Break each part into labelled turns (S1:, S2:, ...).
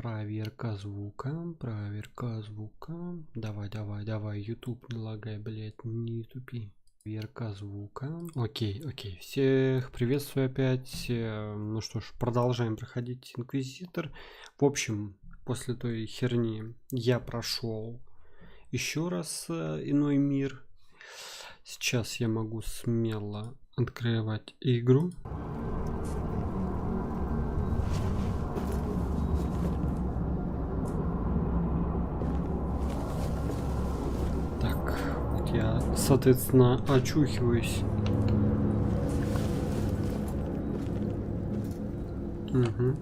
S1: Проверка звука, проверка звука. Давай, YouTube не лагай, блять, не тупи. Проверка звука. Окей. Всех приветствую опять. Ну что ж, продолжаем проходить Инквизитор. В общем, после той херни я прошел еще раз иной мир. Сейчас я могу смело открывать игру. Так, вот я, соответственно, очухиваюсь. Угу.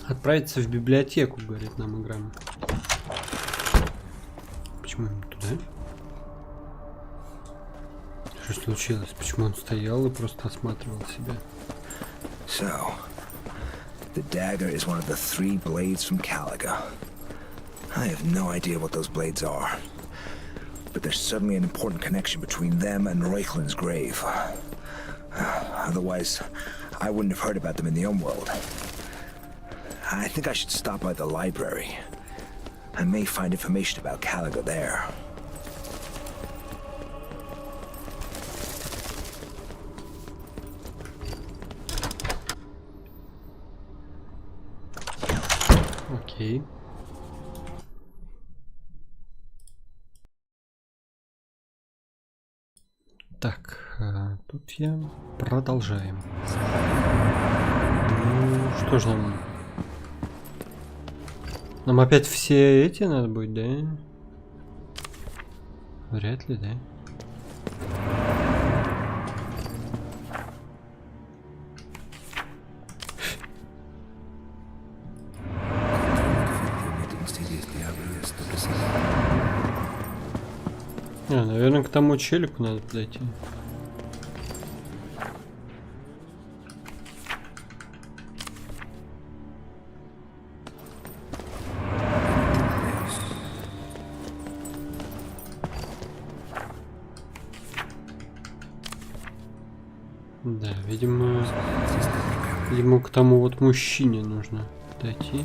S1: Отправиться в библиотеку, говорит нам игра. Почему именно туда? Что случилось? Почему он стоял и просто осматривал себя?
S2: So, the dagger is one of the 3 blades from Caliga. I have no idea what those blades are, but there's certainly an important connection between them and Reuchlin's grave. Otherwise, I wouldn't have heard about them in the Homeworld. I think I should stop by the library. I may find information about Caliga there.
S1: Окей. Так, тут я продолжаем. Ну, что ж нам опять все эти надо будет, да? Вряд ли, да? Наверное, к тому челику надо подойти. Да, видимо, ему к тому вот мужчине нужно подойти.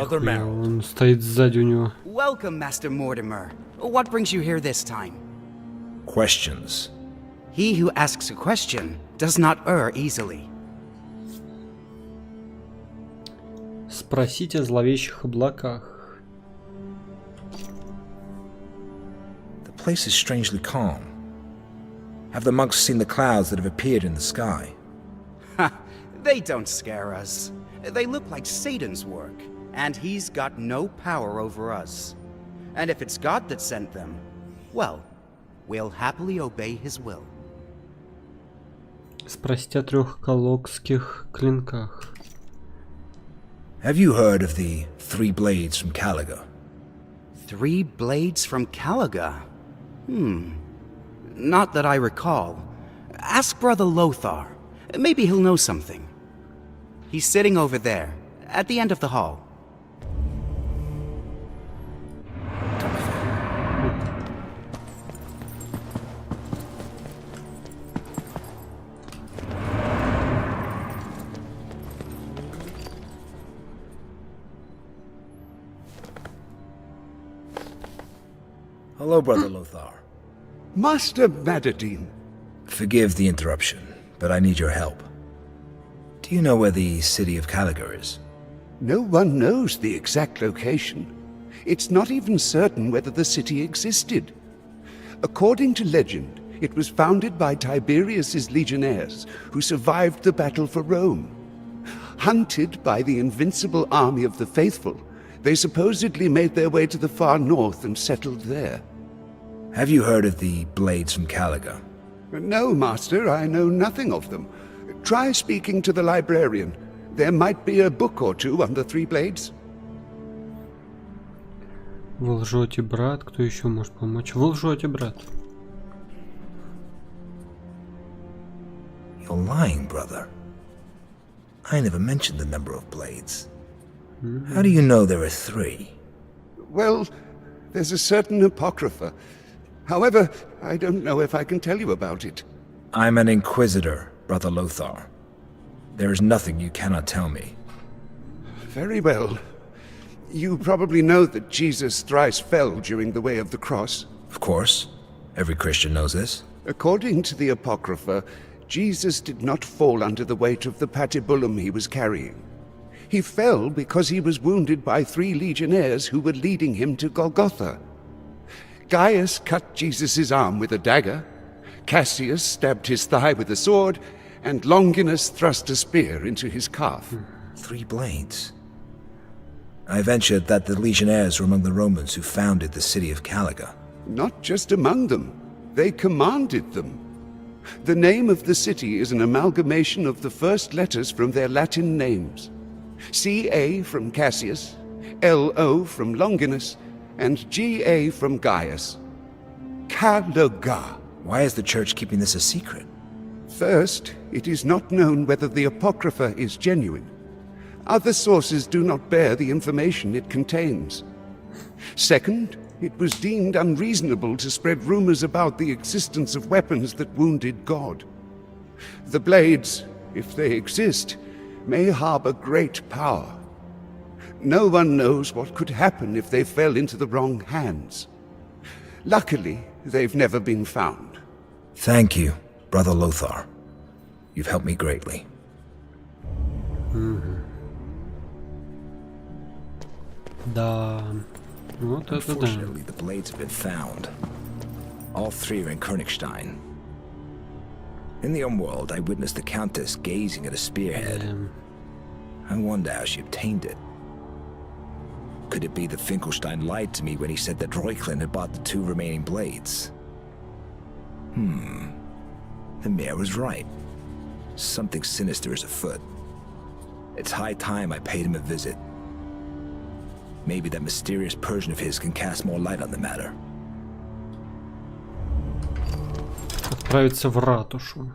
S1: Он стоит сзади у него.
S3: Welcome, Master Mortimer. What brings you here this time?
S2: Questions.
S3: He who asks a question does not err easily.
S1: Спросить о зловещих облаках.
S2: The place is strangely calm. Have the monks seen the clouds that have appeared in the sky?
S3: Ha! They don't scare us. They look like Satan's work. And he's got no power over us. And if it's God that sent them, well, we'll happily obey his will.
S1: Спросить о 3 калокских клинках.
S2: Have you heard of the 3 blades from Caliga?
S3: 3 blades from Caliga? Not that I recall. Ask Brother Lothar. Maybe he'll know something. He's sitting over there, at the end of the hall.
S2: Hello, Brother Lothar.
S4: Master Madadine.
S2: Forgive the interruption, but I need your help. Do you know where the city of Caliga is?
S4: No one knows the exact location. It's not even certain whether the city existed. According to legend, it was founded by Tiberius's legionnaires who survived the battle for Rome. Hunted by the invincible army of the faithful, they supposedly made their way to the far north and settled there.
S2: Have you heard of the blades from Caliga?
S4: No, Master, I know nothing of them. Try speaking to the librarian. There might be a book or 2 on the 3 blades.
S1: Вы лжете, брат. Кто еще может помочь? Вы лжете, брат.
S2: You're lying, brother. I never mentioned the number of blades. How do you know there are 3?
S4: Well, there's a certain apocrypha. However, I don't know if I can tell you about it.
S2: I'm an Inquisitor, Brother Lothar. There is nothing you cannot tell me.
S4: Very well. You probably know that Jesus thrice fell during the way of the cross.
S2: Of course. Every Christian knows this.
S4: According to the Apocrypha, Jesus did not fall under the weight of the patibulum he was carrying. He fell because he was wounded by 3 legionnaires who were leading him to Golgotha. Gaius cut Jesus' arm with a dagger, Cassius stabbed his thigh with a sword, and Longinus thrust a spear into his calf.
S2: 3 blades. I ventured that the legionnaires were among the Romans who founded the city of Caliga.
S4: Not just among them, they commanded them. The name of the city is an amalgamation of the first letters from their Latin names. C.A. from Cassius, L.O. from Longinus, and G.A. from Gaius. Caliga.
S2: Why is the church keeping this a secret?
S4: First, it is not known whether the Apocrypha is genuine. Other sources do not bear the information it contains. Second, it was deemed unreasonable to spread rumors about the existence of weapons that wounded God. The blades, if they exist, may harbor great power. No one knows what could happen if they fell into the wrong hands. Luckily, they've never been found.
S2: Thank you, Brother Lothar. You've helped me greatly.
S1: Да. Вот это да.
S2: Unfortunately, the blades have been found. All 3 are in Königstein. In the Umworld, I witnessed the Countess gazing at a spearhead. I wonder how she obtained it. Could it be that Finkelstein lied to me when he said that Reuchlin had bought the 2 remaining blades? The mayor was right. Something sinister is afoot. It's high time I paid him a visit. Maybe that mysterious Persian of his can cast more light on the matter.
S1: Отправиться в ратушу.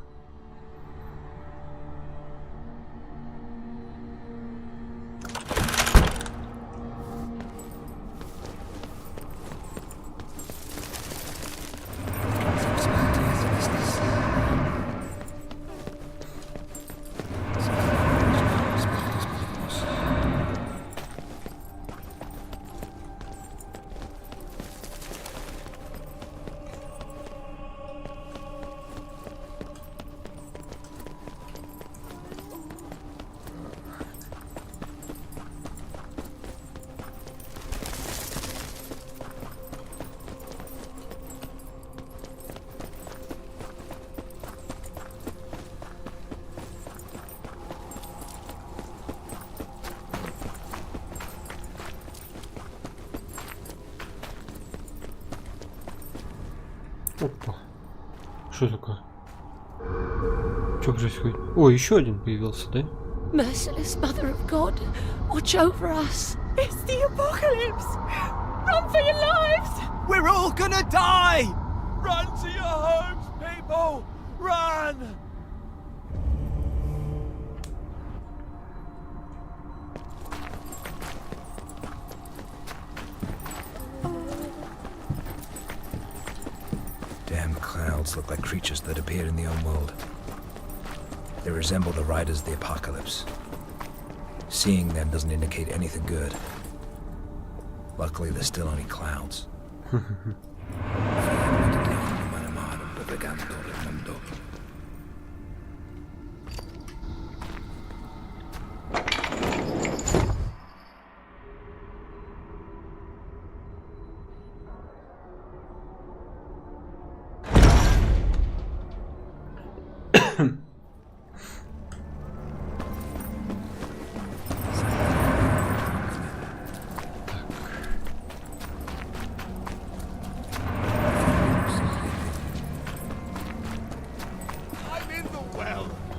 S1: Опа. Что такое? Что происходит? О, еще один появился, да?
S5: Merciless Mother of God, watch over us.
S6: It's the apocalypse! Run for your lives!
S3: We're all gonna die!
S6: Run to your homes, people! Run!
S2: Damn clouds look like creatures that appeared in the Umworld. They resemble the riders of the apocalypse. Seeing them doesn't indicate anything good. Luckily, they're still only clouds.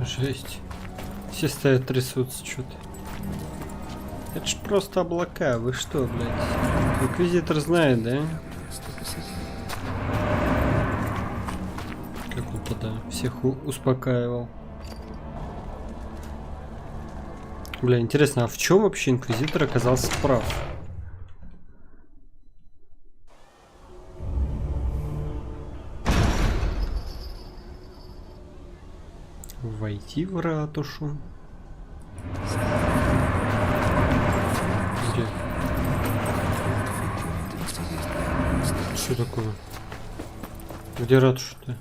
S1: Жесть. Все стоят, трясутся что-то. Это ж просто облака, вы что, блядь? Инквизитор знает, да? Как он тогда всех успокаивал. Бля, интересно, а в чем вообще Инквизитор оказался прав? войти в ратушу. Где? Что такое? Где ратуша-то?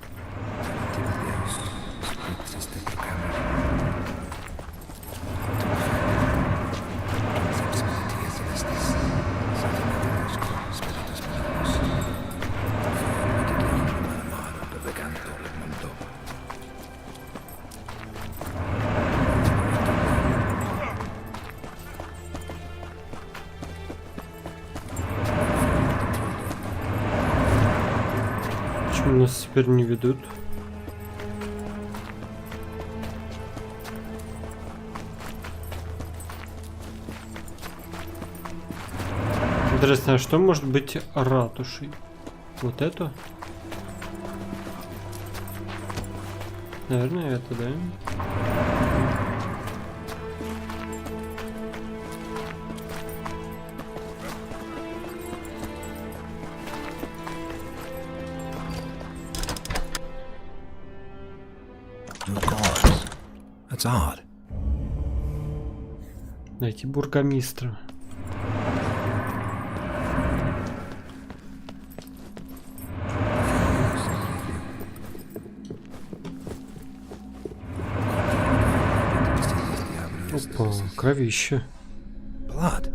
S1: Почему нас теперь не ведут? Интересно, а что может быть ратушей? Вот это? Наверное, это, да?
S2: No guards. That's odd.
S1: Найти бургомистра. Опа, кровище.
S2: Blood.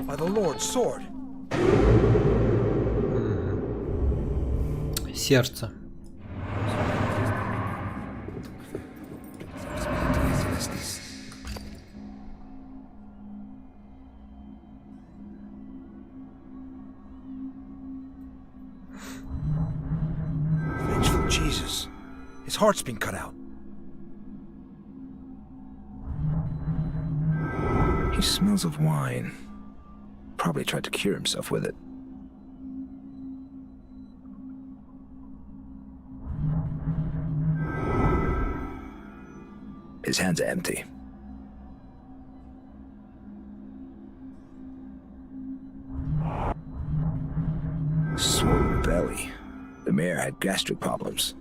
S2: By the Lord's sword.
S1: Сердце.
S2: Vengeful Jesus. His heart's been cut out. He smells of wine. Probably tried to cure himself with it. His hands are empty. Swollen belly. The mayor had gastric problems.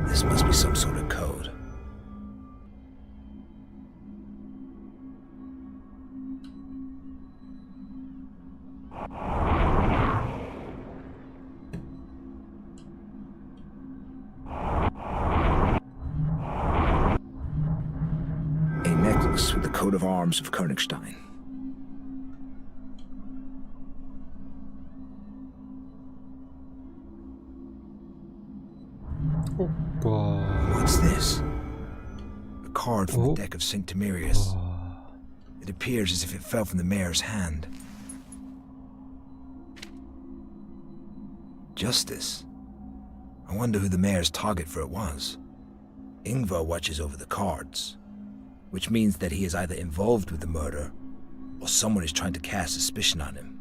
S2: This must be some sort of code. A necklace with the coat of arms of Königstein.
S1: Опа.
S2: What's this? A card from the deck of St. Timerius. It appears as if it fell from the mayor's hand. Justice. I wonder who the mayor's target for it was. Ingvar watches over the cards, which means that he is either involved with the murder, or someone is trying to cast suspicion on him.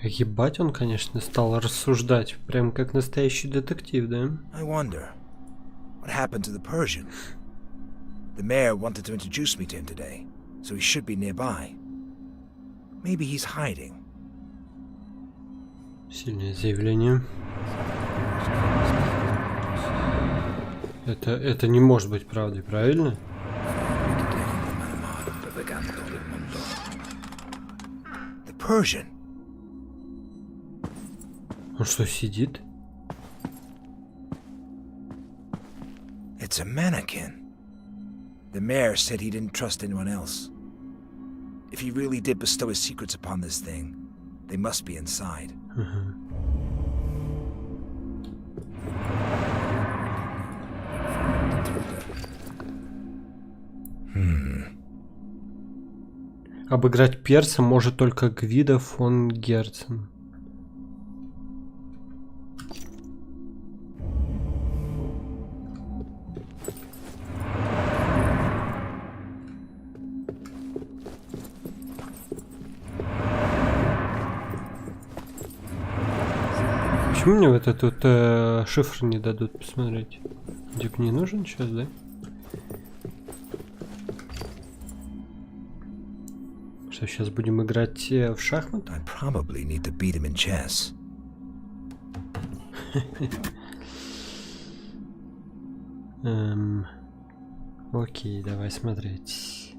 S1: Ебать, он, конечно, стал рассуждать, прям как настоящий детектив, да?
S2: I wonder, what happened to the Persian? The mayor wanted to introduce me to him today, so he should be nearby. Maybe he's hiding.
S1: Сильное заявление. Это не может быть правдой, правильно?
S2: The Persian.
S1: Он что, сидит?
S2: It's a mannequin. The mayor said he didn't trust anyone else. If he really did bestow his secrets upon this thing, they must be inside.
S1: Обыграть перса может только Гвидо фон Герцен. Почему мне вот этот шифр не дадут посмотреть? Типа не нужен сейчас, да? Что, сейчас будем играть в шахматы?
S2: I probably need to beat him in chess.
S1: Окей, давай смотреть.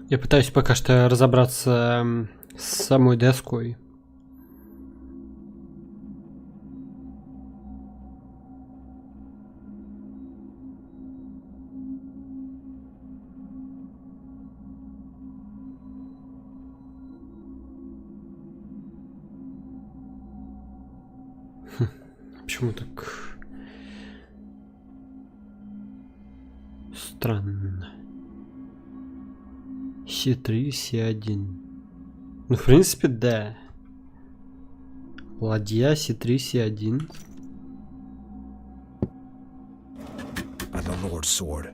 S1: Я пытаюсь пока что разобраться с самой доской. Почему так странно? C3, C1. Ну, в принципе, да. Ладья, C3, C1.
S2: By the Lord's sword.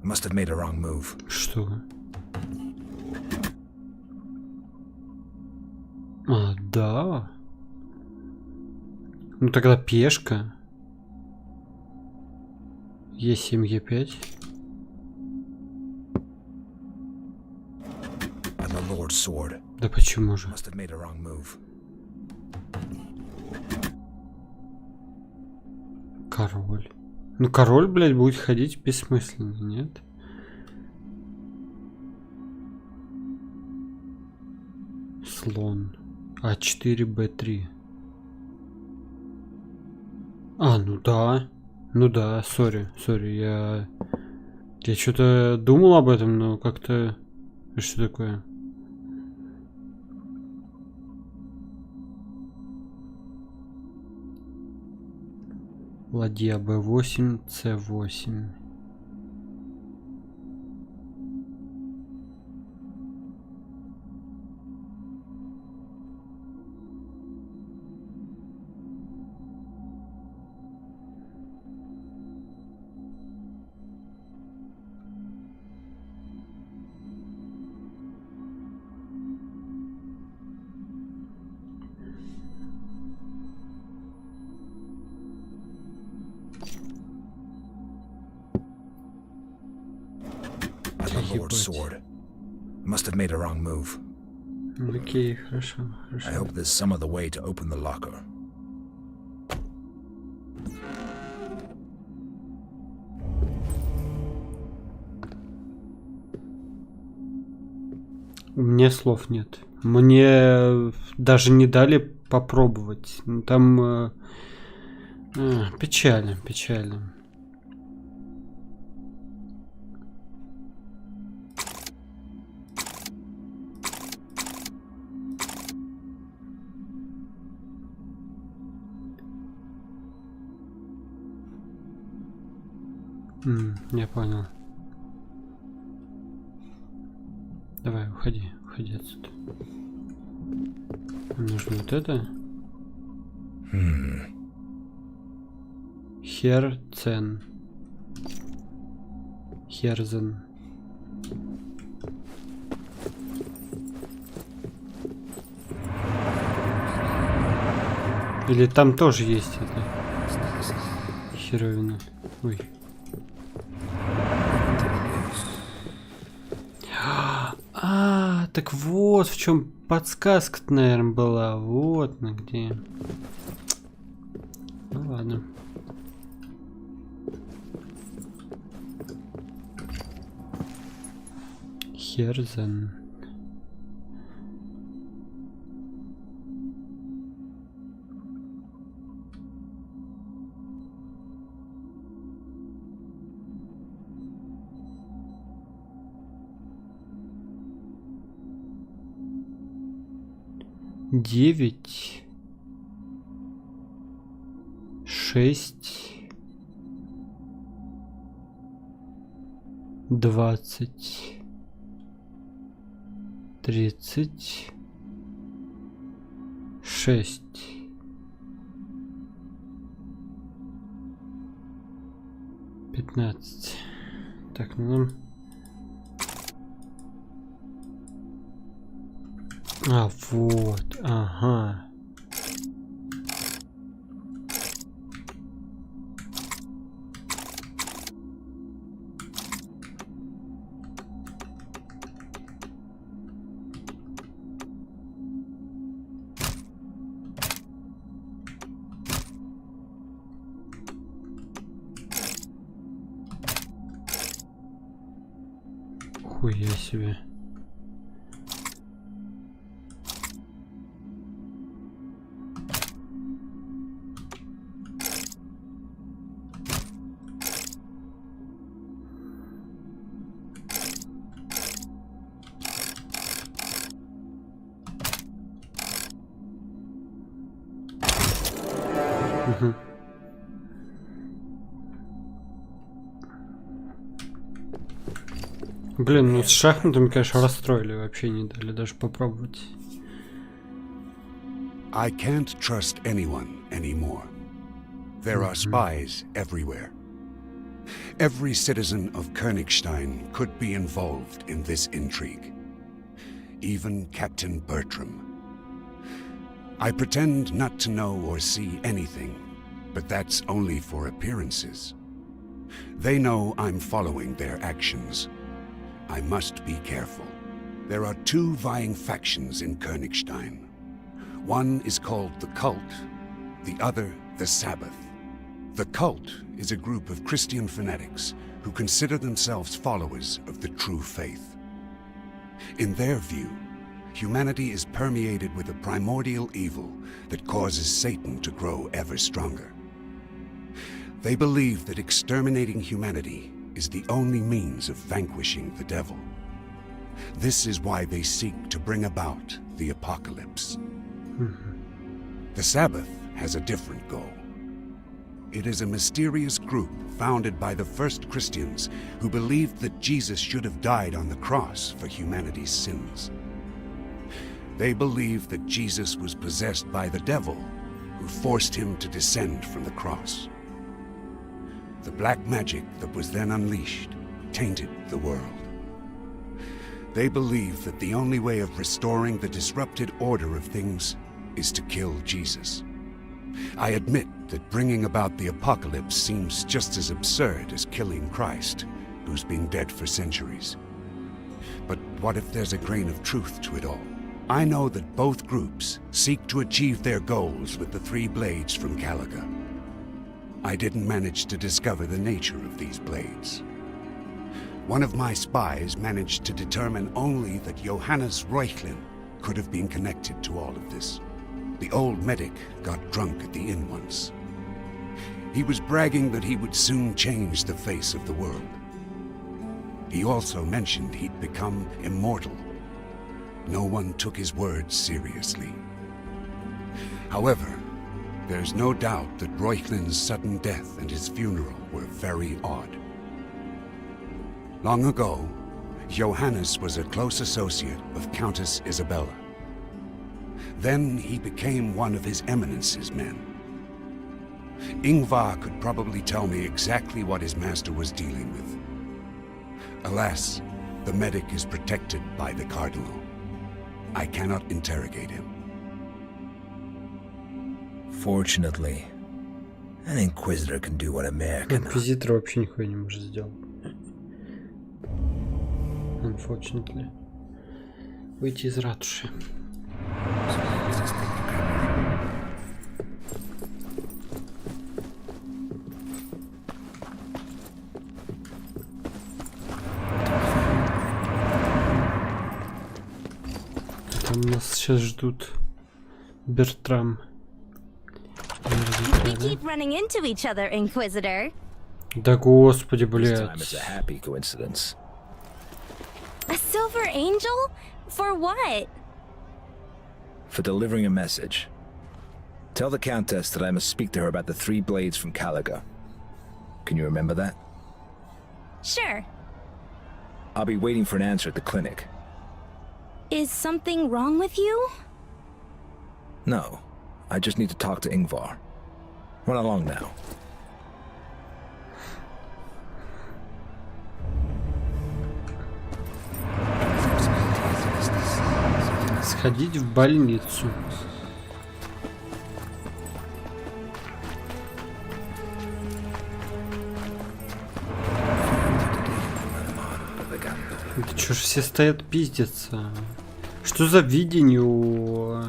S2: I must have made a wrong move.
S1: Что? А, да. Ну тогда пешка. Е7, Е5.
S2: By the Lord's sword.
S1: Да почему же?
S2: Must have made a wrong move.
S1: Король. Ну король, блядь, будет ходить бессмысленно, нет? Слон. А4, Б3. А, ну да. Ну да, сори, я что-то думал об этом, но как-то... Что такое? Ладья Б8, С8.
S2: Lord's sword. Must have made a wrong move.
S1: Окей, хорошо, хорошо.
S2: I hope there's some other way to open the locker.
S1: У меня слов нет. Мне даже не дали попробовать. Там печально, печально. Я понял. Давай, уходи отсюда. Нужно вот это. Херцен. Херзен. Или там тоже есть это херовина. Ой. Так вот в чем подсказка, наверное, была. Вот на где. Ну ладно. Херзен. 9, 6, 20, 36, 15. Так, ну нам... А, вот, ага. Хуя себе. Блин, ну с шахматами, конечно, расстроили, вообще не дали даже попробовать.
S4: I can't trust anyone anymore. There are spies everywhere. Every citizen of Königstein could be involved in this intrigue. Even Captain Bertram. I pretend not to know or see anything, but that's only for appearances. They know I'm following their actions. I must be careful. There are two vying factions in Königstein. One is called the Cult, the other the Sabbath. The Cult is a group of Christian fanatics who consider themselves followers of the true faith. In their view, humanity is permeated with a primordial evil that causes Satan to grow ever stronger. They believe that exterminating humanity is the only means of vanquishing the devil. This is why they seek to bring about the apocalypse. The Sabbath has a different goal. It is a mysterious group founded by the first Christians who believed that Jesus should have died on the cross for humanity's sins. They believe that Jesus was possessed by the devil, who forced him to descend from the cross. The black magic that was then unleashed tainted the world. They believe that the only way of restoring the disrupted order of things is to kill Jesus. I admit that bringing about the apocalypse seems just as absurd as killing Christ, who's been dead for centuries. But what if there's a grain of truth to it all? I know that both groups seek to achieve their goals with the three blades from Caliga. I didn't manage to discover the nature of these blades. One of my spies managed to determine only that Johannes Reuchlin could have been connected to all of this. The old medic got drunk at the inn once. He was bragging that he would soon change the face of the world. He also mentioned he'd become immortal. No one took his words seriously. However, there's no doubt that Reuchlin's sudden death and his funeral were very odd. Long ago, Johannes was a close associate of Countess Isabella. Then he became one of His Eminence's men. Ingvar could probably tell me exactly what his master was dealing with. Alas, the medic is protected by the Cardinal. I cannot interrogate him.
S2: Fortunately, an Inquisitor can do what a mayor cannot.
S1: Инквизитор вообще нихуя не может сделать. Unfortunately. Выйти из ратуши. Там нас сейчас ждут Бертрам.
S7: We keep running into each other, Inquisitor.
S1: Да господи,
S2: This time it's
S1: блядь.
S2: a happy coincidence.
S7: A silver angel? For what?
S2: for delivering a message. Tell the Countess that I must speak to her about the 3 blades from Caliga. Can you remember that?
S7: Sure.
S2: I'll be waiting for an answer at the clinic.
S7: Is something wrong with you?
S2: No, I just need to talk to Ingvar. Run along now.
S1: Сходить в больницу. Да чё ж все стоят пиздятся? Что за видение у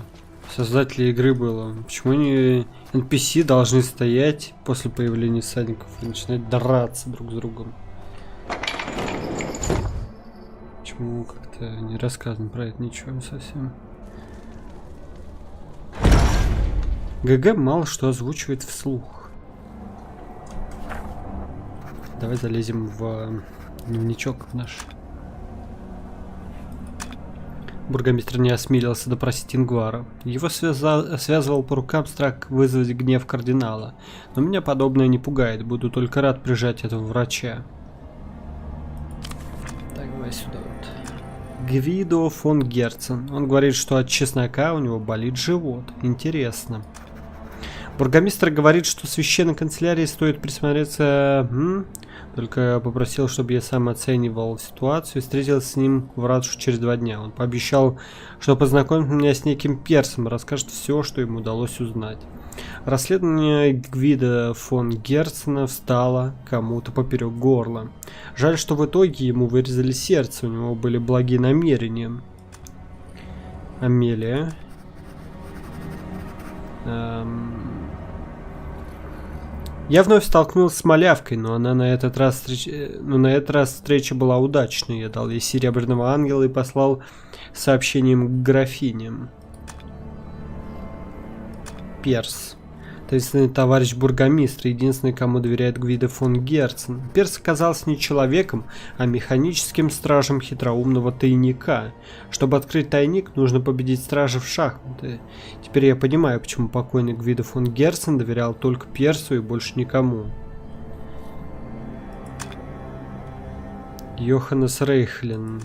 S1: создателей игры было? Почему они NPC должны стоять после появления всадников и начинать драться друг с другом? Почему как-то не рассказано про это ничего совсем? ГГ мало что озвучивает вслух. Давай залезем в дневничок наш. Бургомистр не осмелился допросить Ингвара. Его связывал по рукам страх вызвать гнев кардинала. Но меня подобное не пугает. Буду только рад прижать этого врача. Так, давай сюда вот. Гвидо фон Герцен. Он говорит, что от чеснока у него болит живот. Интересно. Бургомистр говорит, что священной канцелярии стоит присмотреться... Только попросил, чтобы я сам оценивал ситуацию и встретился с ним в ратуше через 2 дня. Он пообещал, что познакомит меня с неким персом и расскажет все, что ему удалось узнать. Расследование Гвида фон Герцена встало кому-то поперек горла. Жаль, что в итоге ему вырезали сердце, у него были благие намерения. Амелия. Я вновь столкнулся с малявкой, но на этот раз встреча была удачной. Я дал ей серебряного ангела и послал сообщением к графиням. Перс. Таинственный товарищ бургомистра, единственный, кому доверяет Гвидо фон Герцен. Перс оказался не человеком, а механическим стражем хитроумного тайника. Чтобы открыть тайник, нужно победить стража в шахматы. Теперь я понимаю, почему покойный Гвидо фон Герцен доверял только Персу и больше никому. Йоханнес Рейхлен.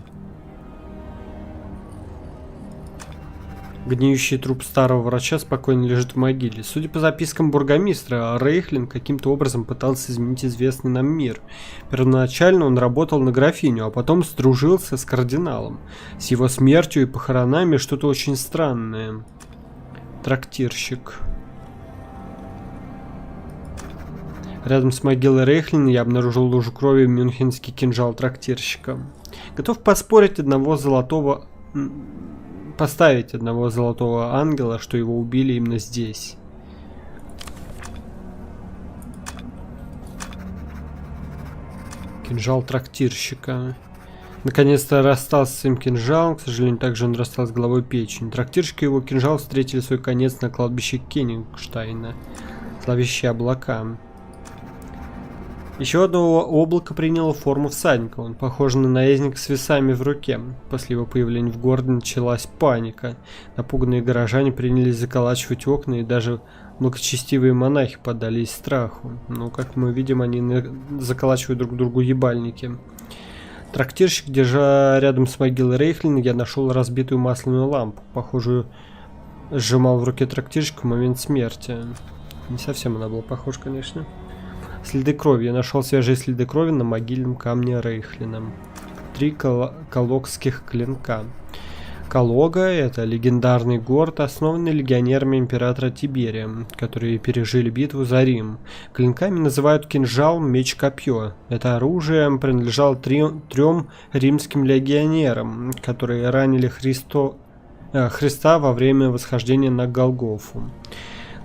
S1: Гниющий труп старого врача спокойно лежит в могиле. Судя по запискам бургомистра, Рейхлин каким-то образом пытался изменить известный нам мир. Первоначально он работал на графиню, а потом сдружился с кардиналом. С его смертью и похоронами что-то очень странное. Трактирщик. Рядом с могилой Рейхлина я обнаружил лужу крови и мюнхенский кинжал трактирщика. Готов поставить одного золотого ангела, что его убили именно здесь. Кинжал трактирщика. Наконец-то расстался с своим кинжалом, к сожалению, также он расстался с головой печени. Трактирщик и его кинжал встретили свой конец на кладбище Кенигштайна. Зловещие облака. Еще одно облако приняло форму всадника. Он похож на наездника с весами в руке. После его появления в городе началась паника. Напуганные горожане принялись заколачивать окна, и даже благочестивые монахи поддались страху. Но, как мы видим, они заколачивают друг другу ебальники. Трактирщик, держа рядом с могилой Рейхлина, я нашел разбитую масляную лампу. Похожую сжимал в руке трактирщик в момент смерти. Не совсем она была похожа, конечно. Следы крови. Я нашел свежие следы крови на могильном камне Рейхлина. 3 калогских клинка. Калога — это легендарный город, основанный легионерами императора Тиберия, которые пережили битву за Рим. Клинками называют кинжал, меч, копье. Это оружие принадлежало 3 римским легионерам, которые ранили Христа во время восхождения на Голгофу.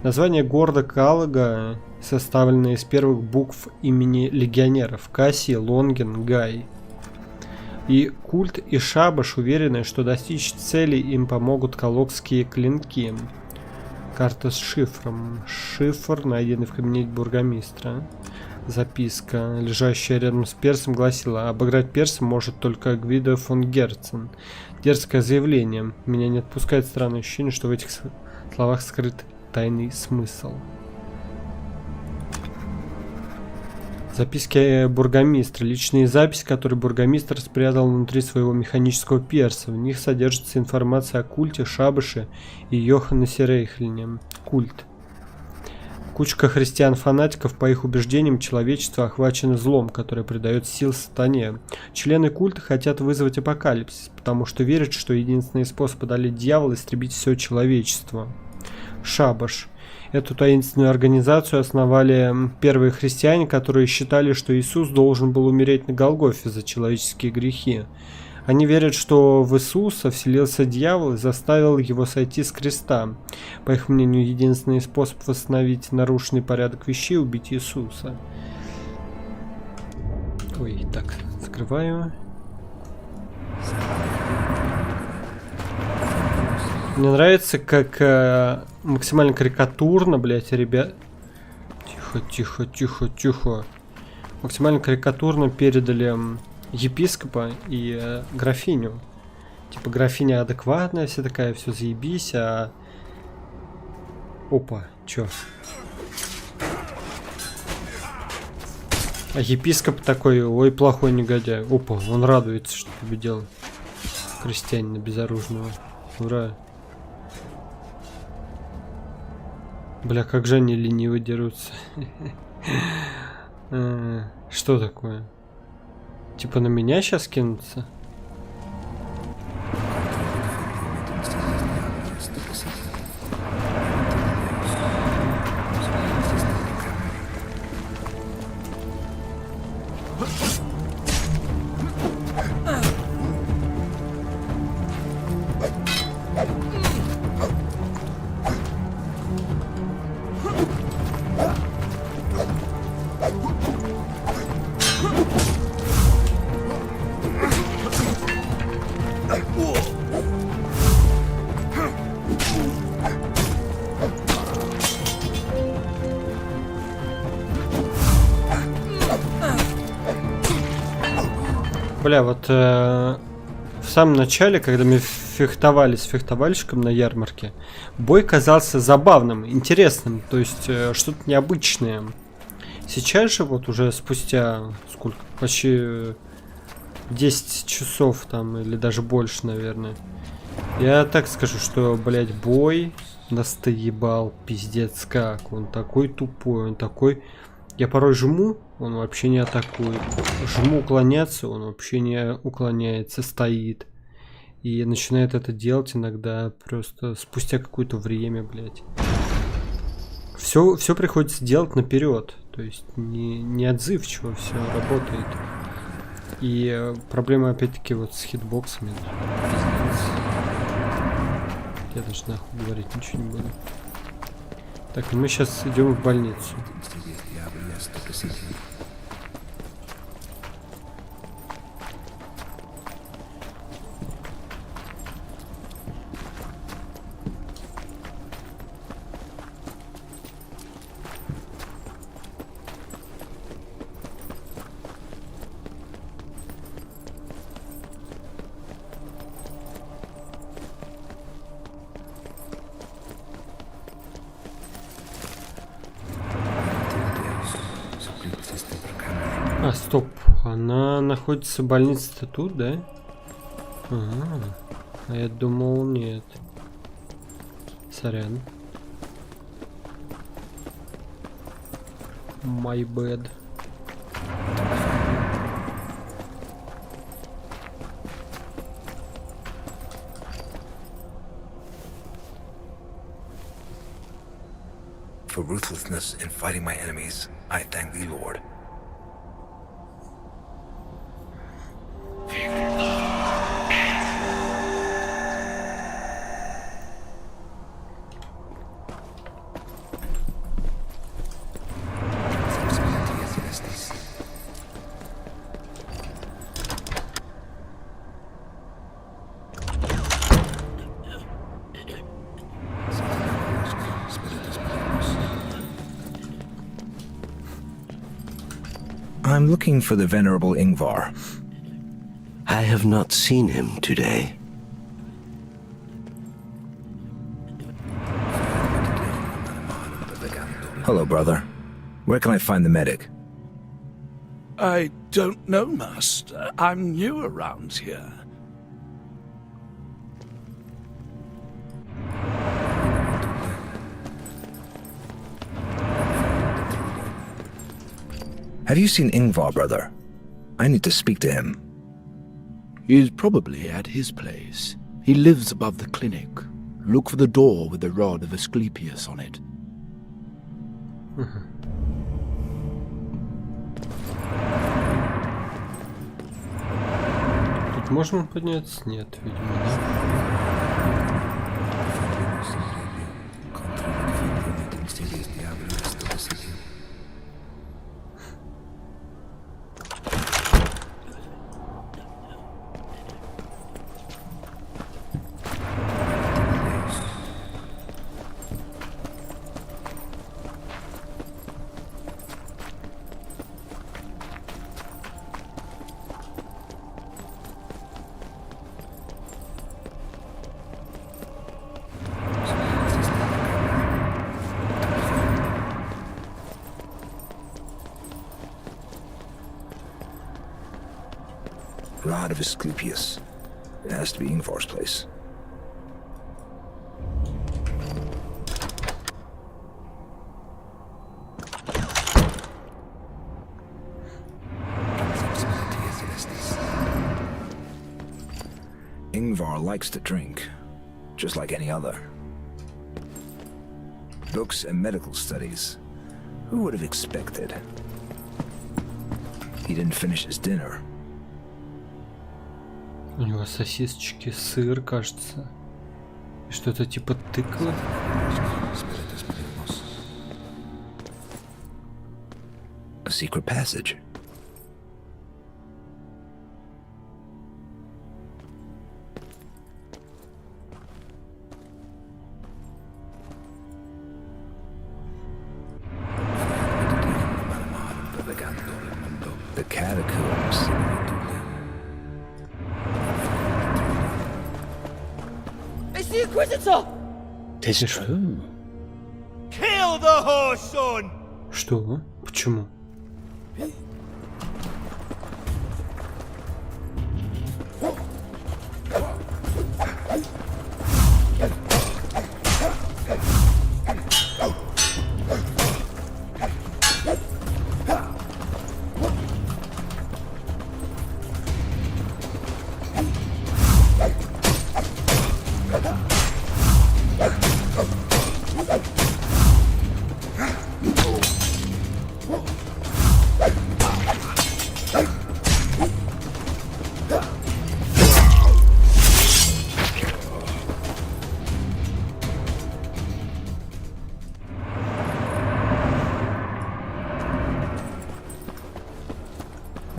S1: Название города Калага составлено из первых букв имени легионеров: Кассий, Лонген, Гай. И культ и шабаш уверены, что достичь цели им помогут калогские клинки. Карта с шифром. Шифр, найденный в кабинете бургомистра. Записка, лежащая рядом с персом, гласила: обыграть перса может только Гвидо фон Герцен. Дерзкое заявление. Меня не отпускает странное ощущение, что в этих словах скрыт тайный смысл. Записки бургомистра. Личные записи, которые бургомистр спрятал внутри своего механического перса. В них содержится информация о культе, шабаше и Йоханнесе Рейхлине. Культ. Кучка христиан-фанатиков, по их убеждениям, человечество охвачено злом, которое придает сил сатане. Члены культа хотят вызвать апокалипсис, потому что верят, что единственный способ одолеть дьявола — истребить все человечество. Шабаш. Эту таинственную организацию основали первые христиане, которые считали, что Иисус должен был умереть на Голгофе за человеческие грехи. Они верят, что в Иисуса вселился дьявол и заставил его сойти с креста. По их мнению, единственный способ восстановить нарушенный порядок вещей — убить Иисуса. Ой, так, закрываю. Мне нравится, как максимально карикатурно, блять, ребят. Тихо, тихо, тихо, тихо. Максимально карикатурно передали епископа и графиню. Типа графиня адекватная, вся такая, все заебись, а... Опа, чё? А епископ такой: ой, плохой негодяй. Опа, он радуется, что победил крестьянина безоружного. Ура. Бля, как же они лениво дерутся. Что такое? Типа на меня сейчас кинутся? Бля, вот в самом начале, когда мы фехтовали с фехтовальщиком на ярмарке, бой казался забавным, интересным, то есть что-то необычное. Сейчас же, вот уже спустя сколько, почти 10 часов там, или даже больше, наверное, я так скажу, что, блядь, бой настоебал, пиздец как. Он такой тупой, он такой... Я порой жму, он вообще не атакует. Жму уклоняться, он вообще не уклоняется, стоит. И начинает это делать иногда просто спустя какое-то время, блядь. Все приходится делать наперед. То есть не отзывчиво все работает. И проблема опять-таки вот с хитбоксами. Пиздец. Я даже нахуй говорить ничего не буду. Так, ну мы сейчас идем в больницу. А, стоп, она находится, больница-то тут, да? Ага. А я думал, нет. Сорян. My bad.
S2: For ruthlessness in fighting my enemies, I thank thee, Lord. I'm looking for the venerable Ingvar.
S8: I have not seen him today.
S2: Hello, brother. Where can I find the medic?
S6: I don't know, Master. I'm new around here.
S2: Have you seen Ingvar, brother? I need to speak to him.
S9: He's probably at his place. He lives above the clinic. Look for the door with the rod of Asclepius on it.
S1: Тут можно подняться? Нет, видимо, да?
S2: Rod of Asclepius. It has to be Ingvar's place. Ingvar likes to drink, just like any other. Books and medical studies. Who would have expected? He didn't finish his dinner.
S1: У него сосисочки, сыр, кажется. Что-то типа тыквы.
S2: A secret passage. The catacombs.
S6: It's the Inquisitor!
S9: Tis true.
S6: Kill the horse, son!
S1: Что? Почему?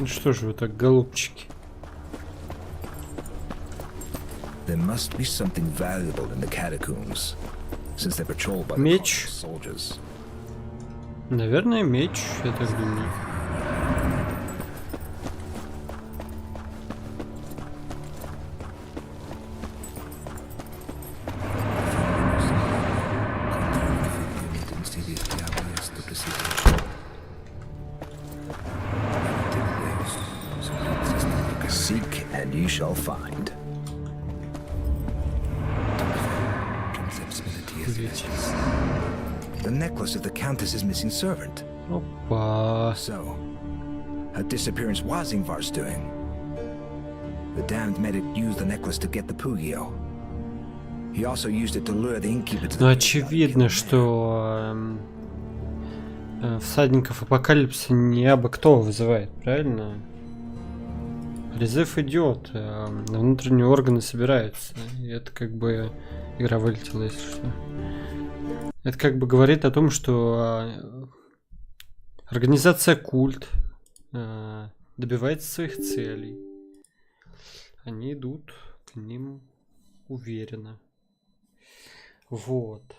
S1: Ну что же вы так, голубчики?
S2: There must be something valuable in the catacombs, since they're patrolled by the
S1: Меч.
S2: soldiers.
S1: Наверное, меч, я так думаю.
S2: Seek and you shall find. The necklace of the Countess's missing servant.
S1: Опа.
S2: So, her disappearance was Ingvar's doing. The damned medic used the necklace to get the Pugio. He also used it to lure the innkeeper to
S1: Ну
S2: the...
S1: очевидно, что всадников апокалипсиса не абы кто вызывает, правильно? Призыв идет, на внутренние органы собираются. И это как бы игра вылетела, если что. Это как бы говорит о том, что организация культ добивается своих целей. Они идут к ним уверенно. Вот.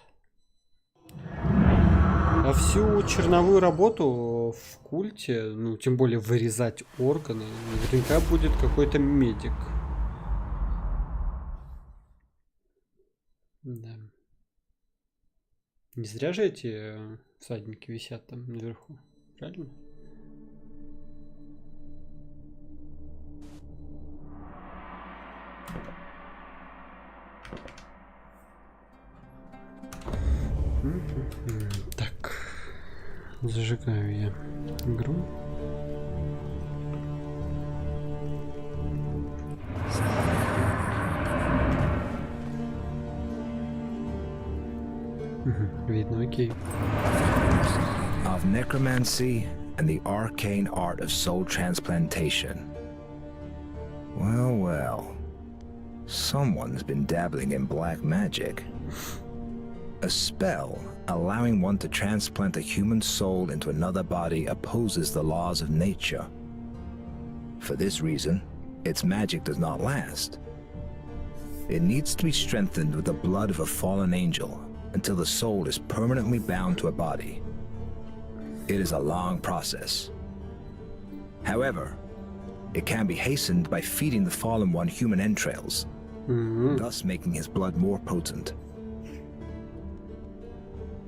S1: А всю черновую работу что в культе, ну, тем более вырезать органы, наверняка будет какой-то медик. Да. Не зря же эти всадники висят там наверху, правильно? Так, зажигаю я игру. Видно, окей.
S2: Of necromancy and the arcane art of soul transplantation. Well, well. Someone's been dabbling in black magic. A spell allowing one to transplant a human soul into another body opposes the laws of nature. For this reason, its magic does not last. It needs to be strengthened with the blood of a fallen angel until the soul is permanently bound to a body. It is a long process. However, it can be hastened by feeding the fallen one human entrails, thus making his blood more potent.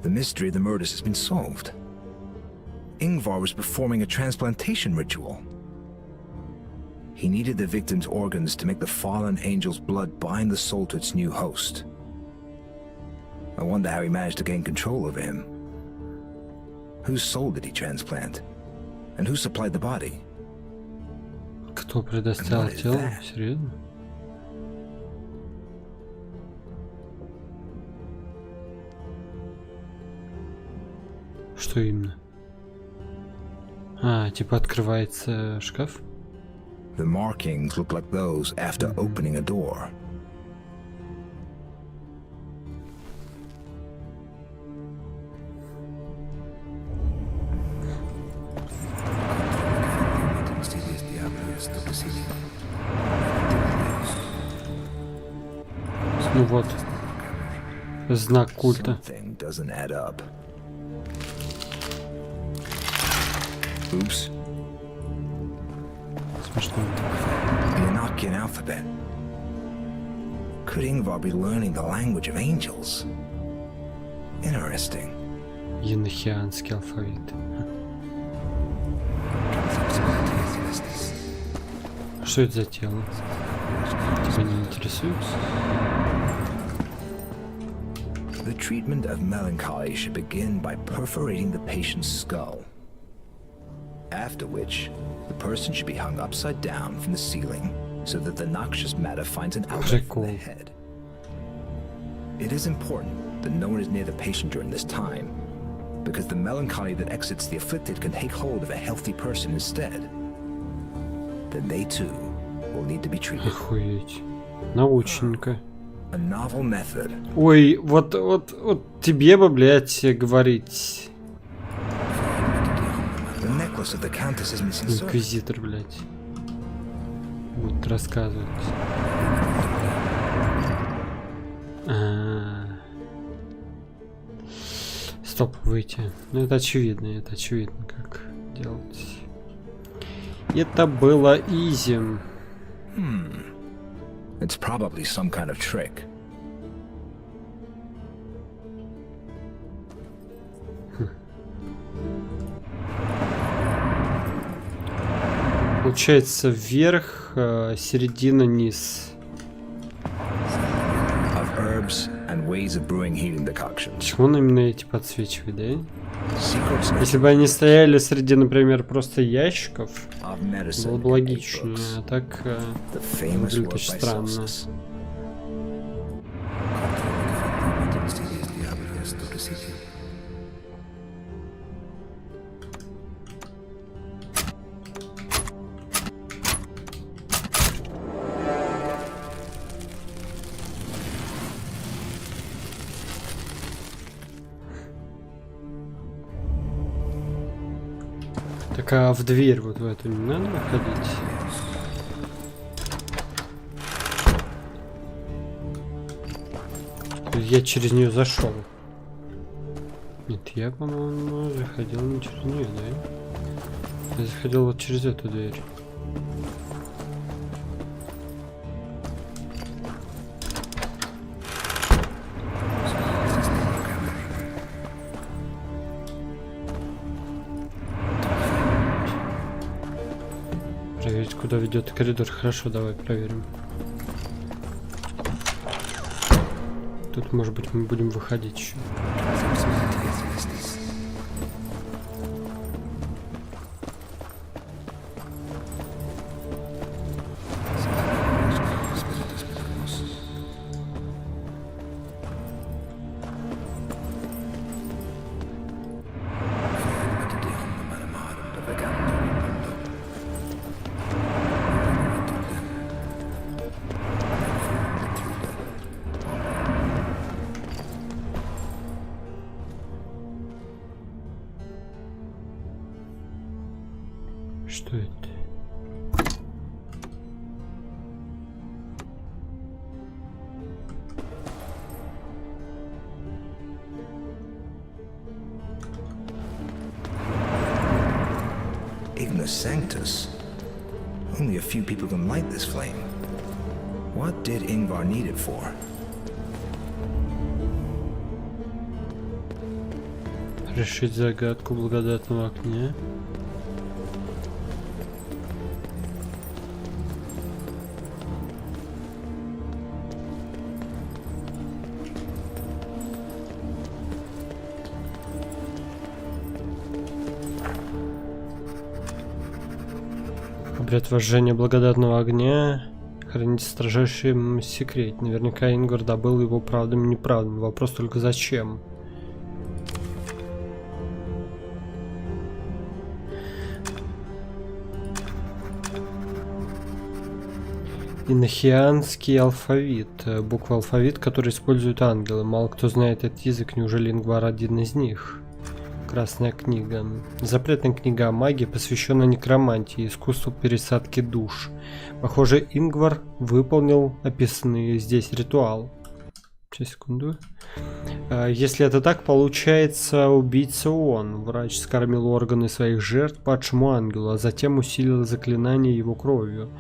S2: The mystery of the murders has been solved. Ingvar was performing a transplantation ritual. He needed the victim's organs to make the fallen angel's blood bind the soul to its new host. I wonder how he managed to gain control over him. Whose soul did he transplant? And who supplied the body?
S1: Кто предоставил тело? Серьезно? Что именно? А, типа открывается шкаф?
S2: The markings look like those after opening a door.
S1: Ну вот. Знак культа.
S2: Something doesn't add up. Oops.
S1: Смешно.
S2: The Enochian alphabet. Could Ingvar be learning the language of angels? Interesting.
S1: Енохианский алфавит. Что это за тело? Тебя не интересует?
S2: The treatment of melancholy should begin by perforating the patient's skull. After which, the person should be hung upside down from the ceiling so that the noxious matter finds an outlet from the head. It is important that no one is near the patient during this time, because the melancholy that exits the afflicted can take hold of a healthy person instead. Then they too will need to be treated.
S1: Охуеть. Научненько.
S2: A novel method.
S1: Ой, вот тебе бы, блядь, говорить.
S2: The necklace of the Countess is missing.
S1: Инквизитор, блядь. Вот рассказывать. Стоп, выйти. Ну это очевидно, как делать. Это было изи.
S2: It's probably some kind of trick.
S1: Получается вверх, середина, низ.
S2: Of herbs and ways of brewing healing decoctions.
S1: Почему он именно эти подсвечивает, да?
S2: Secrets
S1: Если бы они стояли среди, например, просто ящиков,
S2: of medicine
S1: было бы
S2: and
S1: логичнее,
S2: books.
S1: а так
S2: The famous
S1: выглядит
S2: work
S1: очень
S2: by
S1: странно.
S2: Celsus.
S1: Так, а в дверь вот в эту не надо выходить? Я через нее зашел. Нет, я, по-моему, заходил не через нее, да? Я заходил вот через эту дверь. Проверить, куда ведет коридор. Хорошо, давай проверим. Тут, может быть, мы будем выходить еще. Что это?
S2: Ignis Sanctus. Only a few people can light this flame. What did Ingvar need it for?
S1: Решить загадку благодатного огня. Обряд вожжения благодатного огня хранить в строжайшем секрете. Наверняка Ингвар добыл его правдами и неправдами. Вопрос только зачем? Инохианский алфавит. Буква алфавит, который используют ангелы. Мало кто знает этот язык. Неужели Ингвар один из них? Красная книга. Запретная книга о магии, посвященная некромантии и искусству пересадки душ. Похоже, Ингвар выполнил описанный здесь ритуал. Сейчас, секунду. Если это так, получается, убийца он. Врач скормил органы своих жертв падшему ангелу, а затем усилил заклинание его кровью.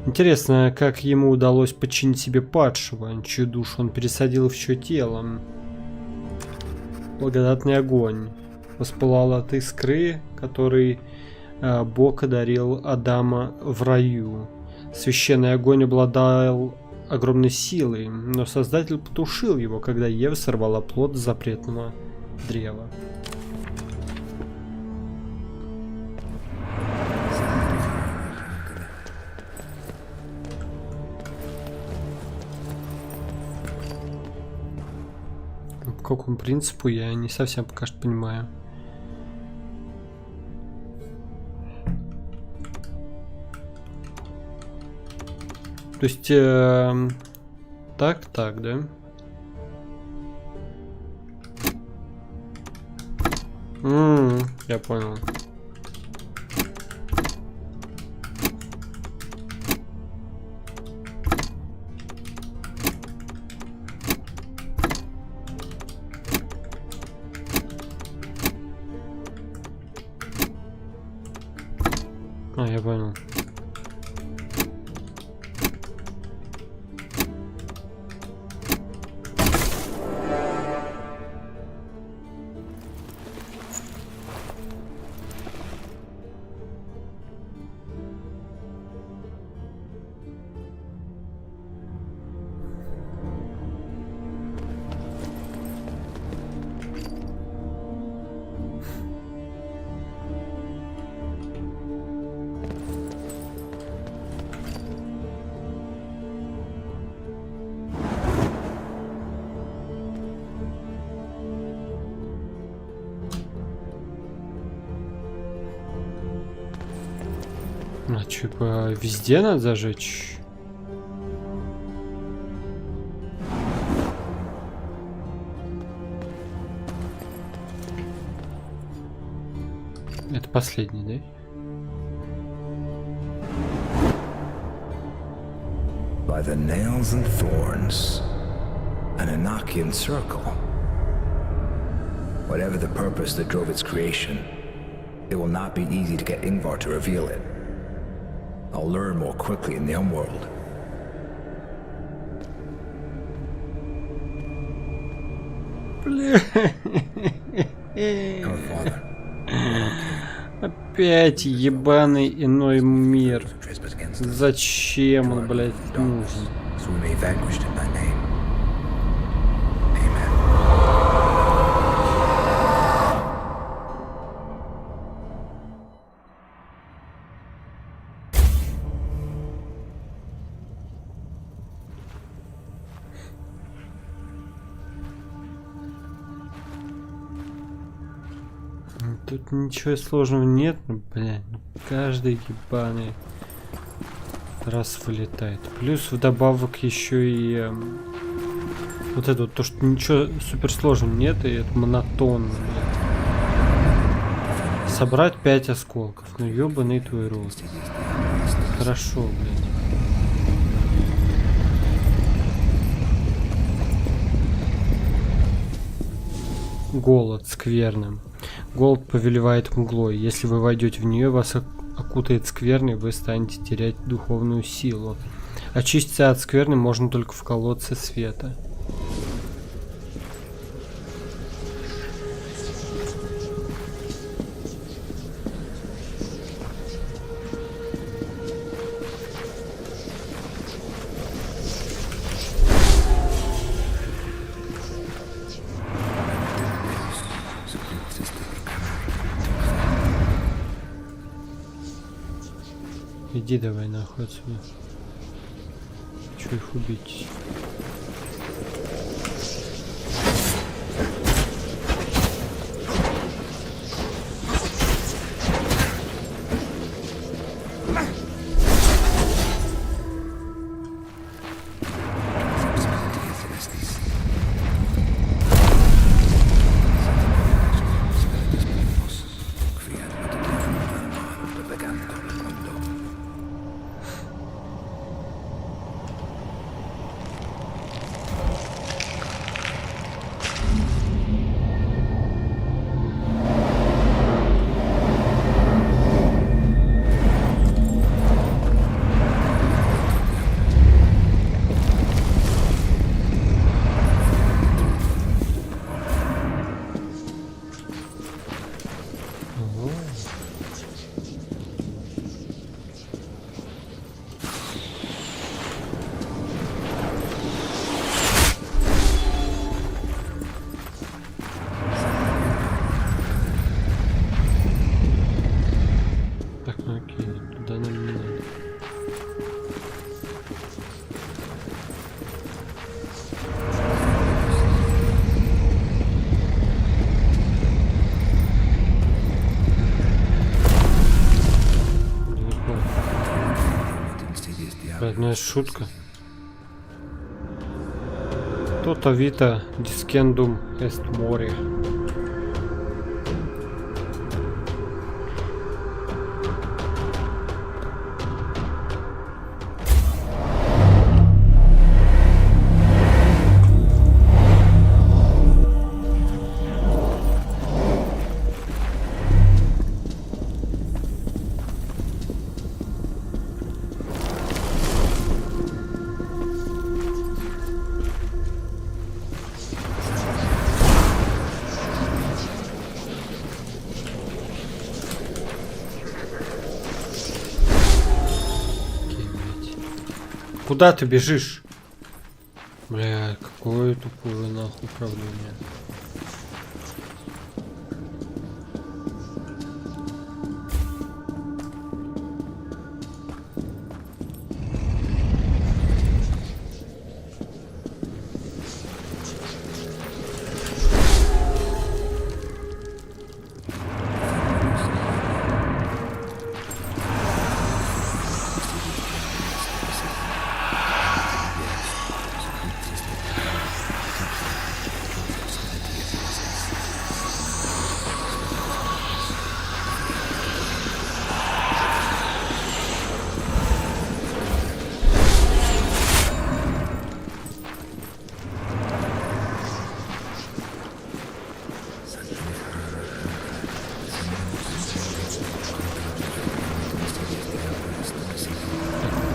S1: Интересно, как ему удалось подчинить себе падшего, чью душу он пересадил в чье тело. Благодатный огонь. Воспылал от искры, который Бог одарил Адама в раю. Священный огонь обладал огромной силой, но Создатель потушил его, когда Ева сорвала плод запретного древа. По какому принципу, я не совсем пока что понимаю. То есть, так, да? Я понял. Я понял. А типа везде надо зажечь? Это последний, да?
S2: By the nails and thorns, an Enochian circle. Whatever the purpose that drove its creation, It will not be easy to get Ingvar to reveal it. I'll learn more quickly in the Umworld. Our father.
S1: Опять ебаный иной мир.
S2: Trespass against us.
S1: Зачем он, блядь, нужен?
S2: So we may vanquish in thy name. Amen.
S1: Тут ничего сложного нет, ну, блядь, ну, каждый ебаный раз вылетает. Плюс вдобавок еще и вот это вот, то, что ничего суперсложного нет, и это монотонно, блядь. Собрать 5 осколков, ну ебаный твой рот. Хорошо, блядь. Голод скверным. Голод повелевает мглой. Если вы войдете в нее, вас окутает скверный, вы станете терять духовную силу. Очиститься от скверны можно только в колодце света. Иди давай нахуй отсюда. Хочу их убить. Одна шутка. Tota vita discendum est more. Куда ты бежишь? Бля, какое тупое нахуй управление.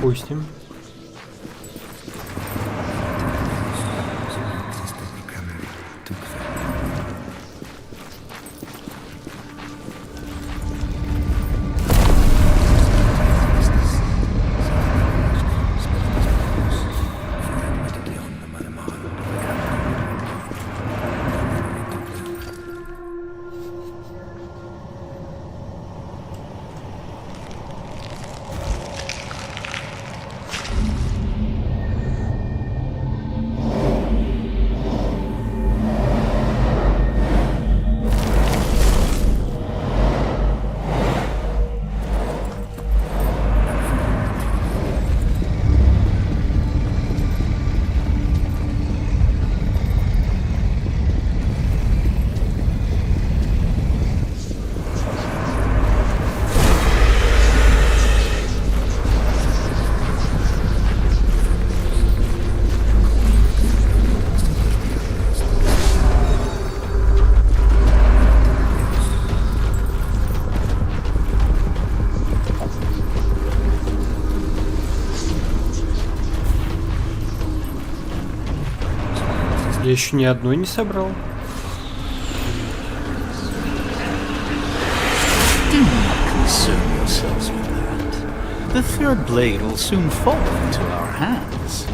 S1: Хуй с ним. Я еще ни одной не собрал.
S10: Do not concern yourselves with that. The third blade will soon fall into our hands.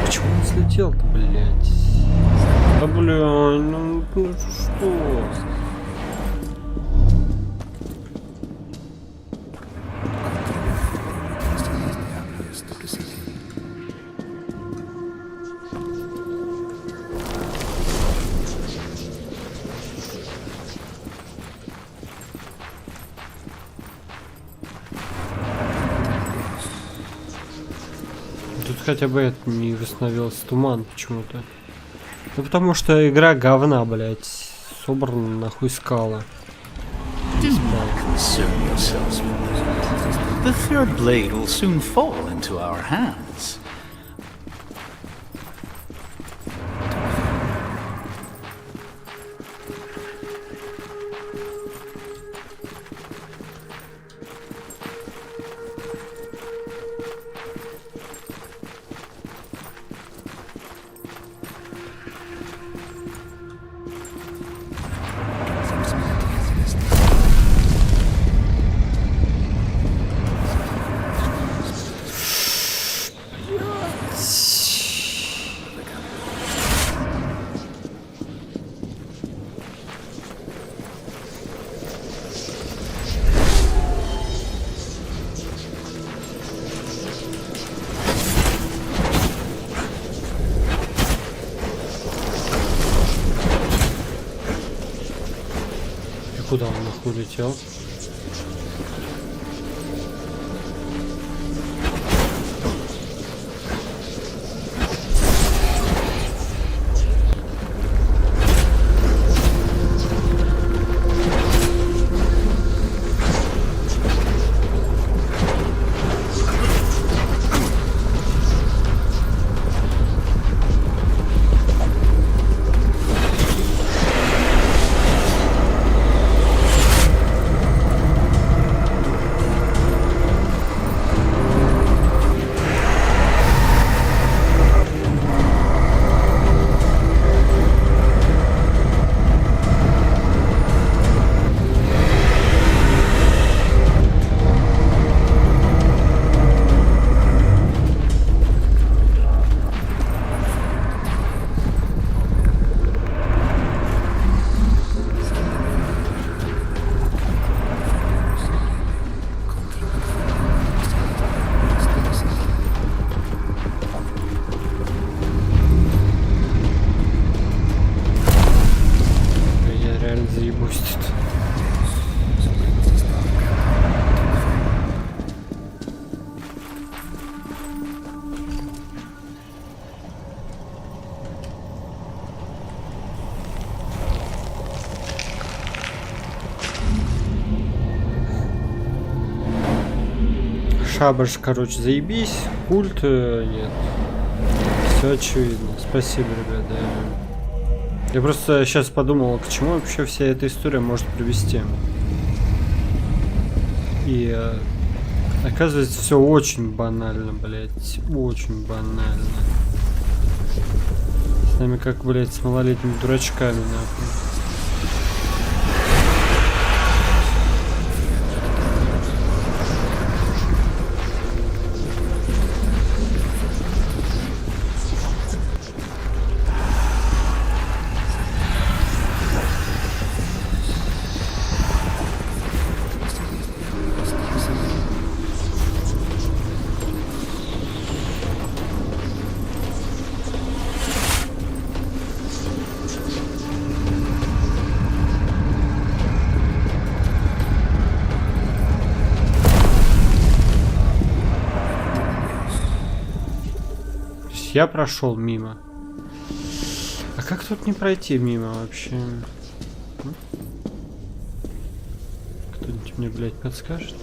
S1: Почему он слетел-то, блядь? Да блядь, ну что? Тут хотя бы это не восстановился туман почему-то. Ну потому что игра говна, блять. Собрана нахуй скала.
S10: Do not concern yourselves with that. The third blade will soon fall into our hands.
S1: Куда он нахуй летел? Шабаш, короче, заебись. Культ нет. Все очевидно. Спасибо, ребята. Я просто сейчас подумал, к чему вообще вся эта история может привести. И оказывается, все очень банально, блядь. Очень банально. С нами как, блядь, с малолетними дурачками, нахуй. Я прошел мимо. А как тут не пройти мимо вообще? Кто-нибудь мне, блядь, подскажет?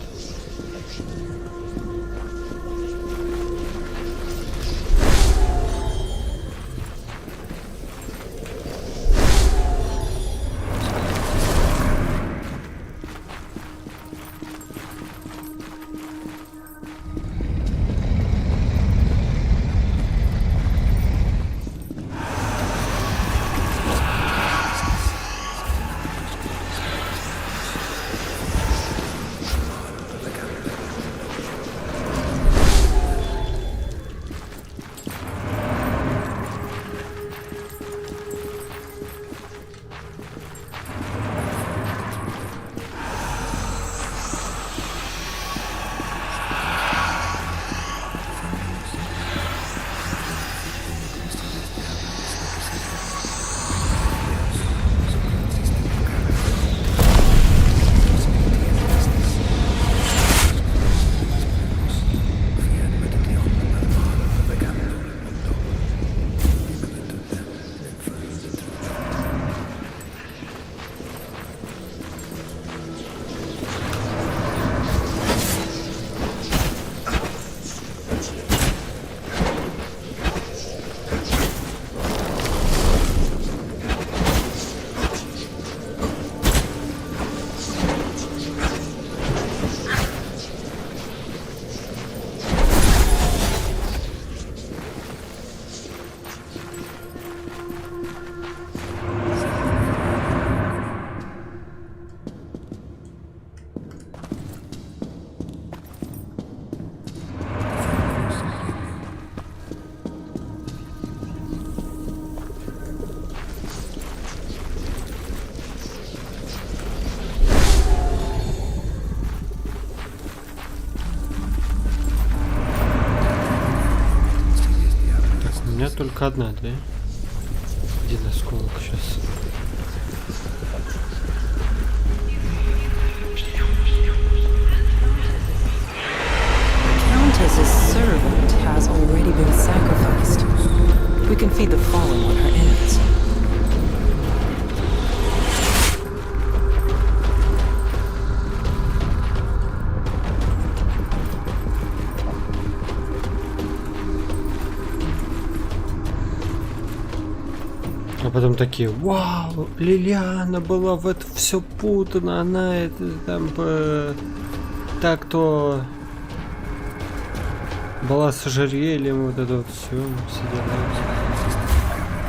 S1: Только одна, да? Один осколок сейчас.
S11: Countess's servant has already been sacrificed. We can feed the fallen on her innards.
S1: А потом такие: вау, Лилиана была в это все путана, она это там так-то была с ожерельем, вот это вот все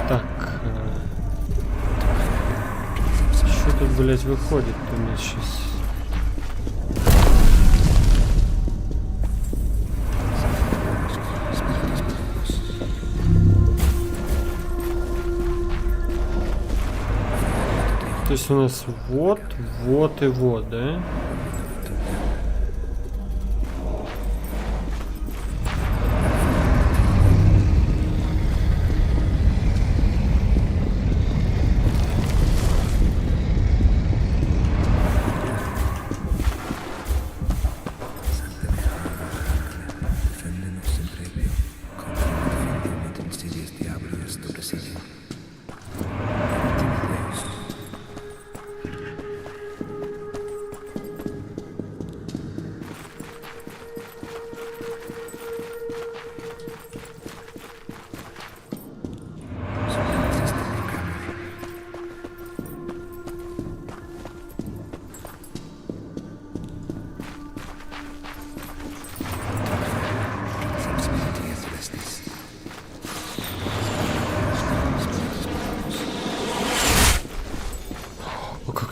S1: Так, что тут, блять, выходит у меня сейчас? То есть у нас вот, вот и вот, да?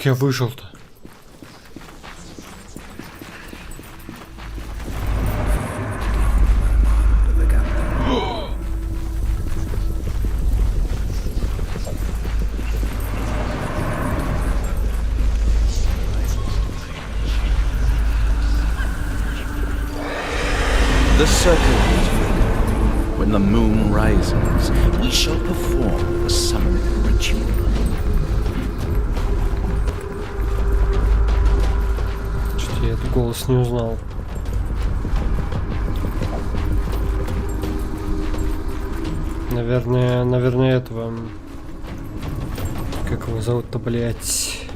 S1: я выжил-то?
S10: The circle is ready. When the moon rises, we shall perform the summoning ritual.
S1: Что-то я этот голос не узнал. Наверное, этого... Как его зовут-то, блять?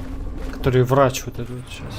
S1: Который врач вот этот вот сейчас.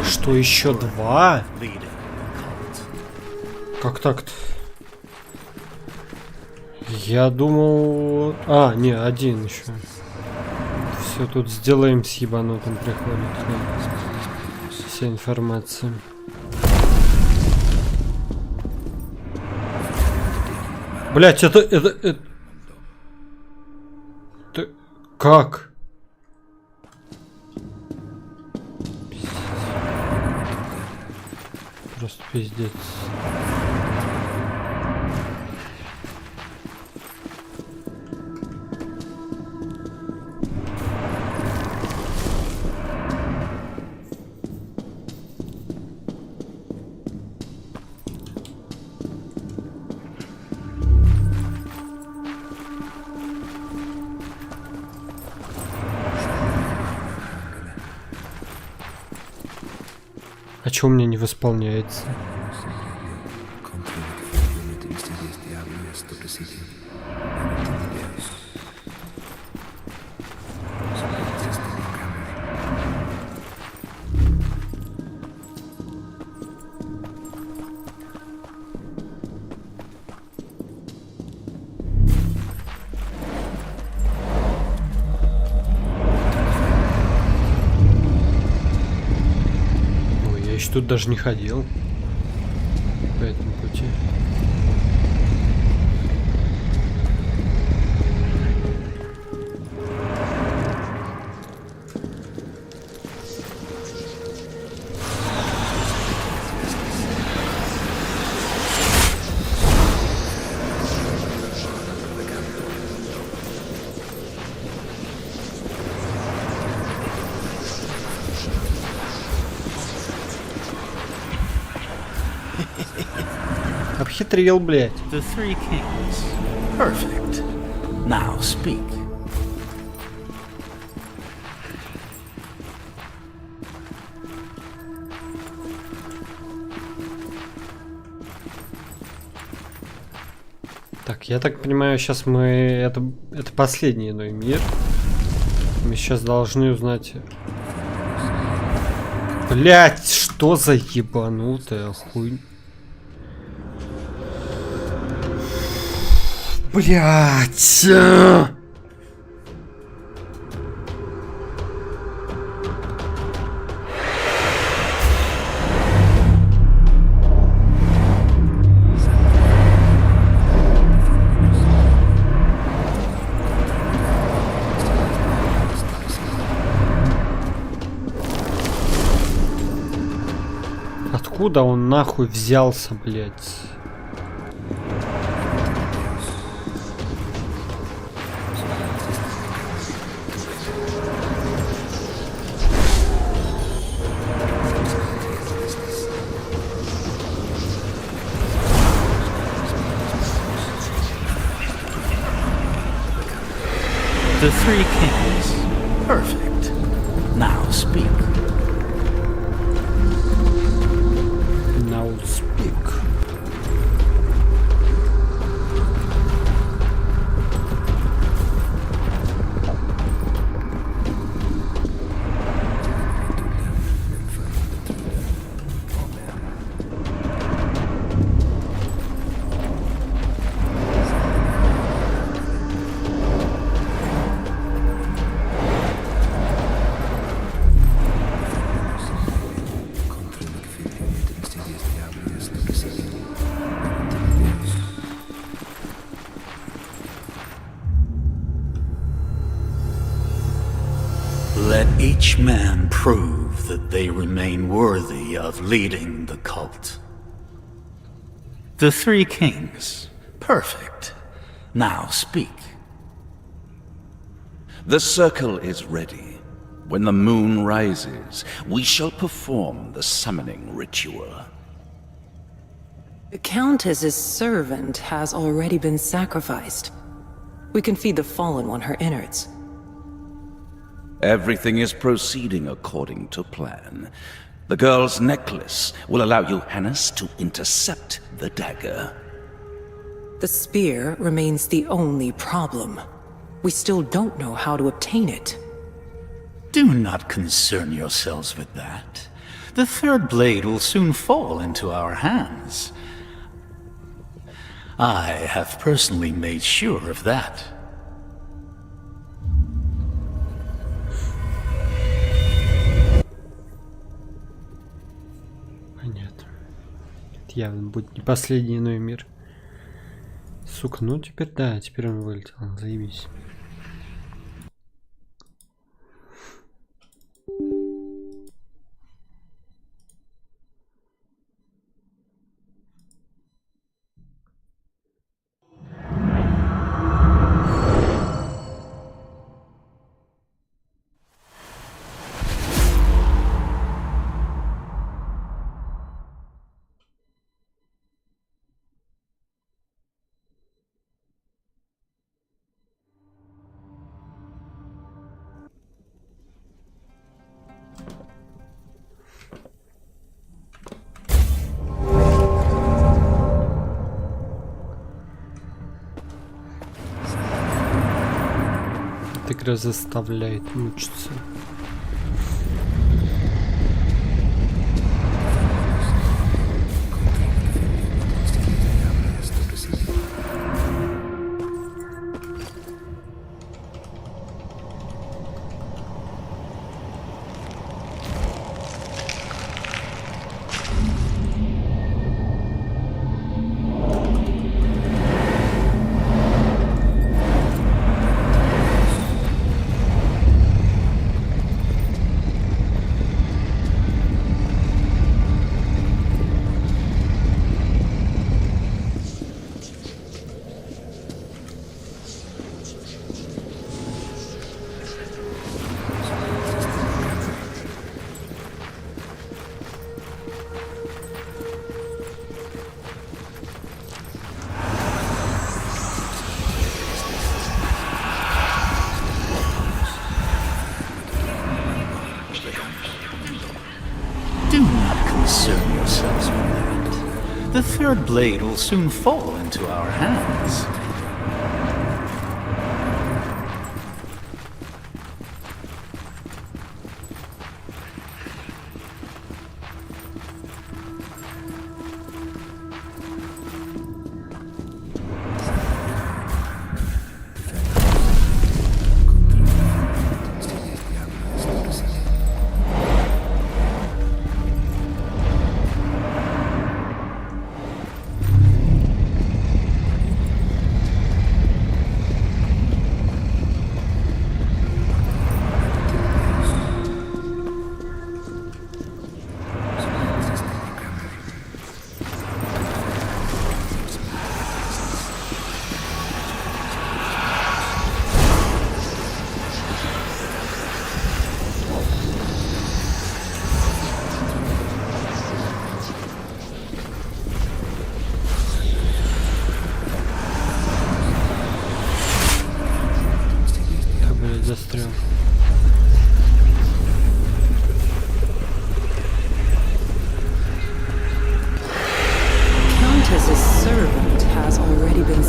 S1: Что, еще два? Как так-то? Я думал... А, не, один еще. Все тут сделаем с ебанутым приходит. Вся информация. Блять, это... Как? Просто пиздец. А чё у меня не восполняется? Тут даже не ходил по этому пути. Обхитрил, блядь.
S10: The three kings. Perfect. Now speak.
S1: Так, я так понимаю, сейчас мы... Это последний иной мир. Мы сейчас должны узнать... Блять, что за ебанутая хуйня? Блять! Откуда он нахуй взялся, блять?
S10: The Three Kings. Perfect. Now speak.
S1: Now speak.
S10: Let each man prove that they remain worthy of leading the cult. The Three Kings. Perfect. Now speak.
S6: The circle is ready. When the moon rises, we shall perform the summoning ritual.
S11: The Countess's servant has already been sacrificed. We can feed the fallen one her innards.
S6: Everything is proceeding according to plan. The girl's necklace will allow Johannes to intercept the dagger.
S11: The spear remains the only problem. We still don't know how to obtain it.
S10: Do not concern yourselves with that. The third blade will soon fall into our hands. I have personally made sure of that.
S1: Понятно. Это явно будет не последний иной мир. Сука, ну теперь да, теперь он вылетел. Заебись. Эта игра заставляет мучиться.
S10: Do not concern yourselves with that. The third blade will soon fall into our hands.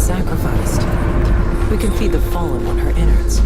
S11: sacrificed. We can feed the fallen on her innards.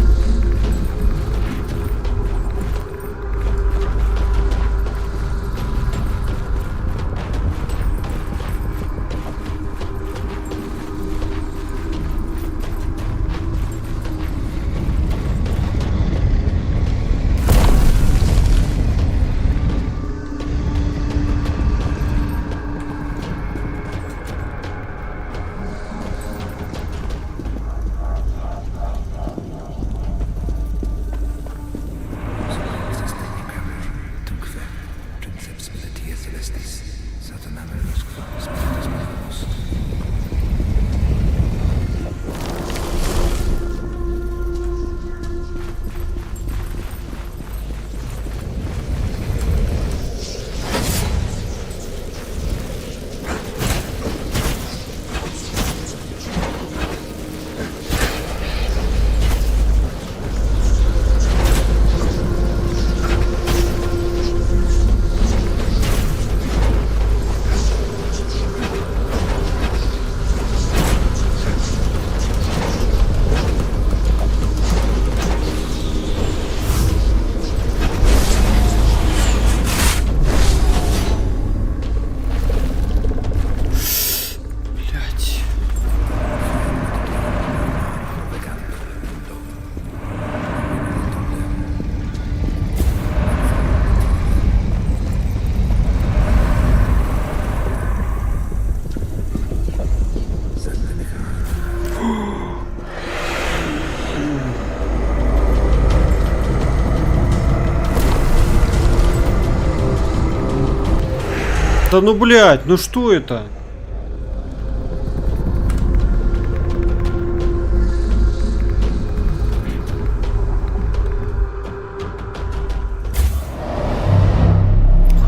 S1: Да ну блять, ну что это?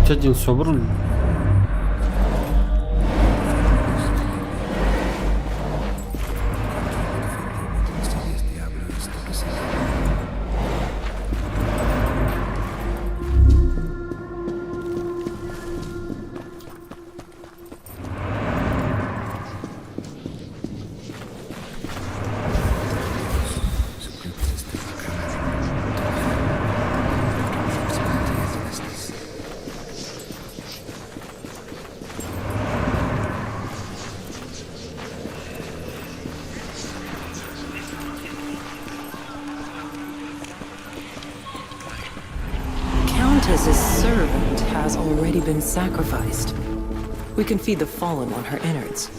S1: Хоть один собран.
S11: Countess's servant has already been sacrificed. We can feed the fallen on her innards.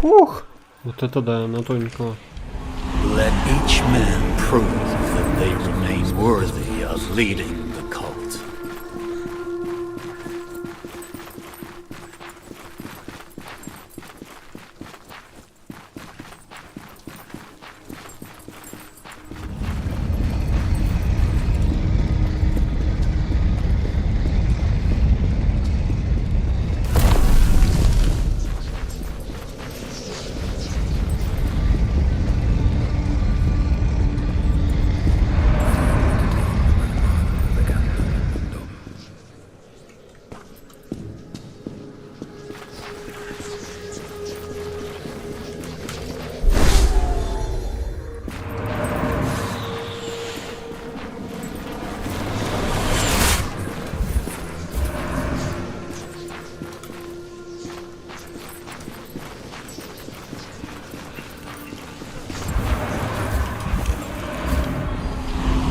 S1: Фух! Вот это да, на тоненького.
S10: Let each man prove that they remain worthy of leading the cult.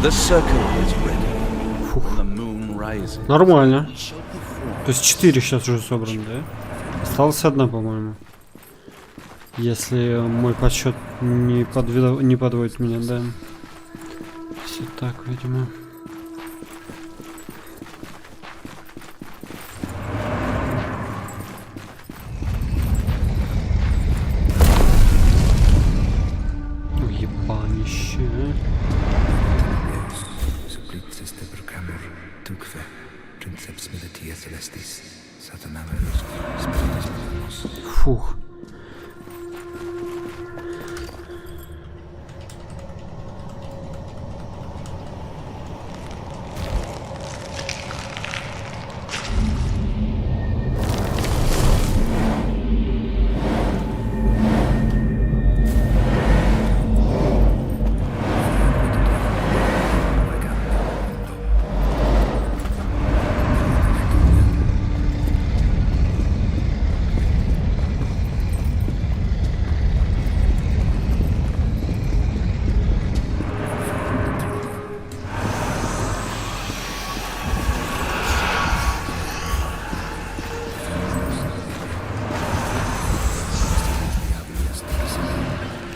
S6: The circle is ready. When the moon
S1: Нормально. То есть 4 сейчас уже собраны, да? Осталась одна, по-моему. Если мой подсчет не подводит меня, да. Все так, видимо. Уебанище. Фух.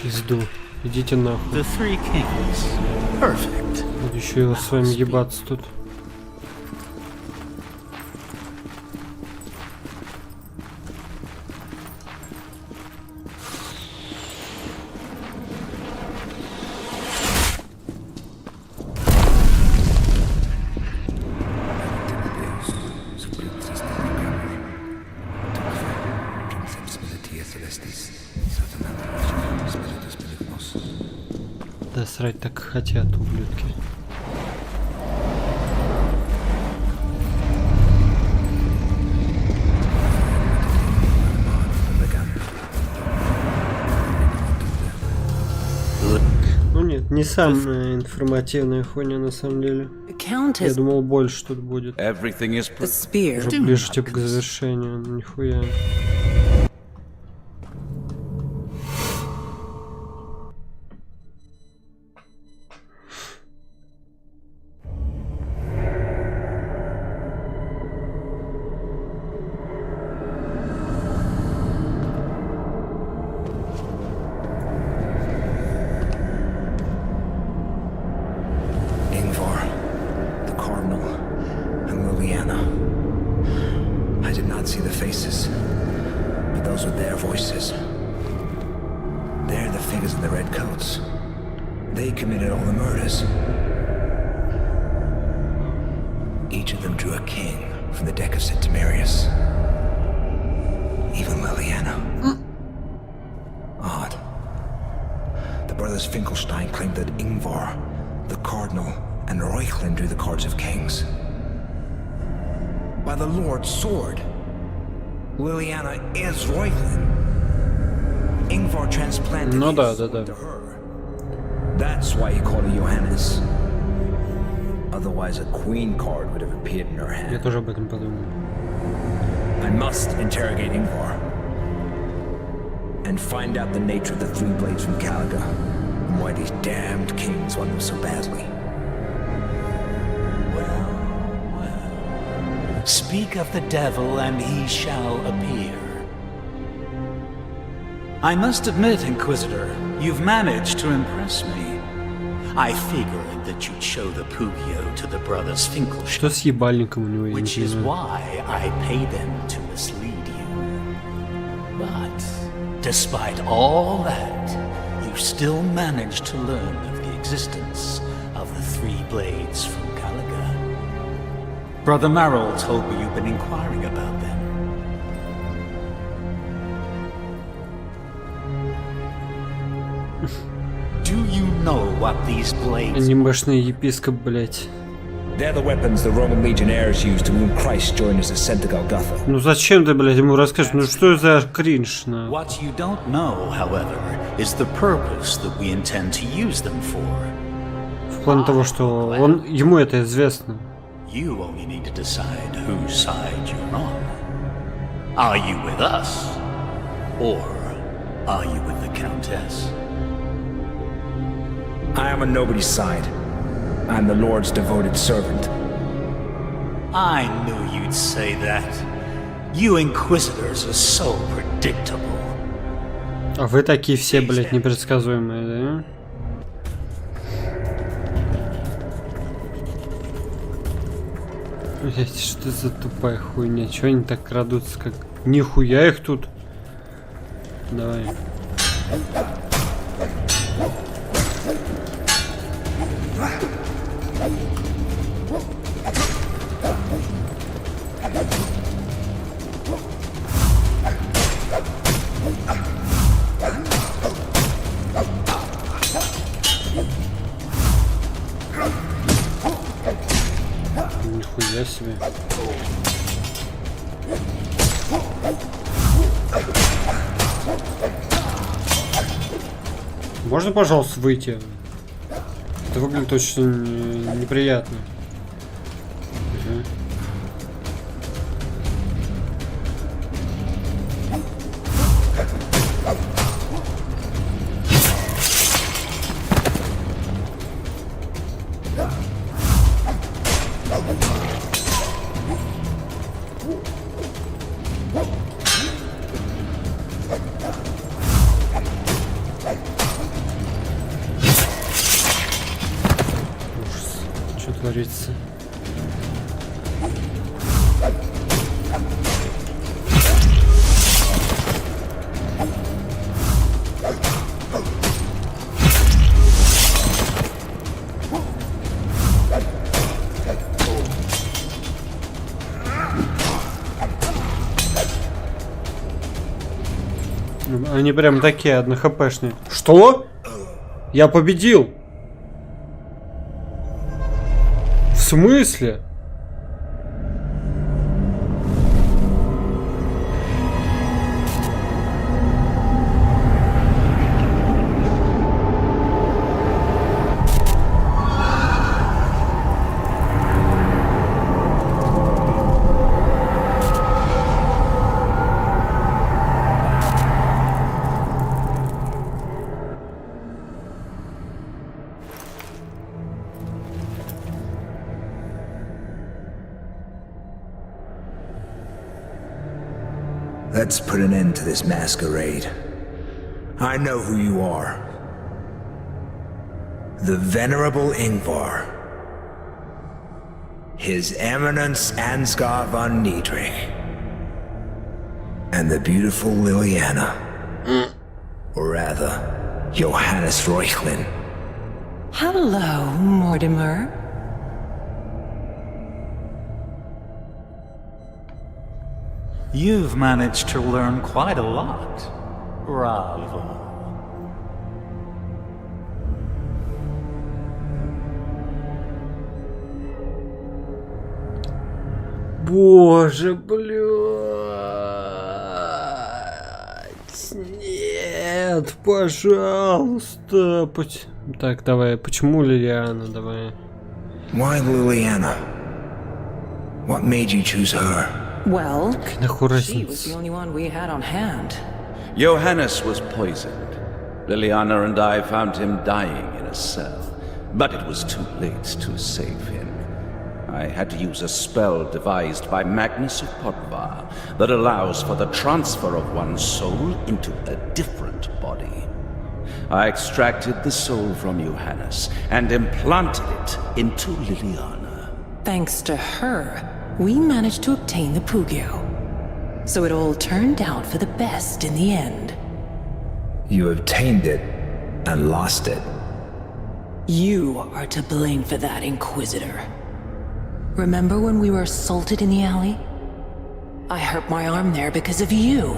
S1: Пизду. Идите нахуй. Буду еще с вами ебаться тут. Да срать так хотят, ублюдки. Ну нет, не самая информативная хуйня на самом деле. Я думал, больше тут будет. Уже ближе типа к завершению, нихуя.
S2: They committed all the murders. Each of them drew a king from the deck of St. Timerius. Even Liliana. Odd. The brothers Finkelstein claimed that Ingvar, the Cardinal, and Reuchlin drew the cards of kings. By the Lord's sword, Liliana is Reuchlin. Ingvar transplanted his sword to her. That's why he called her Johannes. Otherwise, a queen card would have appeared in her hand.
S1: Я тоже об этом подумал.
S2: I must interrogate Ingvar and find out the nature of the three blades from Caliga and why these damned kings want them so badly.
S10: Well. Speak of the devil and he shall appear. I must admit, Inquisitor, you've managed to impress me. I figured that you'd show the Pugio to the brothers Finkelstein.
S1: Что с ебальником у него, я не
S10: Which is
S1: знаю.
S10: why I pay them to mislead you. But despite all that, you still managed to learn of the existence of the three blades from Caliga. Brother Marrow told me you've been inquiring about them. Do you know what these blades
S1: Анимешный епископ, блять.
S2: They're the weapons the Roman legionnaires used to wound Christ during his ascent to Golgotha.
S1: Ну зачем ты, блядь, ему расскажешь? Ну что за кринж, на?
S10: What you don't know, however, is the purpose that we intend to use them for.
S1: В плане того, что ему это известно.
S10: You only need to decide whose side you're on. Are you with us? Or are you with the Countess?
S2: I am on nobody's side. I am the Lord's devoted servant.
S10: I knew you'd say that. You Inquisitors are so predictable.
S1: А вы такие все, блядь, непредсказуемые, да? Блять, что за тупая хуйня? Чего они так крадутся, как... Нихуя их тут. Давай. Нихуя себе. Можно, пожалуйста, выйти? Это выглядит очень неприятно. Угу. Творится. Они прям такие однохпшные. Что? Я победил! В смысле?
S2: Let's put an end to this masquerade. I know who you are. The Venerable Ingvar. His Eminence Ansgar von Niedrig. And the beautiful Liliana. Or rather, Johannes Reuchlin.
S11: Hello, Mortimer.
S10: You've managed to learn quite a lot. Bravo.
S1: Боже, блядь. Нет, пожалуйста. Так, давай, почему Лилиана, давай.
S2: Why Liliana? What made you choose her?
S11: Well, she was the only one we had on hand.
S6: Johannes was poisoned. Liliana and I found him dying in a cell, but it was too late to save him. I had to use a spell devised by Magnus of Pottvar that allows for the transfer of one's soul into a different body. I extracted the soul from Johannes and implanted it into Liliana.
S11: Thanks to her, we managed to obtain the Pugio. So it all turned out for the best in the end.
S2: You obtained it and lost it.
S11: You are to blame for that, Inquisitor. Remember when we were assaulted in the alley? I hurt my arm there because of you.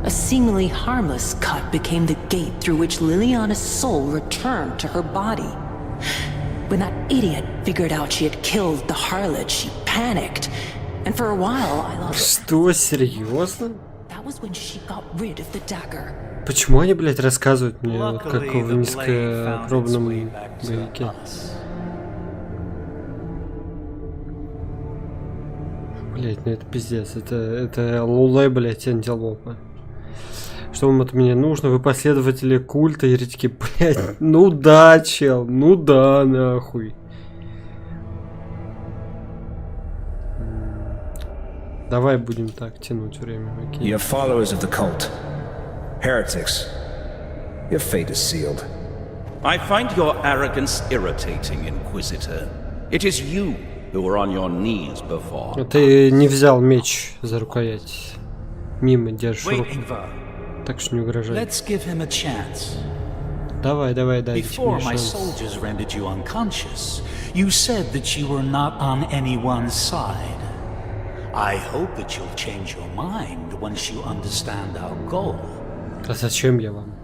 S11: A seemingly harmless cut became the gate through which Liliana's soul returned to her body. When that idiot figured out she had killed the harlot, she panicked. And for a while, I lost...
S1: Что, серьезно?
S11: That was when she got rid of the dagger.
S1: Почему они, блядь, рассказывают мне, вот, как в низкопробном боевике? Блядь, ну это пиздец. Это лулай, блядь, антилопа. Что вам от меня нужно? Вы последователи культа, еретики, блядь. Ну да, чел, ну да, нахуй. Давай будем так тянуть время, окей.
S2: You're followers of the cult. Heretics. Your fate is sealed.
S6: I find your arrogance irritating, Inquisitor. It is you who were on your knees before.
S1: Ты не взял меч за рукоять. Мимо держишь руку. Так что не угрожай.
S10: Let's give him a chance.
S1: Давай, дай
S10: Before
S1: мне
S10: my
S1: шанс.
S10: soldiers rendered you unconscious, you said that you were not on anyone's side. I hope that you'll change your mind once you understand our goal.
S1: А зачем я вам?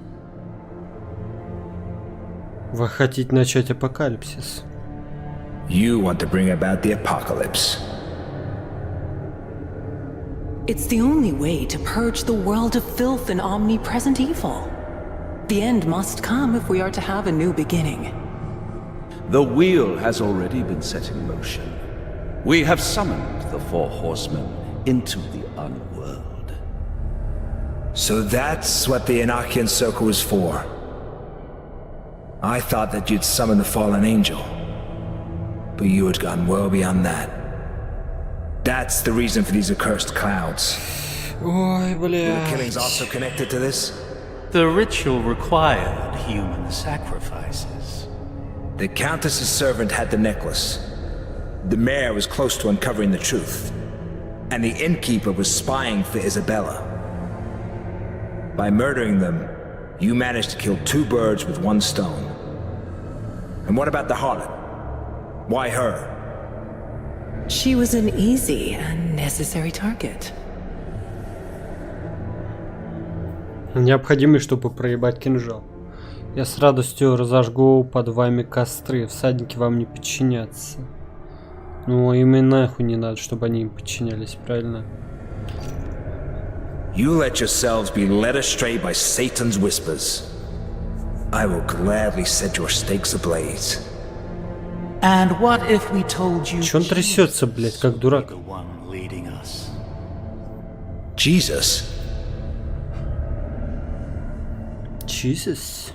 S1: Вы хотите начать апокалипсис?
S2: You want to bring about the apocalypse.
S11: It's the only way to purge the world of filth and omnipresent evil. The end must come if we are to have a new beginning.
S6: The wheel has already been set in motion. We have summoned the four horsemen into the unworld.
S2: So that's what the Enochian Circle was for. I thought that you'd summon the fallen angel. But you had gone well beyond that. That's the reason for these accursed clouds.
S1: Ой,
S2: Were the
S1: бля.
S2: killings also connected to this?
S10: The ritual required human sacrifices.
S2: The Countess's servant had the necklace. The mayor was close to uncovering the truth. And the innkeeper was spying for Isabella. By murdering them, you managed to kill two birds with one stone. And what about the harlot? Why her?
S11: She was an easy and necessary target.
S1: Необходимый, чтобы проебать кинжал. Я с радостью разожгу под вами костры. Всадники вам не подчинятся. Ну, им и нахуй не надо, чтобы они им подчинялись, правильно?
S2: You let yourselves be led astray by Satan's whispers. I will gladly set your stakes ablaze.
S10: And what if we told you
S1: Чё он трясется, блядь, как дурак?
S10: the one leading us?
S2: Jesus?
S1: Jesus.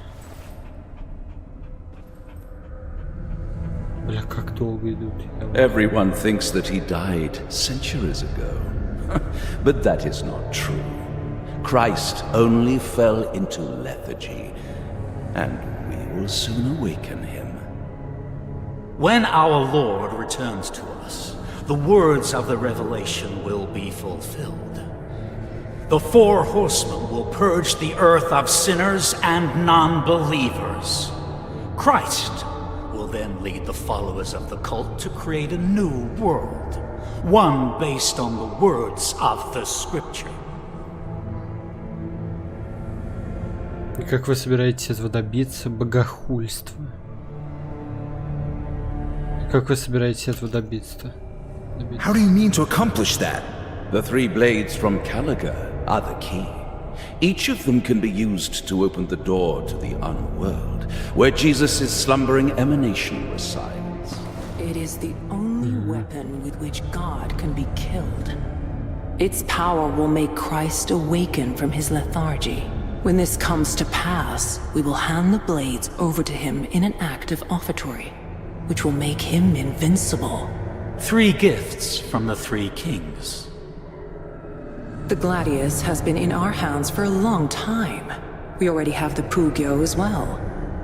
S1: Бля, как долго идут.
S6: Everyone thinks that he died centuries ago. But that is not true. Christ only fell into lethargy, and we will soon awaken him.
S10: When our Lord returns to us, the words of the revelation will be fulfilled. The four horsemen will purge the earth of sinners and non-believers. Christ will then lead the followers of the cult to create a new world, one based on the words of the scripture.
S1: И как вы собираетесь этого добиться? Богохульство. Как вы собираетесь этого добиться?
S2: How do you mean to accomplish that?
S6: The three blades from Caliga are the key. Each of them can be used to open the door to the unworld, where Jesus' slumbering emanation resides.
S11: It is the only weapon with which God can be killed. Its power will make Christ awaken from his lethargy. When this comes to pass, we will hand the blades over to him in an act of offertory, which will make him invincible.
S10: 3 gifts from the 3 kings.
S11: The Gladius has been in our hands for a long time. We already have the Pugio as well.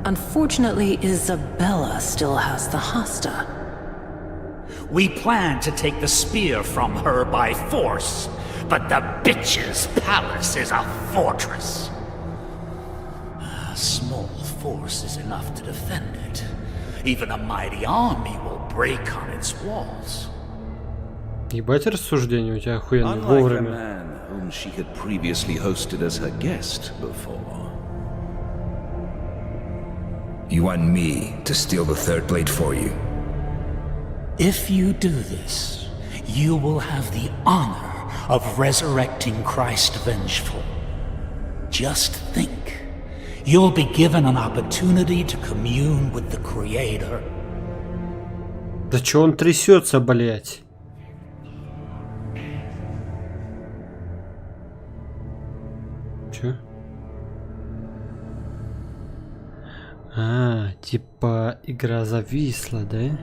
S11: Unfortunately, Isabella still has the Hasta.
S10: We plan to take the spear from her by force, but the bitch's palace is a fortress. A small force is enough to defend it. Even a mighty army will break on its walls.
S1: Ебать рассуждение у тебя охуенное
S6: Unlike a
S1: вовремя.
S6: man whom she had previously hosted as her guest before.
S2: You want me to steal the third blade for you?
S10: If you do this, you will have the honor of resurrecting Christ Vengeful. Just think, you'll be given an opportunity to commune with the Creator.
S1: Да чё он трясется, блять? Чё? А, типа игра зависла, да?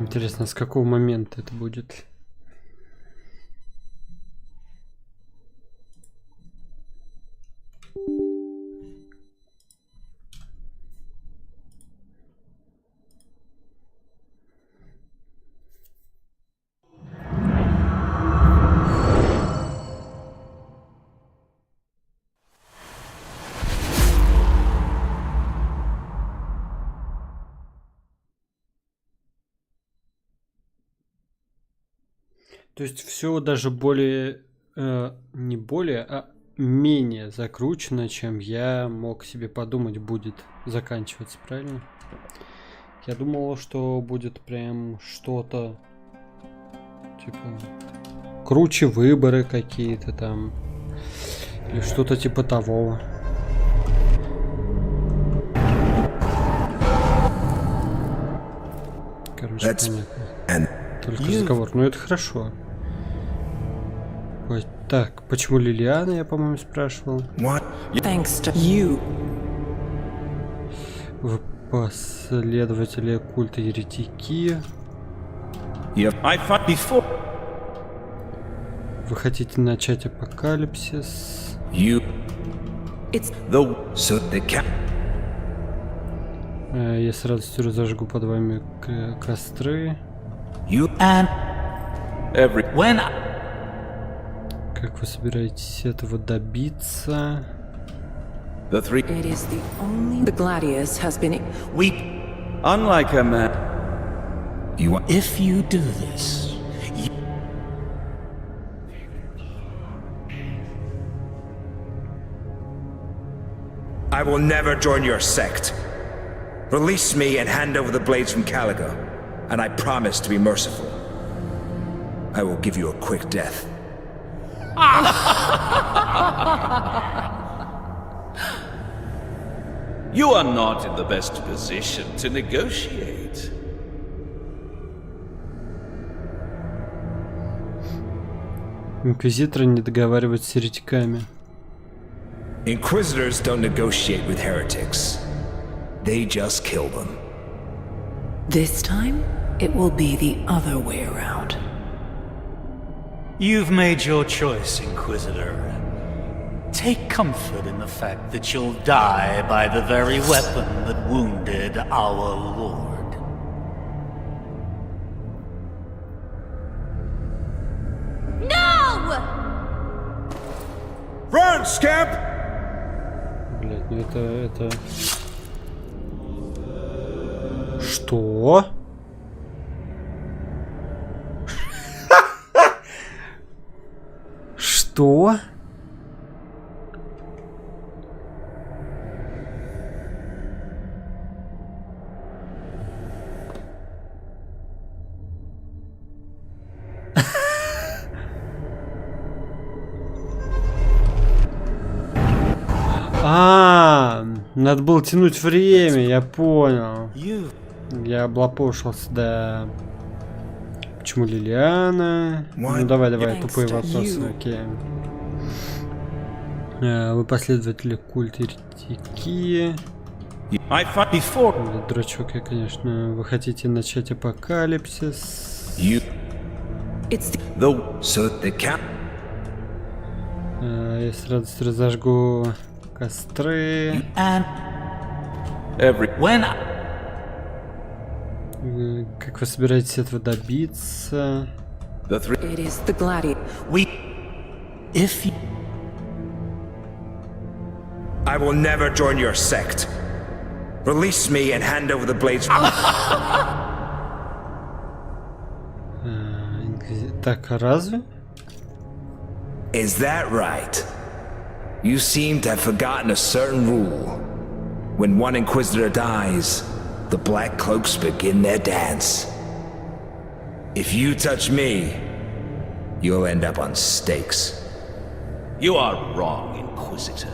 S1: Интересно, с какого момента это будет? То есть все даже более, не более, а менее закручено, чем я мог себе подумать будет заканчиваться, правильно? Я думал, что будет прям что-то, типа, круче выборы какие-то там, или что-то типа того. Короче, понятно. Только разговор, но это хорошо. Ой, так, почему Лилиана, я, по-моему, спрашивал.
S11: Thanks to you.
S1: Вы последователи культа еретики. Вы хотите начать апокалипсис? Я с радостью разожгу под вами костры. Как вы собираетесь этого добиться?
S11: It is the only the Gladius has been.
S6: Unlike a man.
S10: If you do this,
S2: I will never join your sect. Release me and hand over the blades from Caligo, and I promise to be merciful. I will give you a quick death.
S6: You are not in the best position to negotiate.
S1: Инквизиторы не договариваются с еретиками.
S2: Inquisitors don't negotiate with heretics. They just kill them.
S11: This time, it will be the other way around.
S10: you've made your choice, Inquisitor. Take comfort in the fact that you'll die by the very weapon that wounded our Lord.
S7: No!
S2: Run, scamp!
S1: Блять, ну это... Что? Что? Надо было тянуть время, я понял. Я облапошился, да. Почему Лилиана? Ну давай, тупые вопросы, окей. Вы последователи культа еретики. Дурачок я, конечно. Вы хотите начать апокалипсис? Я с радостью разожгу костры. Как вы собираетесь этого добиться?
S11: It is the Gladiator.
S2: I will never join your sect. Release me and hand over the blades.
S1: Так, а разве?
S2: Is that right? You seem to have forgotten a certain rule. When one Inquisitor dies, the Black Cloaks begin their dance. If you touch me, you'll end up on stakes.
S6: You are wrong, Inquisitor.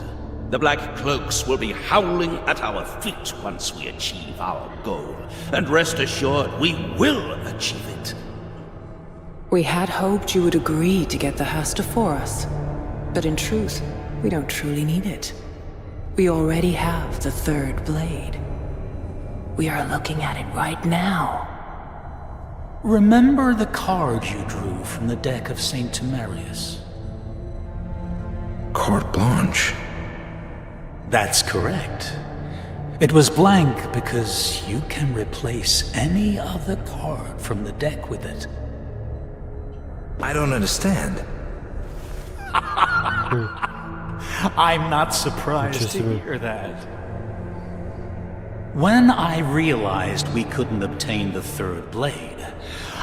S6: The Black Cloaks will be howling at our feet once we achieve our goal. And rest assured, we will achieve it.
S11: We had hoped you would agree to get the Hasta for us. But in truth, we don't truly need it. We already have the third blade. We are looking at it right now.
S10: Remember the card you drew from the deck of St. Timerius?
S2: Carte blanche.
S10: That's correct. It was blank because you can replace any other card from the deck with it.
S2: I don't understand.
S10: I'm not surprised to hear that. When I realized we couldn't obtain the third blade,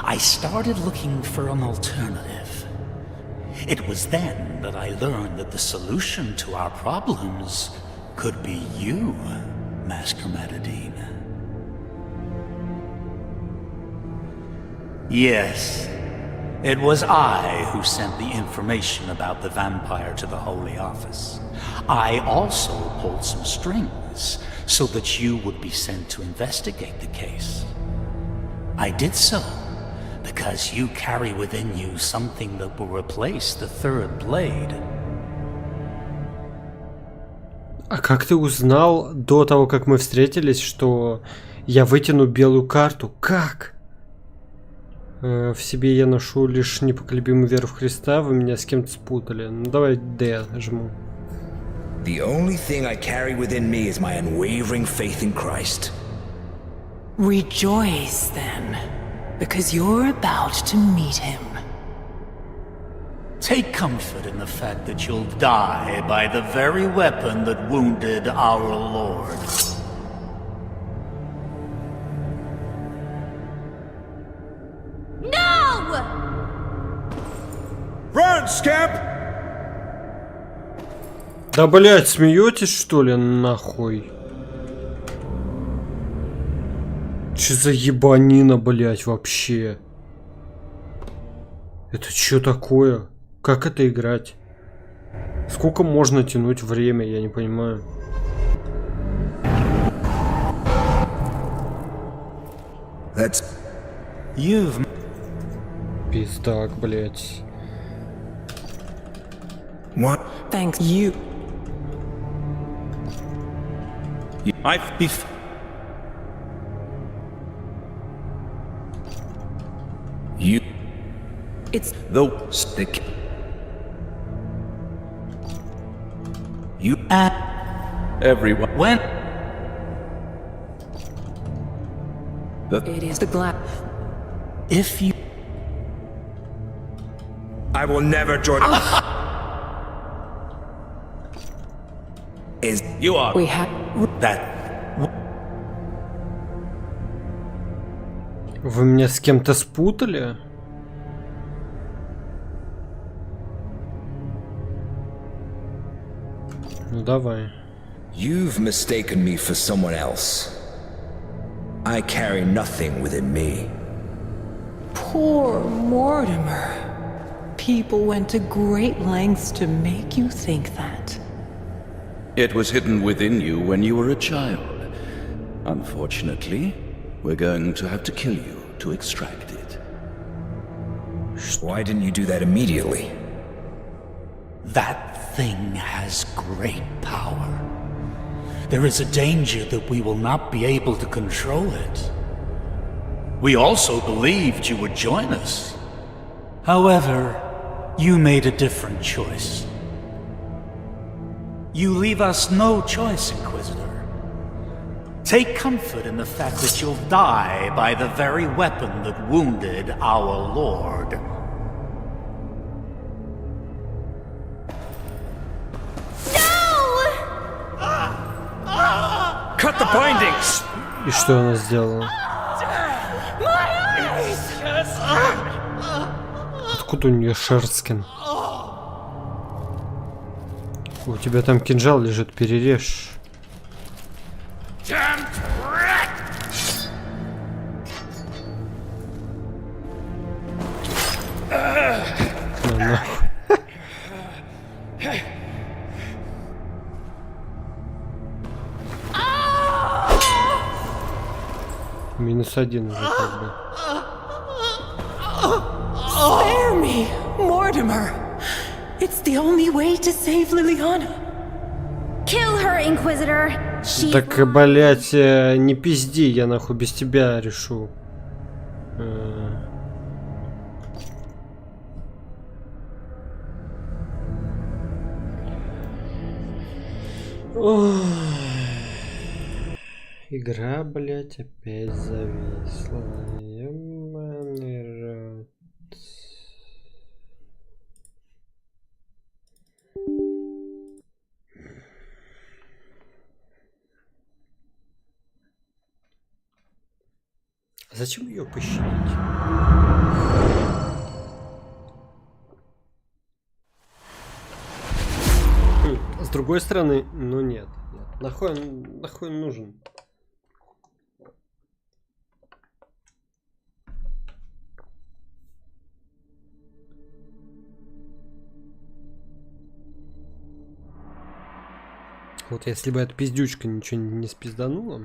S10: I started looking for an alternative. It was then that I learned that the solution to our problems could be you, Master Matadine. Yes, it was I who sent the information about the vampire to the Holy Office. I also pulled some strings so that you would be sent to investigate the case. I did so because you carry within you something that will replace the third blade.
S1: А как ты узнал до того, как мы встретились, что я вытяну белую карту? Как? В себе я ношу лишь непоколебимую веру в Христа, вы меня с кем-то спутали. Ну давай D жму.
S2: The only thing I carry within me is my unwavering faith in Christ.
S11: Rejoice, then, because you're about to meet him.
S10: Take comfort in the fact that you'll die by the very weapon that wounded our Lord.
S7: No!
S2: Run, scamp!
S1: Да, блять, смеетесь, что ли, нахуй? Че за ебанина, блять, вообще? Это что такое? Как это играть? Сколько можно тянуть время, я не понимаю.
S2: That's...
S10: You've...
S1: Пиздак, блять.
S2: What?
S11: Thanks, you.
S6: I've bef...
S2: You...
S11: It's
S2: The stick... You...
S6: Everyone...
S10: When...
S11: it is the glass.
S10: If you...
S2: I will never join... Is...
S6: You are...
S11: We have
S10: That...
S1: Вы меня с кем-то спутали? Ну давай.
S2: You've mistaken me for someone else. I carry nothing within me.
S11: Poor Mortimer. People went to great lengths to make you think that.
S6: It was hidden within you when you were a child. Unfortunately, we're going to have to kill you to extract it.
S2: Why didn't you do that immediately?
S10: That thing has great power. There is a danger that we will not be able to control it. We also believed you would join us. However, you made a different choice. You leave us no choice, Inquisitor. Take comfort in the fact that you'll die by the very weapon that wounded our Lord.
S2: Cut the bindings!
S1: И что она сделала? Откуда у нее шерсткин? У тебя там кинжал лежит, перережь. -1 уже как бы.
S11: Spare me, Mortimer. It's the only way to save Liliana.
S7: Kill her, Inquisitor. She...
S1: Так, блять, не пизди, я нахуй без тебя решу. Игра, блять, опять зависла. Ёбаный рот. Зачем ее пощадить? С другой стороны, ну нет. Нахуй он нужен? Вот если бы эта пиздючка ничего не спизданула,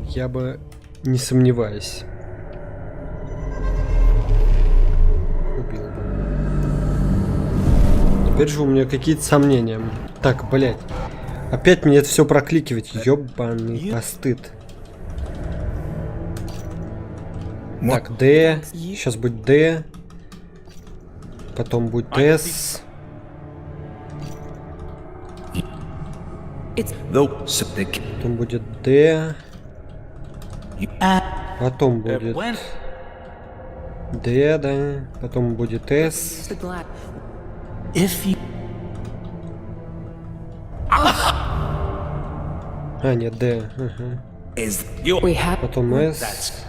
S1: я бы не сомневаюсь. Убил бы. Теперь же у меня какие-то сомнения. Так, блять. Опять мне это все прокликивать. Ёбаный постыд. Так, Д. Сейчас будет Д. Потом будет С. Потом будет Д. Потом будет Д, да. Потом будет С. А, нет, Д. Ага. Потом С.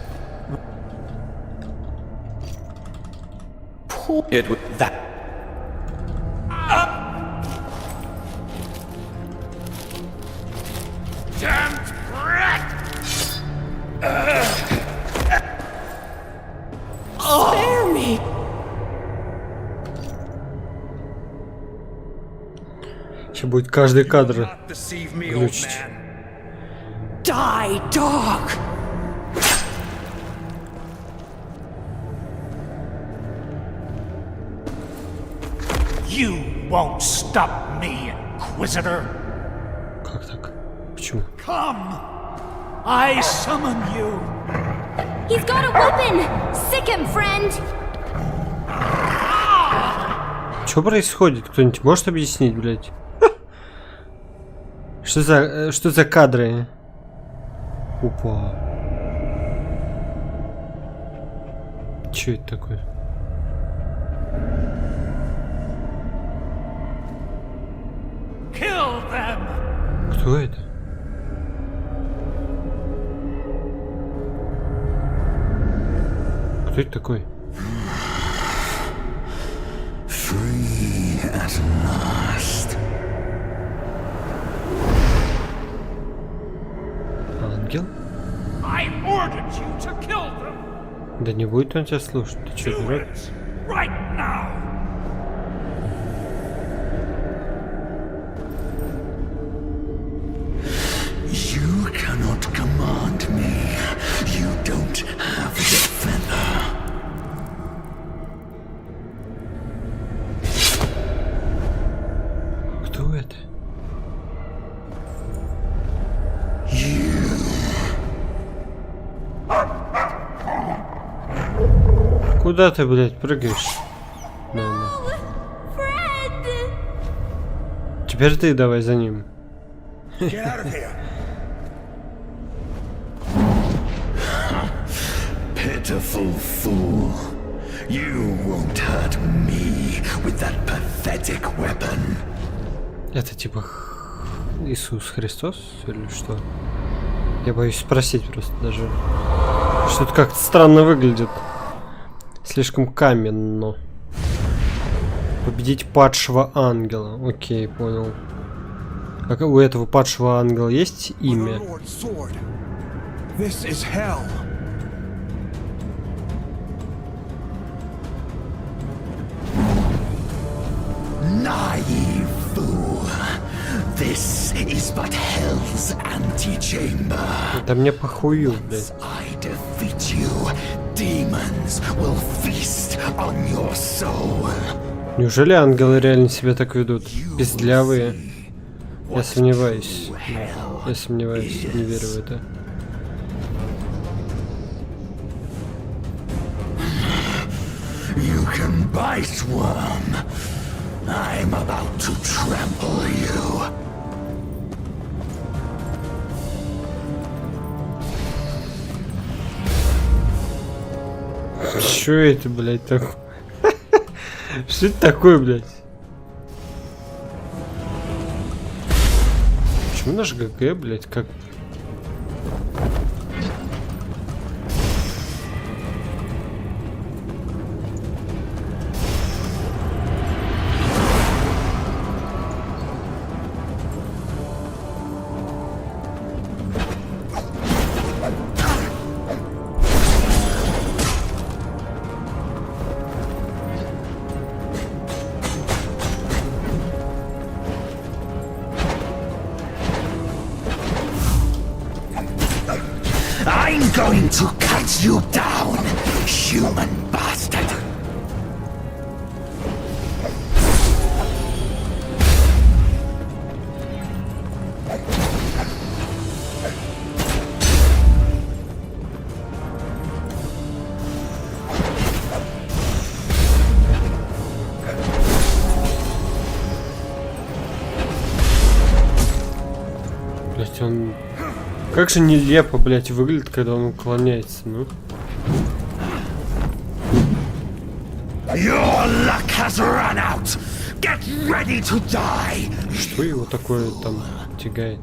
S11: Spare me!
S1: Сейчас будет каждый кадр глючить.
S11: Die, dog!
S10: You won't stop me, Inquisitor.
S1: Как так? Почему?
S10: Come! I summon you!
S7: He's got a weapon! Sick him, friend!
S1: Что происходит? Кто-нибудь может объяснить, блядь? Что за кадры? Опа. Че это такое?
S10: Kill them!
S1: Кто это? Кто это такой?
S2: Free at last.
S1: Ангел?
S10: I ordered you to kill them!
S1: Да не будет он тебя слушать. Ты че,
S10: Do
S1: дурак?
S10: it right now!
S2: You cannot command me. You don't have the feather.
S1: Кто это? Куда ты, блядь, прыгаешь? Мама. Теперь ты давай за ним.
S2: Get out of here. Pitiful fool. You won't hurt me with that pathetic weapon.
S1: Это типа Иисус Христос или что? Я боюсь спросить просто даже. Что-то как-то странно выглядит. Слишком каменно. Победить падшего ангела. Окей, понял. А у этого падшего ангела есть имя?
S2: This is hell. Naive fool. This is but hell's antechamber.
S1: Да мне похую, блядь.
S2: I defeat you. Demons will feast on your soul.
S1: Неужели ангелы реально себя так ведут? Пиздлявые. Я сомневаюсь. Я сомневаюсь, не верю в это.
S10: can bite, worm. I'm about to trample you.
S1: Что это, блядь, такое? Что это такое, блядь? Почему наш ГГ, блядь, как...
S10: I'm going to cut you down, human bastard.
S1: Блядь, он... Как же нелепо, блядь, выглядит, когда он уклоняется, ну.
S10: Your luck has run out. Get ready to die.
S1: Что его такое там тягает?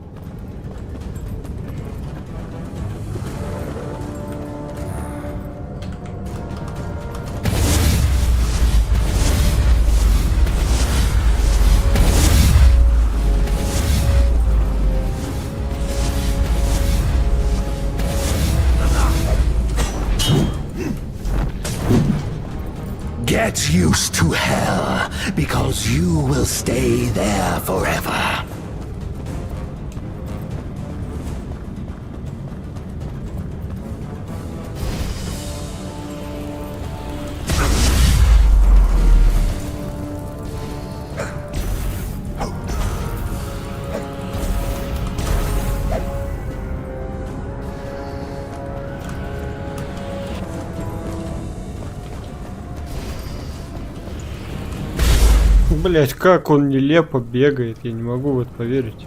S10: Get used to hell, because you will stay there forever.
S1: Блять, как он нелепо бегает, я не могу в это поверить.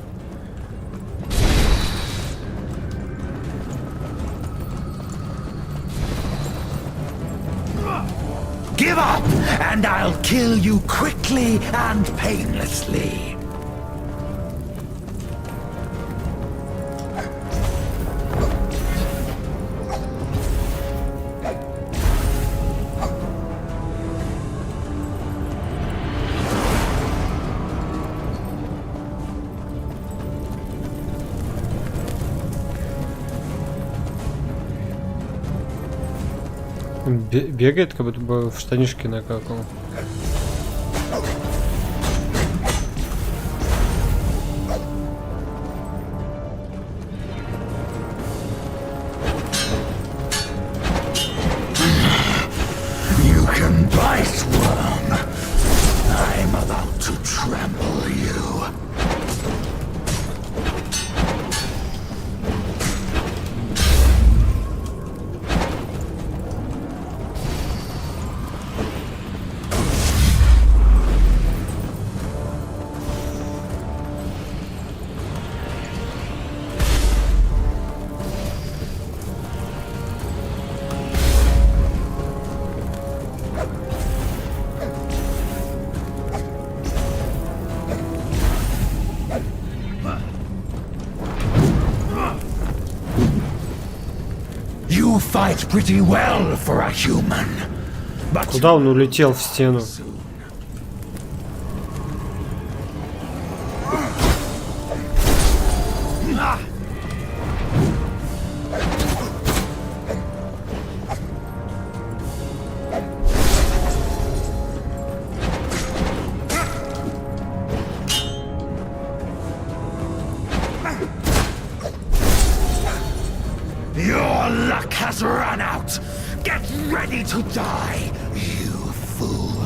S10: Give up, and I'll kill you quickly and painlessly.
S1: Он бегает, как будто бы в штанишки накакал.
S10: You can bite, worm. I'm about to trample you. You fight pretty well for a human, but
S1: Куда он улетел в стену?
S10: Your luck has run out. Get ready to die, you fool.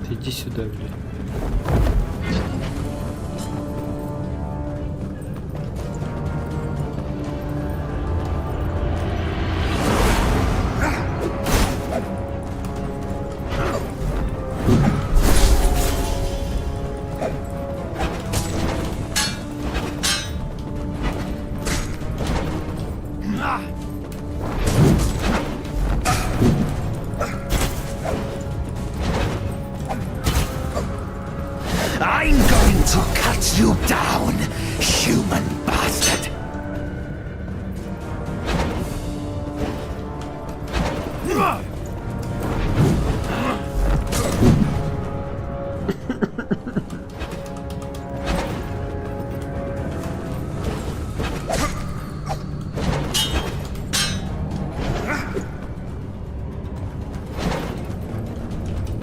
S1: Ты иди сюда, блядь.
S10: Face you down, human bastard!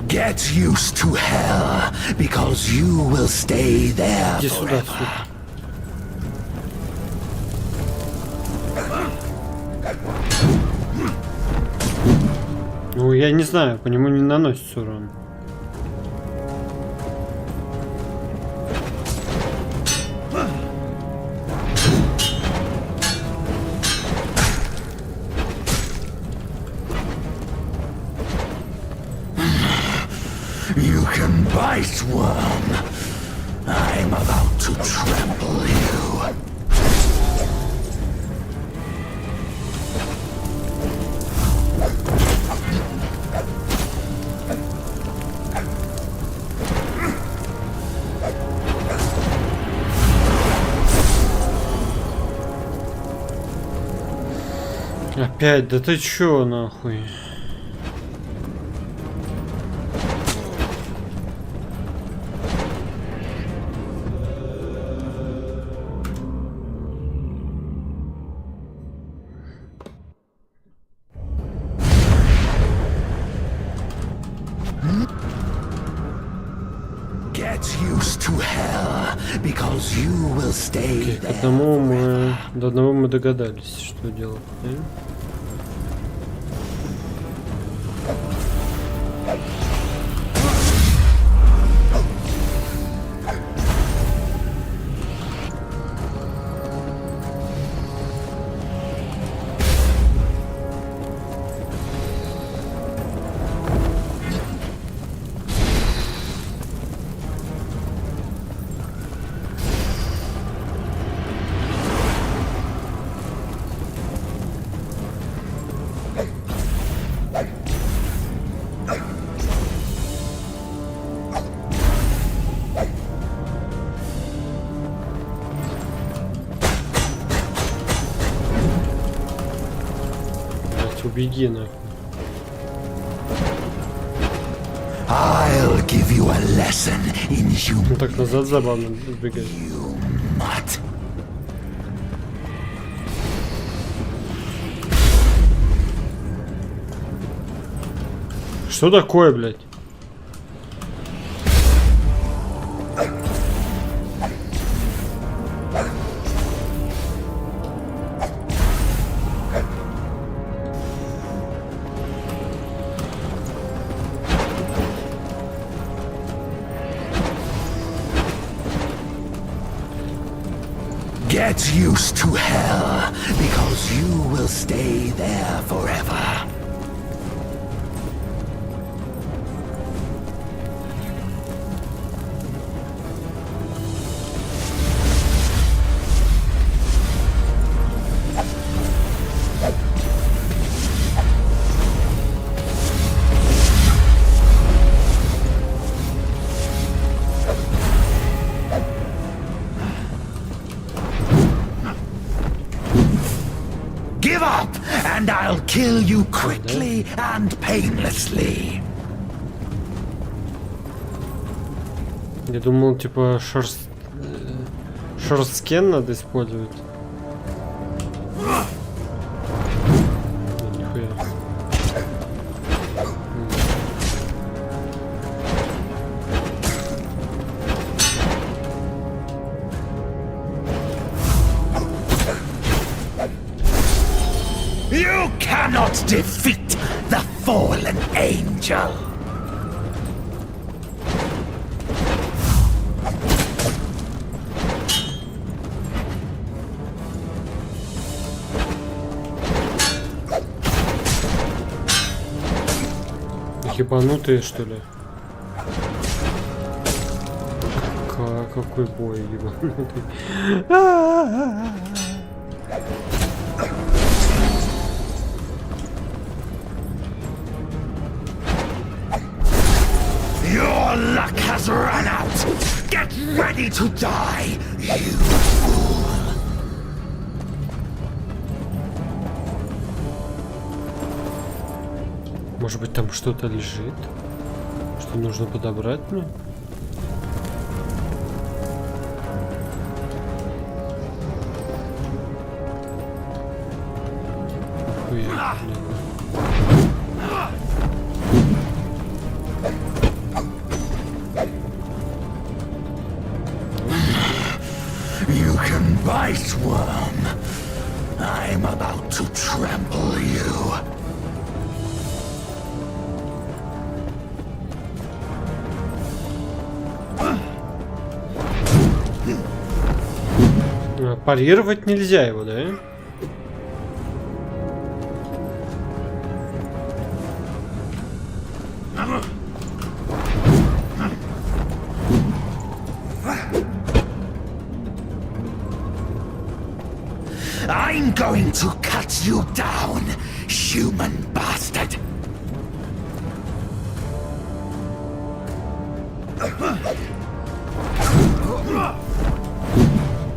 S10: Get used to hell, because you will stay there
S1: Иди сюда,
S10: forever.
S1: сука. Ну, я не знаю, по нему не наносится урон.
S10: You can bite, worm. I'm about to trample you.
S1: Опять, да ты чё, нахуй?
S10: Get used to hell, because you will stay
S1: К
S10: there.
S1: одному мы... До одного мы догадались, что делать. Да? Убеги, нахуй.
S10: I'll give you a lesson in
S1: Ну
S10: human.
S1: так назад забавно убегать.
S10: You mutt.
S1: Что такое, блядь?
S10: Get used to hell, because you will stay there forever. Give up, and I'll kill you quickly and painlessly.
S1: Я думал, типа, шорсткен надо использовать. Нихуя.
S10: You cannot defeat the fallen angel.
S1: Ебанутые, что ли? Какой бой ебанутый.
S10: Your luck has run out. Get
S2: ready to die, you.
S1: Может быть, там что-то лежит, что нужно подобрать мне? Охуеть,
S2: You can bite, worm. I'm about to trample you.
S1: Парировать нельзя его, да?
S2: I'm going to cut you down, human bastard.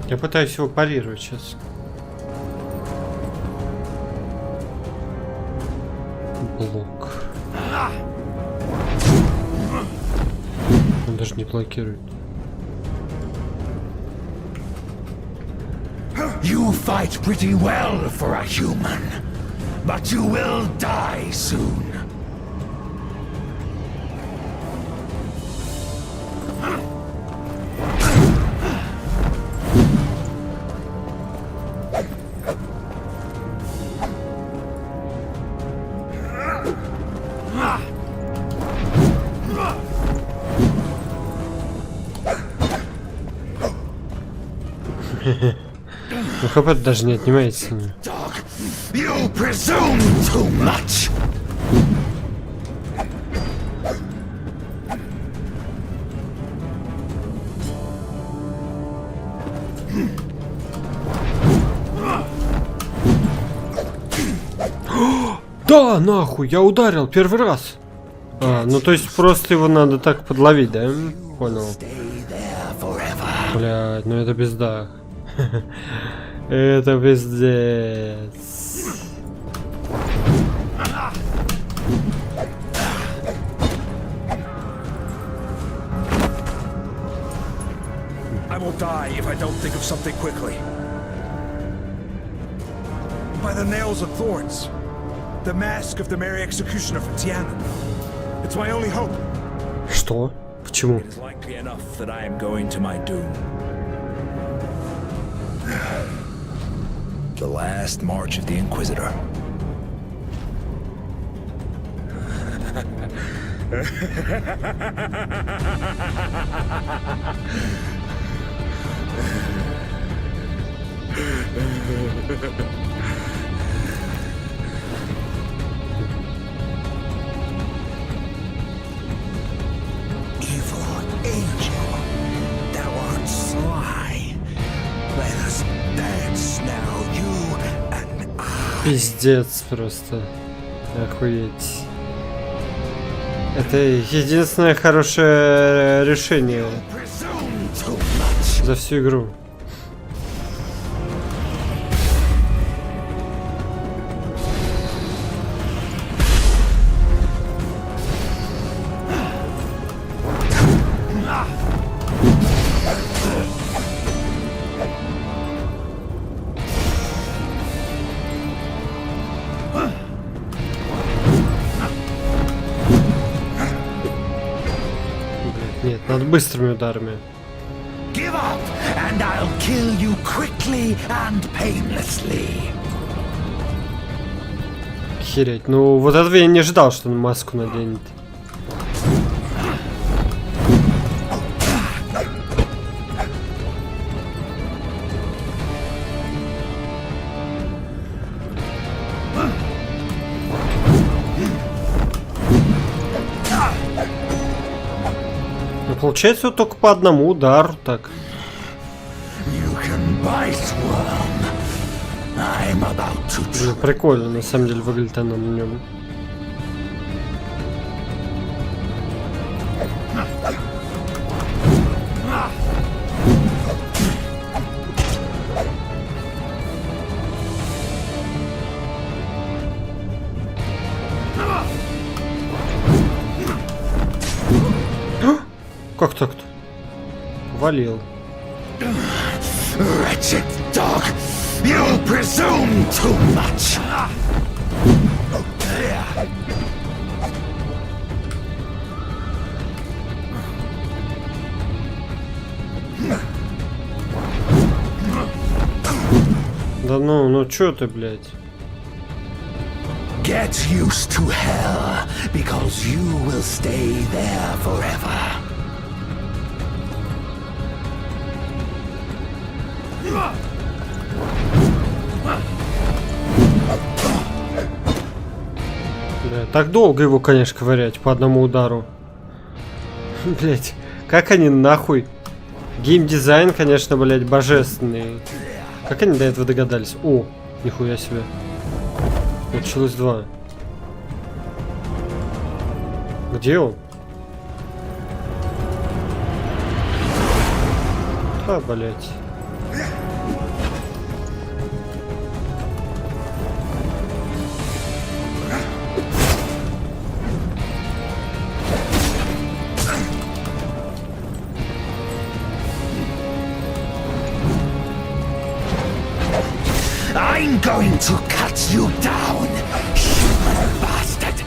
S1: Я пытаюсь его парировать сейчас. Блок. Он даже не блокирует.
S2: You fight pretty well for a human, but you will die soon.
S1: Ну хп даже не отнимается.
S2: You presume too much.
S1: Да, нахуй, я ударил первый раз. А, ну то есть просто его надо так подловить, да? Понял. Блядь, ну это пизда. Это пиздец.
S2: I will die if I don't think of something quickly. By the nails and thorns. The mask of the Mary Executioner from Tianan. It's my only hope.
S1: Что? Почему?
S2: It is likely enough that I am going to my doom. The last march of the Inquisitor. Evil angel, thou art sly. Let us dance now, you and I.
S1: Пиздец просто. Охуеть. Это единственное хорошее решение за всю игру. Нет, надо быстрыми ударами.
S2: Give up, and I'll kill you quickly and painlessly.
S1: Хереть. Ну, вот этого я не ожидал, что он маску наденет. Получается вот только по одному удару так. Блин, прикольно, на самом деле выглядит она на нем. Так. Валил.
S2: Wretched dog, you presume too much.
S1: Да ну чё ты, блядь?
S2: Get used to hell, because you will stay there forever.
S1: Бля, так долго его, конечно, ковырять по одному удару. Блять, как они нахуй? Геймдизайн, конечно, блять, божественный. Как они до этого догадались? О, нихуя себе. Получилось 2. Где он? А, блять.
S2: I'm going to cut you down, human bastard!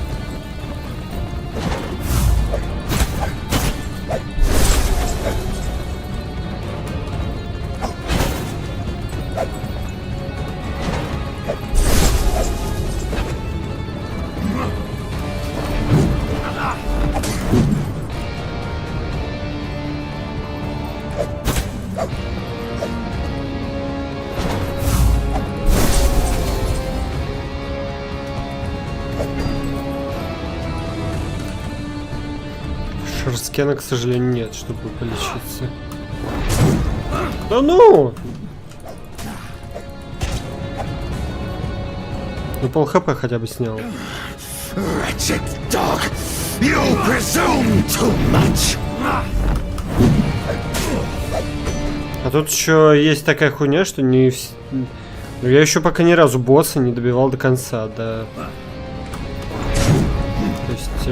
S1: Шерсткена, к сожалению, нет, чтобы полечиться. Да ну! Ну, пол хп хотя бы снял.
S2: Wretched dog, you presume too much.
S1: А тут еще есть такая хуйня, что не... Я еще пока ни разу босса не добивал до конца, да. То есть,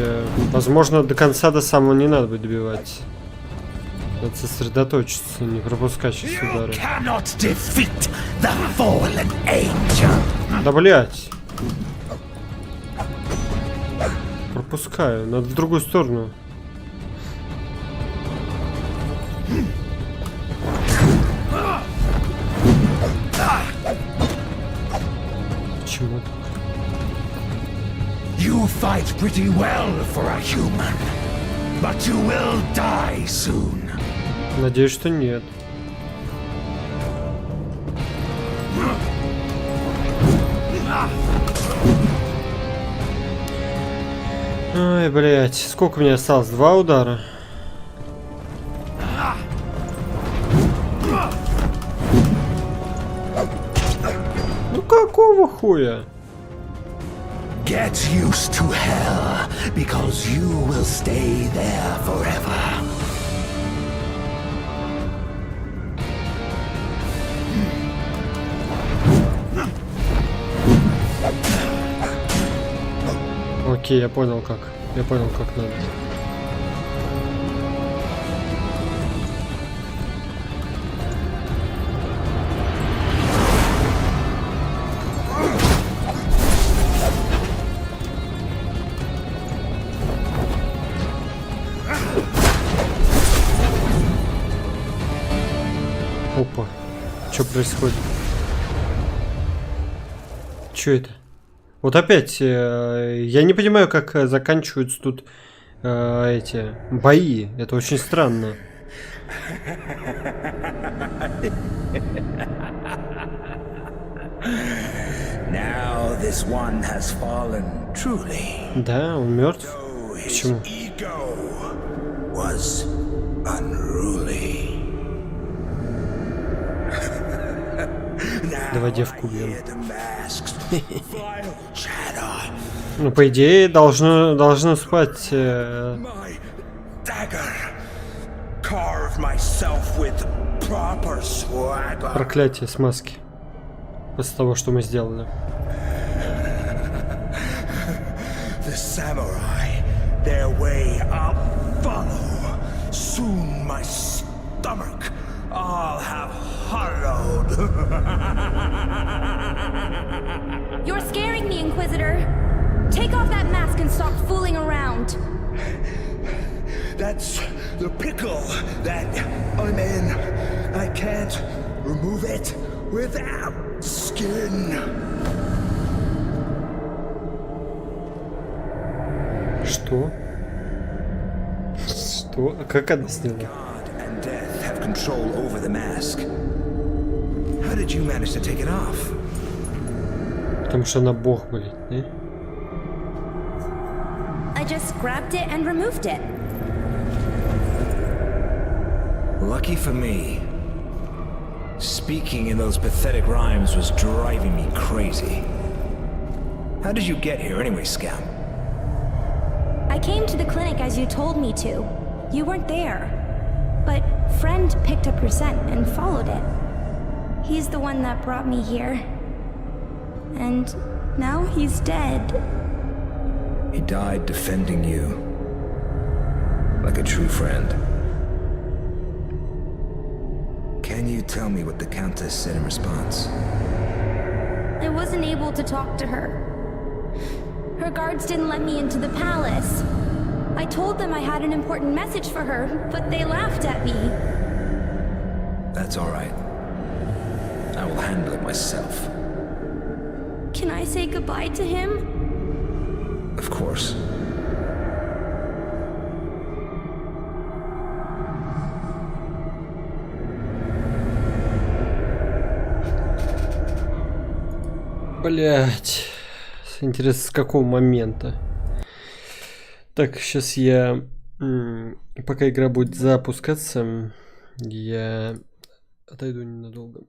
S1: возможно, до конца, до самого не надо будет добивать. Надо сосредоточиться, не пропускать сейчас удары. Да блять. Пропускаю, надо в другую сторону. Почему так?
S2: You fight pretty well for a human, but you will die soon.
S1: Надеюсь, что нет. Ой, блять, сколько у меня осталось? 2 удара. Ну какого хуя?
S2: Get used to hell, because you will stay there forever.
S1: Окей, я понял как. Я понял, как надо. Опа. Что происходит? Что это? Вот опять, я не понимаю, как заканчиваются тут эти бои. Это очень странно.
S2: Now this one has fallen truly.
S1: Да, он мертв. Почему?
S2: Was unruly.
S1: Давай девку убьем. Ну, по идее, должно спать... Проклятие смазки. После того, что мы сделали.
S2: Soon my stomach I'll have hollowed.
S7: You're scaring me, Inquisitor. Take off that mask and stop fooling around.
S2: That's the pickle that I'm in. I can't remove it without skin.
S1: Что? Что? А как она сняла?
S2: God and death have control over the mask. How did you manage to take it off?
S1: Потому что она бог, блядь, не?
S7: I just grabbed it and removed it.
S2: Lucky for me. Speaking in those pathetic rhymes was driving me crazy. How did you get here anyway, Scout?
S7: I came to the clinic as you told me to. You weren't there. But friend picked up your scent and followed it. He's the one that brought me here. And now he's dead.
S2: He died defending you. Like a true friend. Can you tell me what the Countess said in response?
S7: I wasn't able to talk to her. Her guards didn't let me into the palace. I told them I had an important message for her, but they laughed at me.
S2: That's all right. I will handle it myself.
S7: Can I say goodbye to him?
S2: Of course.
S1: Блять. Интересно, с какого момента. Так, сейчас я... Пока игра будет запускаться, я отойду ненадолго.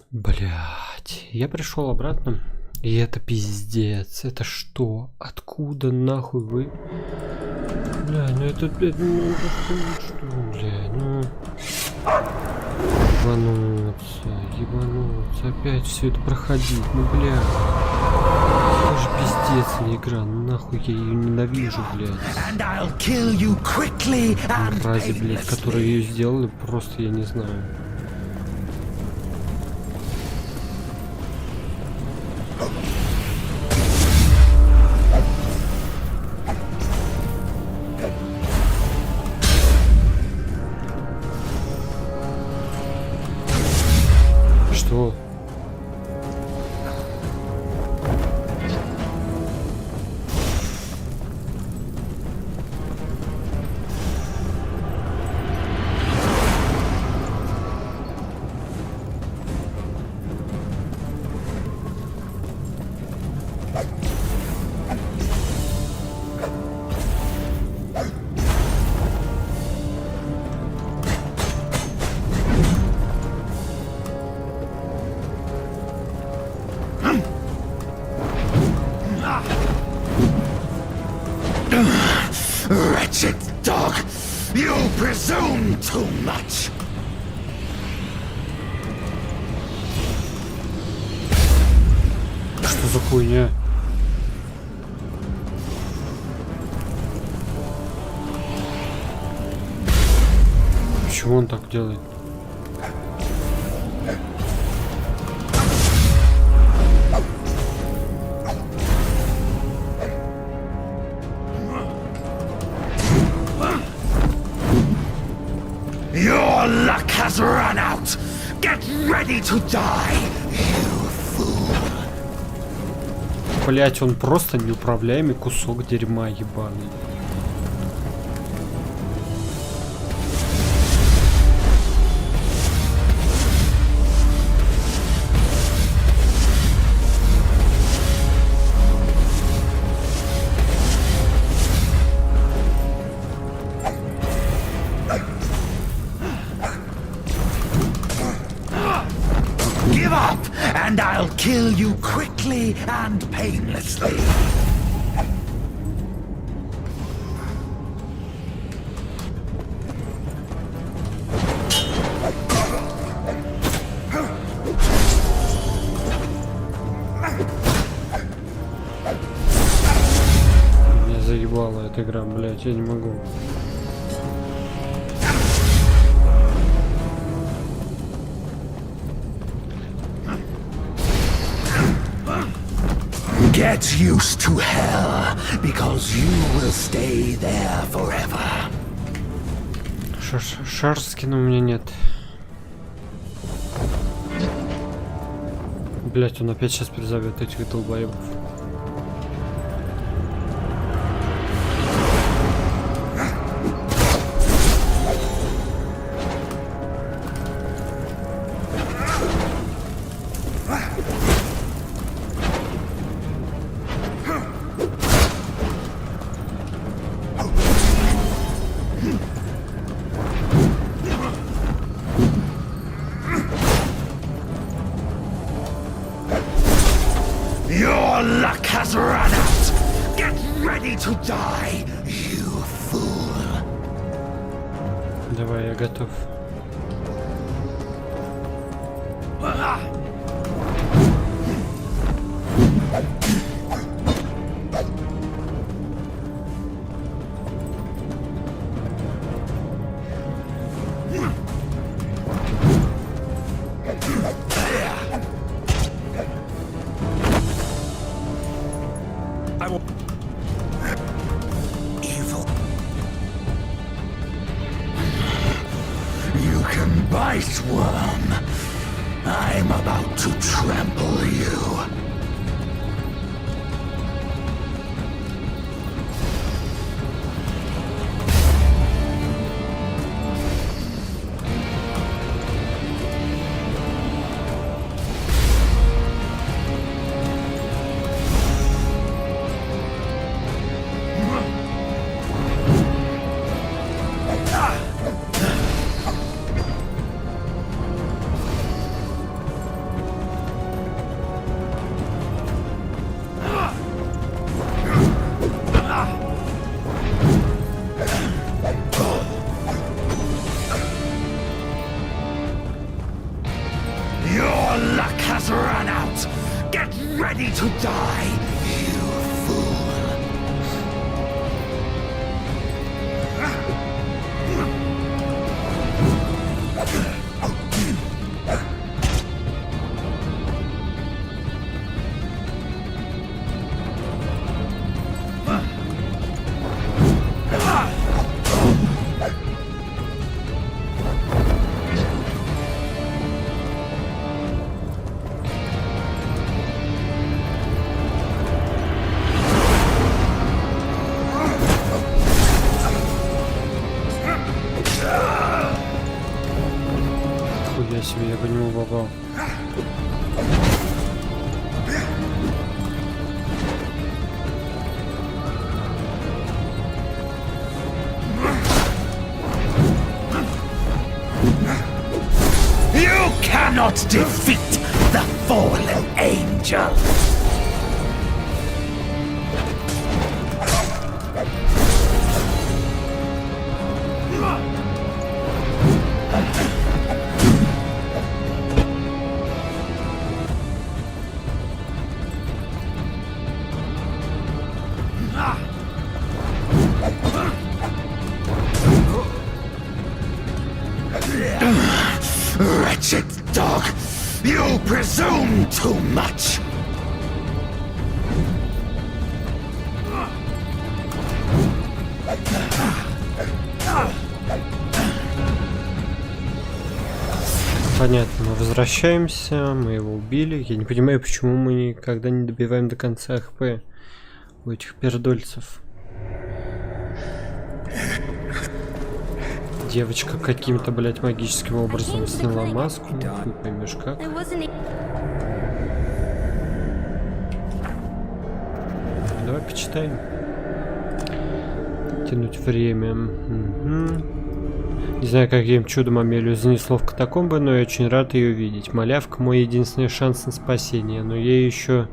S1: Блять, я пришел обратно, и это пиздец. Это что? Откуда нахуй вы? Бля, ну это, блядь, ну что, бля, ну... ебануться, опять все это проходить, ну бля. Тоже пиздец не игра, нахуй я ее ненавижу, блядь. Мрази, блядь, которые ее сделали, просто я не знаю. Что?
S2: Wretched dog! You presume too much!
S1: Что за хуйня? Почему он так делает?
S2: Your luck has run out! Get ready to die, you fool!
S1: Блять, он просто неуправляемый кусок дерьма ебаный.
S2: Give up, and I'll kill you quickly and painlessly.
S1: Меня заебала эта игра, блять, я не могу.
S2: Get used to hell, because you will stay there forever.
S1: Шар скина у меня нет. Блять, он опять сейчас призовет этих долбоебов.
S2: Your luck has run out! Get ready to die, you fool!
S1: Давай, я готов.
S2: Evil. You can bite, worm. I'm about to trample you.
S1: Во-во-во.
S6: You cannot defeat the fallen angel! Wretched dog! You presume too much!
S1: Понятно, мы возвращаемся, мы его убили. Я не понимаю, почему мы никогда не добиваем до конца ХП у этих пердольцев. Девочка каким-то, блять, магическим образом сняла маску. Хуй поймешь как. Давай почитаем. Тянуть время. Не знаю, каким чудом Амелию занесло в катакомбы, но я очень рад ее видеть. Малявка — мой единственный шанс на спасение, но ей еще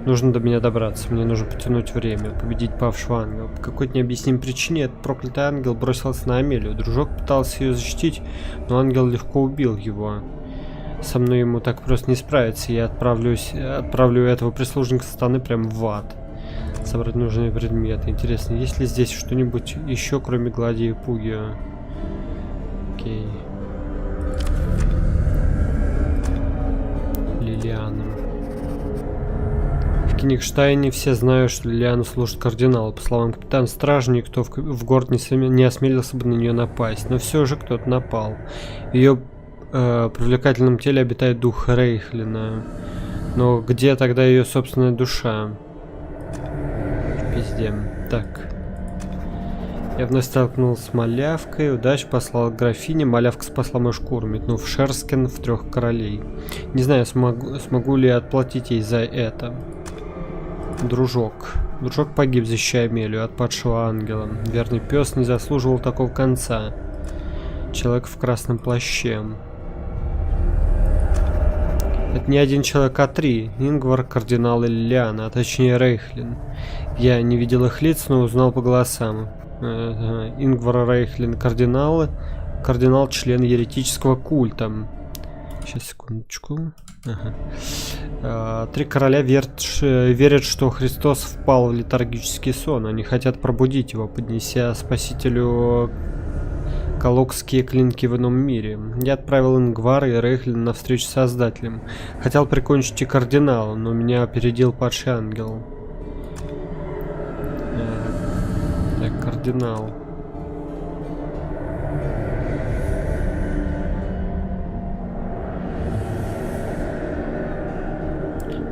S1: нужно до меня добраться. Мне нужно потянуть время, победить павшего ангела. По какой-то необъяснимой причине этот проклятый ангел бросился на Амелию. Дружок пытался ее защитить, но ангел легко убил его. Со мной ему так просто не справиться. Я отправлю этого прислужника сатаны прямо в ад. Собрать нужные предметы. Интересно, есть ли здесь что-нибудь еще, кроме глади и пуги? Окей. Лилиана. В Кенигштайне все знают, что Лилиана служит кардиналу. По словам капитана стражи, никто в город не осмелился бы на нее напасть. Но все же кто-то напал. В ее привлекательном теле обитает дух Рейхлина. Но где тогда ее собственная душа? Пизде. Так. Я вновь столкнулся с малявкой. Удача послала к графине. Малявка спасла мою шкуру, метнув шерсткен в 3 королей. Не знаю, смогу ли отплатить ей за это. Дружок. Дружок погиб, защищая Амелию от падшего ангела. Верный пес не заслуживал такого конца. Человек в красном плаще. Это не один человек, а 3. Ингвар, кардинал и Лилиана, а точнее Рейхлин. Я не видел их лиц, но узнал по голосам. Ингвар Рейхлин, кардинал, член еретического культа. Сейчас, секундочку. Ага. 3 короля верят, что Христос впал в летаргический сон. Они хотят пробудить его, поднеся спасителю колокские клинки в ином мире. Я отправил Ингвара и Рейхлина на встречу с Создателем. Хотел прикончить и кардинала, но меня опередил падший ангел. Так, кардинал.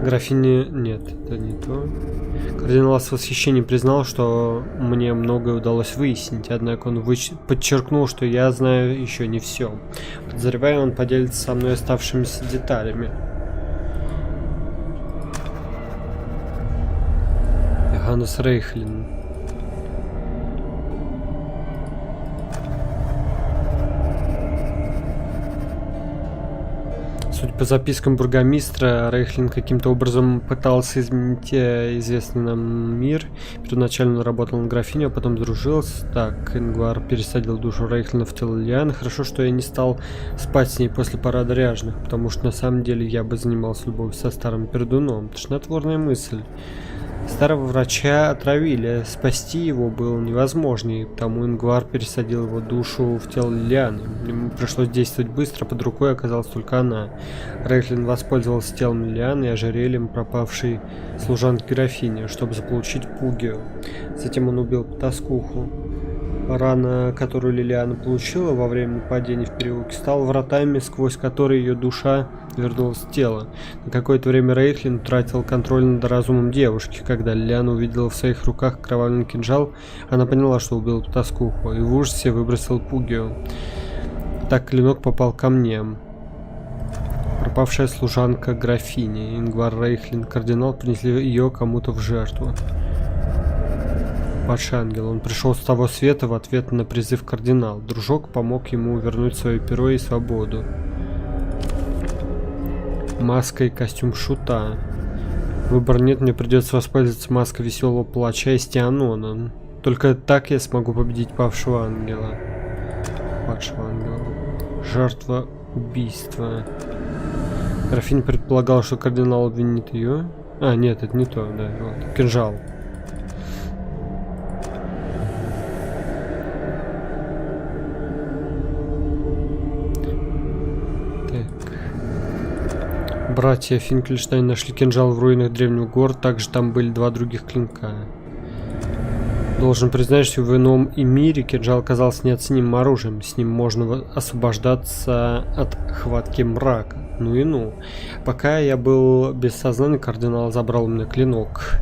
S1: Графиня... Нет, это не то. Кардинал с восхищением признал, что мне многое удалось выяснить, однако он подчеркнул, что я знаю еще не все. Подозреваю, он поделится со мной оставшимися деталями. Ганнес Рейхлин. Судя по запискам бургомистра, Рейхлин каким-то образом пытался изменить известный нам мир. Первоначально он работал на графиню, а потом дружился. Так, Ингвар пересадил душу Рейхлина в тело Лилианы. Хорошо, что я не стал спать с ней после парада ряженых, потому что на самом деле я бы занимался любовью со старым пердуном. Тошнотворная мысль. Старого врача отравили, спасти его было невозможно, и потому Ингвар пересадил его душу в тело Лилианы. Ему пришлось действовать быстро, под рукой оказалась только она. Рейхлин воспользовался телом Лилианы и ожерельем пропавшей служанки графини, чтобы заполучить Пугию. Затем он убил потаскуху. Рана, которую Лилиана получила во время нападения в переулке, стала вратами, сквозь которые ее душа вернулась в тело. На какое-то время Рейхлин утратил контроль над разумом девушки. Когда Лилиана увидела в своих руках кровавый кинжал, она поняла, что убила потаскуху, и в ужасе выбросил Пугию. Так клинок попал ко мне. Пропавшая служанка графини. Ингвар Рейхлин, кардинал, принесли ее кому-то в жертву. Падший ангел. Он пришел с того света в ответ на призыв кардинал. Дружок помог ему вернуть свое перо и свободу. Маска и костюм шута. Выбора нет, мне придется воспользоваться маской веселого палача из Тианона. Только так я смогу победить павшего ангела. Падшего ангела. Жертва убийства. Графиня предполагала, что кардинал обвинит ее. А, нет, это не то, да, вот. Кинжал. Братья Финкельштейн нашли кинжал в руинах древнего города, также там были два других клинка. Должен признать, что в ином и мире кинжал оказался неоценимым оружием. С ним можно освобождаться от хватки мрака. Ну и ну. Пока я был без сознания, кардинал забрал у меня клинок.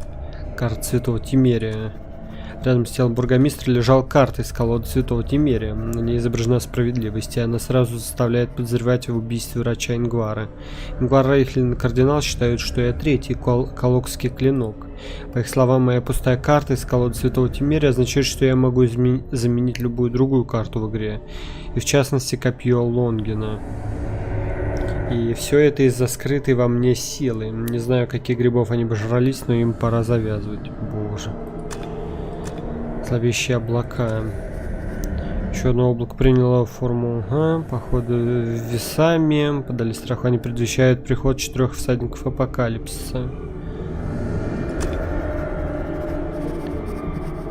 S1: Карта Святого Тимерия. Рядом с телом бургомистра лежал карта из колоды Святого Тимерия. На ней изображена справедливость, и она сразу заставляет подозревать в убийстве врача Ингвара. Ингвар Рейхлин и кардинал считают, что я третий колокский клинок. По их словам, моя пустая карта из колоды Святого Тимерия означает, что я могу заменить любую другую карту в игре. И в частности, копье Лонгина. И все это из-за скрытой во мне силы. Не знаю, каких грибов они обожрались, но им пора завязывать. Боже. Зловещие облака. Еще одно облако приняло форму походу весами. Подали страху, они предвещают приход 4 всадников апокалипсиса.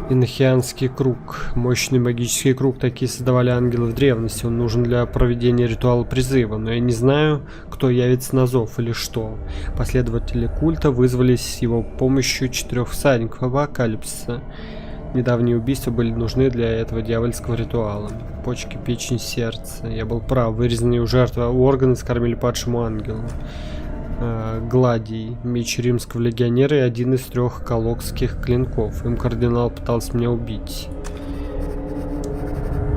S1: Инохианский круг. Мощный магический круг. Такие создавали ангелы в древности. Он нужен для проведения ритуала призыва. Но я не знаю, кто явится на зов или что. Последователи культа вызвались с его помощью 4 всадников апокалипсиса. Недавние убийства были нужны для этого дьявольского ритуала. Почки, печень, сердце. Я был прав. Вырезанные у жертвы органы скормили падшему ангелу. Гладий. Меч римского легионера и один из 3 колокских клинков. Им кардинал пытался меня убить.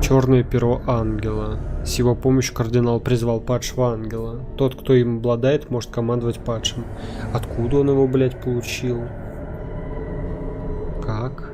S1: Черное перо ангела. С его помощью кардинал призвал падшего ангела. Тот, кто им обладает, может командовать падшим. Откуда он его, блядь, получил? Как?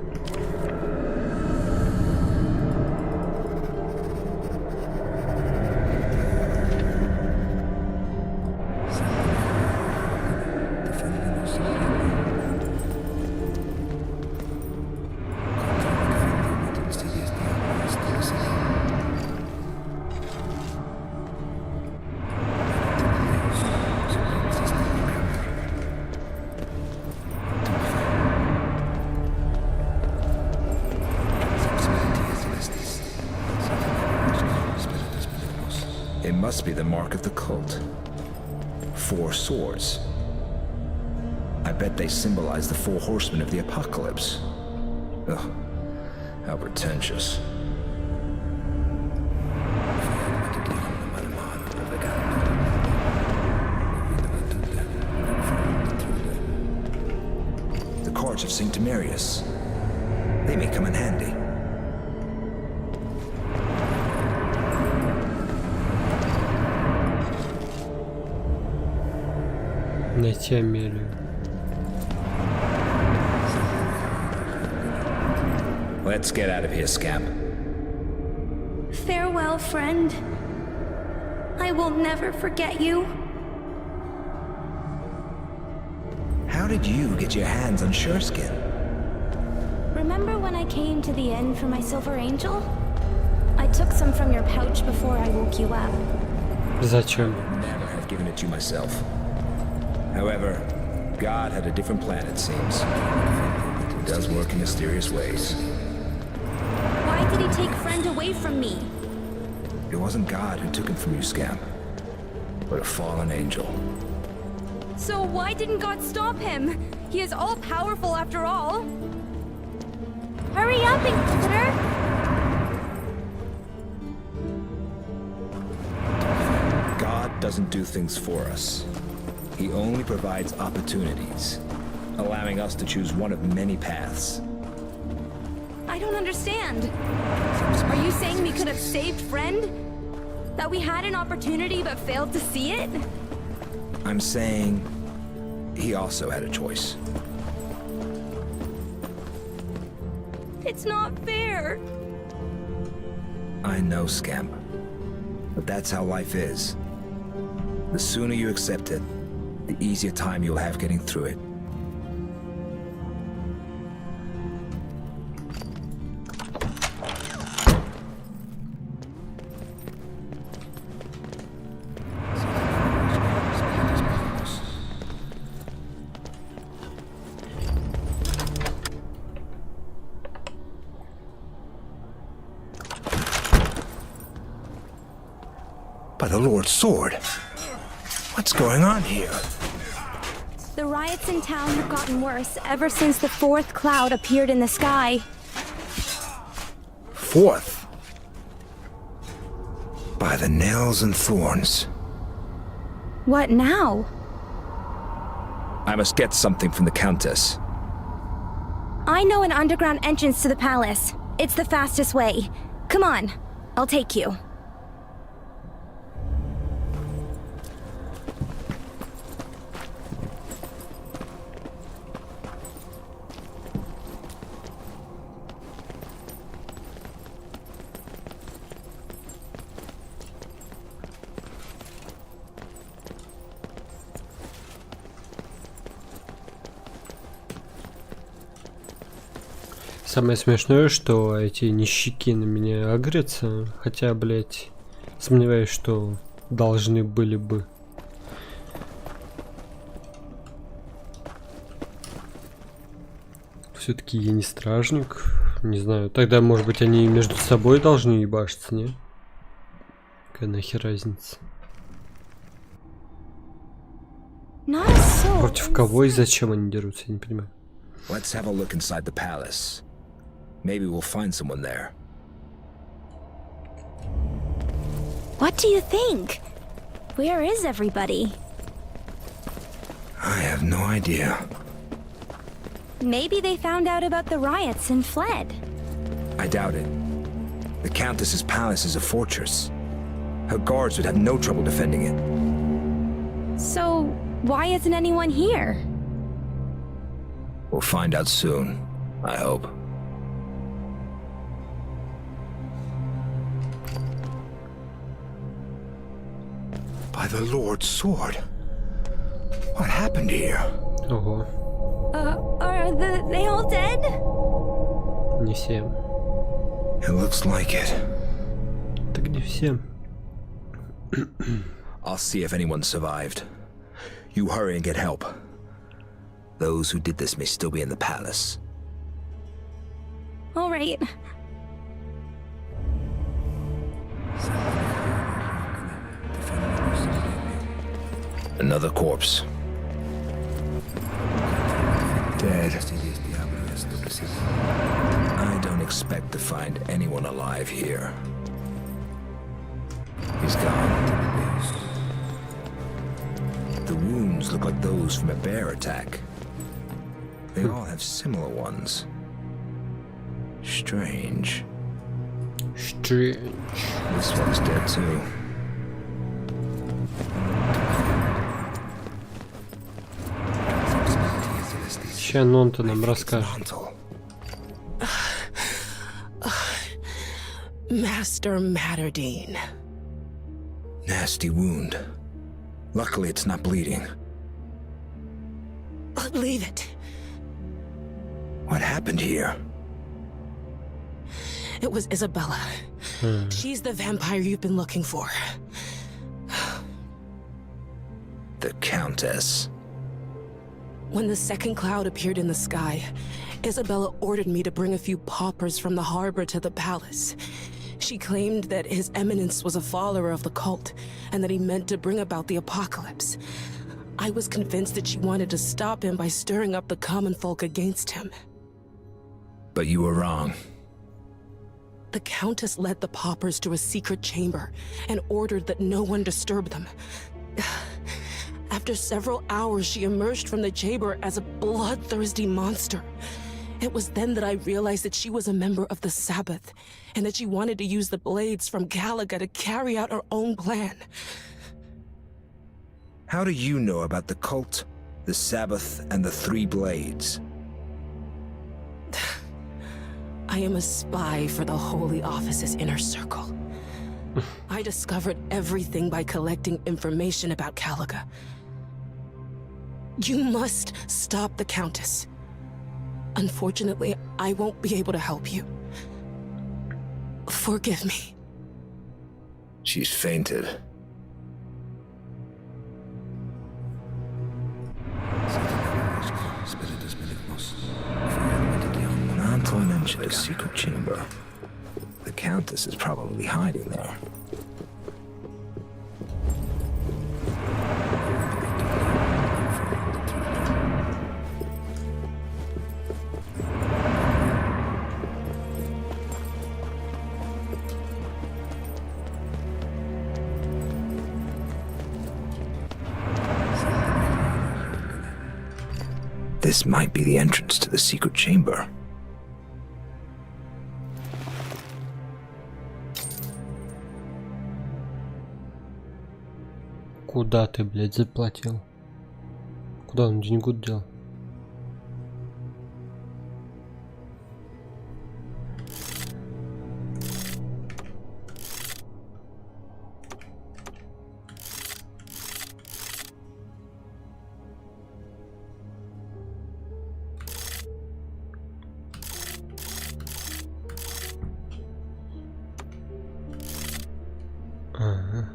S2: It must be the mark of the cult. 4 swords. I bet they symbolize the 4 horsemen of the apocalypse. Ugh, how pretentious. The cards of St. Timerius. They may come in handy.
S1: Найти Амелию.
S2: Let's get out of here, scamp.
S7: Farewell, friend. I will never forget you.
S2: How did you get your hands on Sureskin?
S7: Remember when I came to the inn for my silver angel? I took some from your pouch before I woke you up.
S1: Зачем?
S2: Never have given it to you myself. However, God had a different plan, it seems. He does work in mysterious ways.
S7: Why did he take friend away from me?
S2: It wasn't God who took him from you, Scamp, but a fallen angel.
S7: So why didn't God stop him? He is all-powerful after all. Hurry up, Inquisitor!
S2: God doesn't do things for us. He only provides opportunities, allowing us to choose one of many paths.
S7: I don't understand. Are you saying we could have saved friend? That we had an opportunity but failed to see it?
S2: I'm saying he also had a choice.
S7: It's not fair.
S2: I know, Scamp. But that's how life is. The sooner you accept it, the easier time you'll have getting through it. By the Lord's sword! What's going on here?
S7: The riots in town have gotten worse ever since the fourth cloud appeared in the sky.
S2: Fourth? By the nails and thorns.
S7: What now?
S2: I must get something from the Countess.
S7: I know an underground entrance to the palace. It's the fastest way. Come on, I'll take you.
S1: Самое смешное, что эти нищики на меня агрятся, хотя, блять, сомневаюсь, что должны были бы. Все-таки я не стражник, не знаю. Тогда, может быть, они между собой должны ебашиться, не? Какая нахер разница? Против кого и зачем они дерутся, я не понимаю.
S2: Let's have a look inside the palace. Maybe we'll find someone there.
S7: What do you think? Where is everybody?
S2: I have no idea.
S7: Maybe they found out about the riots and fled.
S2: I doubt it. The Countess's palace is a fortress. Her guards would have no trouble defending it.
S7: So, why isn't anyone here?
S2: We'll find out soon, I hope. By the Lord's sword. What happened here?
S1: Ого.
S7: Are they all dead?
S1: Не все.
S2: It looks like it.
S1: Так где все?
S2: I'll see if anyone survived. You hurry and get help. Those who did this may still be in the palace.
S7: All right.
S2: Another corpse. Dead. I don't expect to find anyone alive here. He's gone. The wounds look like those from a bear attack. They all have similar ones. Strange.
S1: Strange.
S2: This one's dead too.
S1: Ща Нонта нам расскажет.
S11: Master Matterdine.
S2: Nasty wound. Luckily it's not bleeding.
S11: Leave it.
S2: What happened here?
S11: It was Isabella. She's the vampire you've been looking for.
S2: The Countess.
S11: When the second cloud appeared in the sky, Isabella ordered me to bring a few paupers from the harbor to the palace. She claimed that His Eminence was a follower of the cult, and that he meant to bring about the apocalypse. I was convinced that she wanted to stop him by stirring up the common folk against him.
S2: But you were wrong.
S11: The Countess led the paupers to a secret chamber and ordered that no one disturb them. After several hours, she emerged from the chamber as a bloodthirsty monster. It was then that I realized that she was a member of the Sabbath, and that she wanted to use the blades from Calaga to carry out her own plan.
S2: How do you know about the cult, the Sabbath, and the Three Blades?
S11: I am a spy for the Holy Office's inner circle. I discovered everything by collecting information about Caliga. You must stop the Countess. Unfortunately, I won't be able to help you. Forgive me.
S2: She's fainted. Not to mention a secret chamber. The Countess is probably hiding there. This might be the entrance to the secret chamber.
S1: Куда ты, блядь, заплатил? Куда он деньгу дел? Ага.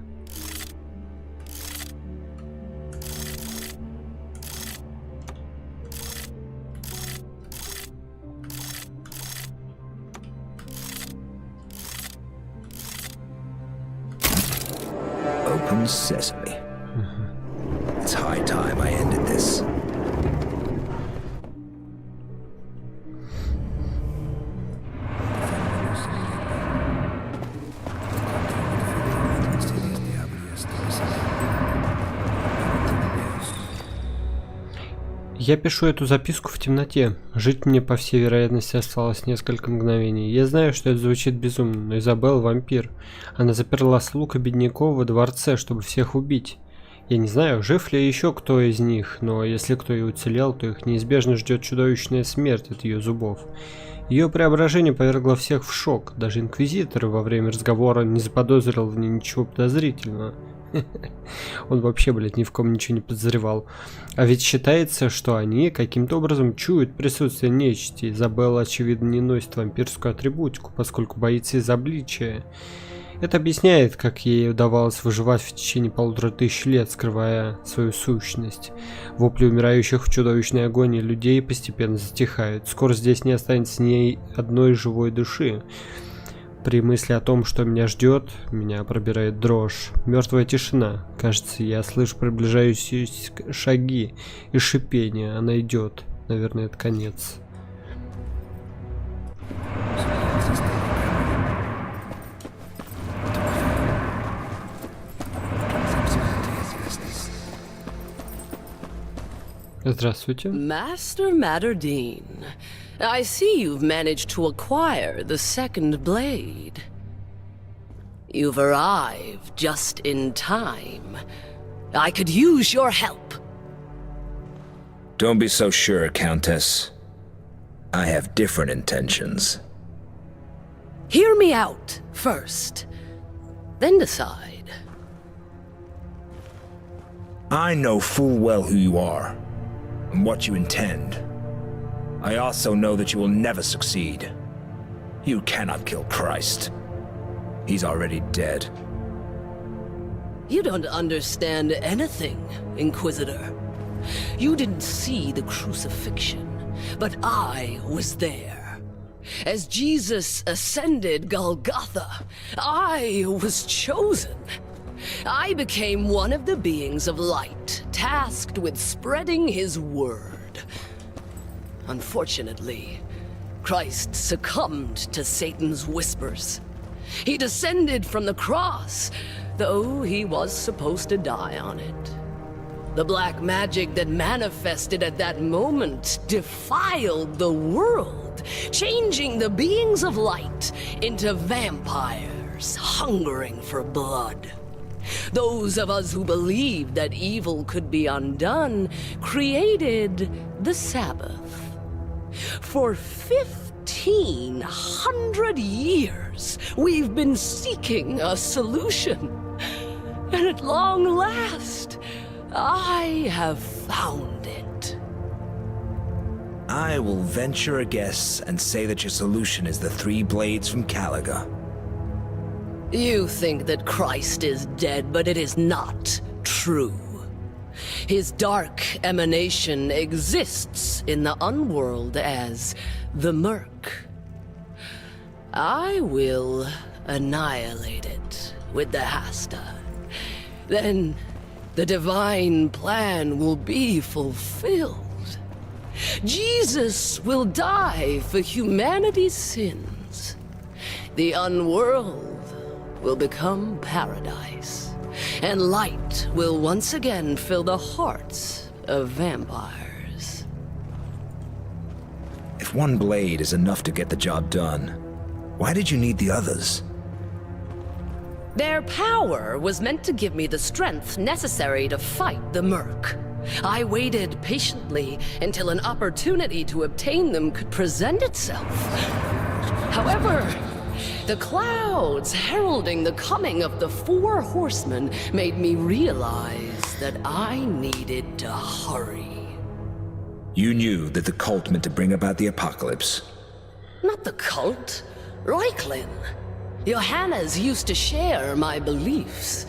S2: Open sesame. It's high time I ended this.
S1: Я пишу эту записку в темноте. Жить мне, по всей вероятности, осталось несколько мгновений. Я знаю, что это звучит безумно, но Изабелла вампир. Она заперла слуг и бедняков во дворце, чтобы всех убить. Я не знаю, жив ли еще кто из них, но если кто и уцелел, то их неизбежно ждет чудовищная смерть от ее зубов. Ее преображение повергло всех в шок. Даже Инквизитор во время разговора не заподозрил в ней ничего подозрительного. Он вообще, блядь, ни в ком ничего не подозревал. А ведь считается, что они каким-то образом чуют присутствие нечисти. Изабелла, очевидно, не носит вампирскую атрибутику, поскольку боится из обличия. Это объясняет, как ей удавалось выживать в течение 1500 лет, скрывая свою сущность. Вопли умирающих в чудовищной агонии людей постепенно затихают. Скоро здесь не останется ни одной живой души. При мысли о том, что меня ждет, меня пробирает дрожь. Мертвая тишина. Кажется, я слышу приближающиеся шаги и шипение. Она идет. Наверное, это конец. Здравствуйте.
S12: Master Matterdine, I see you've managed to acquire the second blade. You've arrived just in time. I could use your help.
S2: Don't be so sure, Countess. I have different intentions.
S12: Hear me out first, then decide.
S2: I know full well who you are, and what you intend. I also know that you will never succeed. You cannot kill Christ. He's already dead.
S12: You don't understand anything, Inquisitor. You didn't see the crucifixion, but I was there. As Jesus ascended Golgotha, I was chosen. I became one of the beings of light, tasked with spreading his word. Unfortunately, Christ succumbed to Satan's whispers. He descended from the cross, though he was supposed to die on it. The black magic that manifested at that moment defiled the world, changing the beings of light into vampires hungering for blood. Those of us who believed that evil could be undone created the Sabbath. For 1,500 years, we've been seeking a solution. And at long last, I have found it.
S2: I will venture a guess and say that your solution is the 3 blades from Caliga.
S12: You think that Christ is dead, but it is not true. His dark emanation exists in the unworld as the Murk. I will annihilate it with the Hasta. Then the divine plan will be fulfilled. Jesus will die for humanity's sins. The unworld will become paradise, and light will once again fill the hearts of vampires.
S2: If 1 blade is enough to get the job done, why did you need the others?
S12: Their power was meant to give me the strength necessary to fight the Murk. I waited patiently until an opportunity to obtain them could present itself. However, the clouds heralding the coming of the 4 horsemen made me realize that I needed to hurry.
S2: You knew that the cult meant to bring about the apocalypse.
S12: Not the cult, Reuchlin. Johannes used to share my beliefs.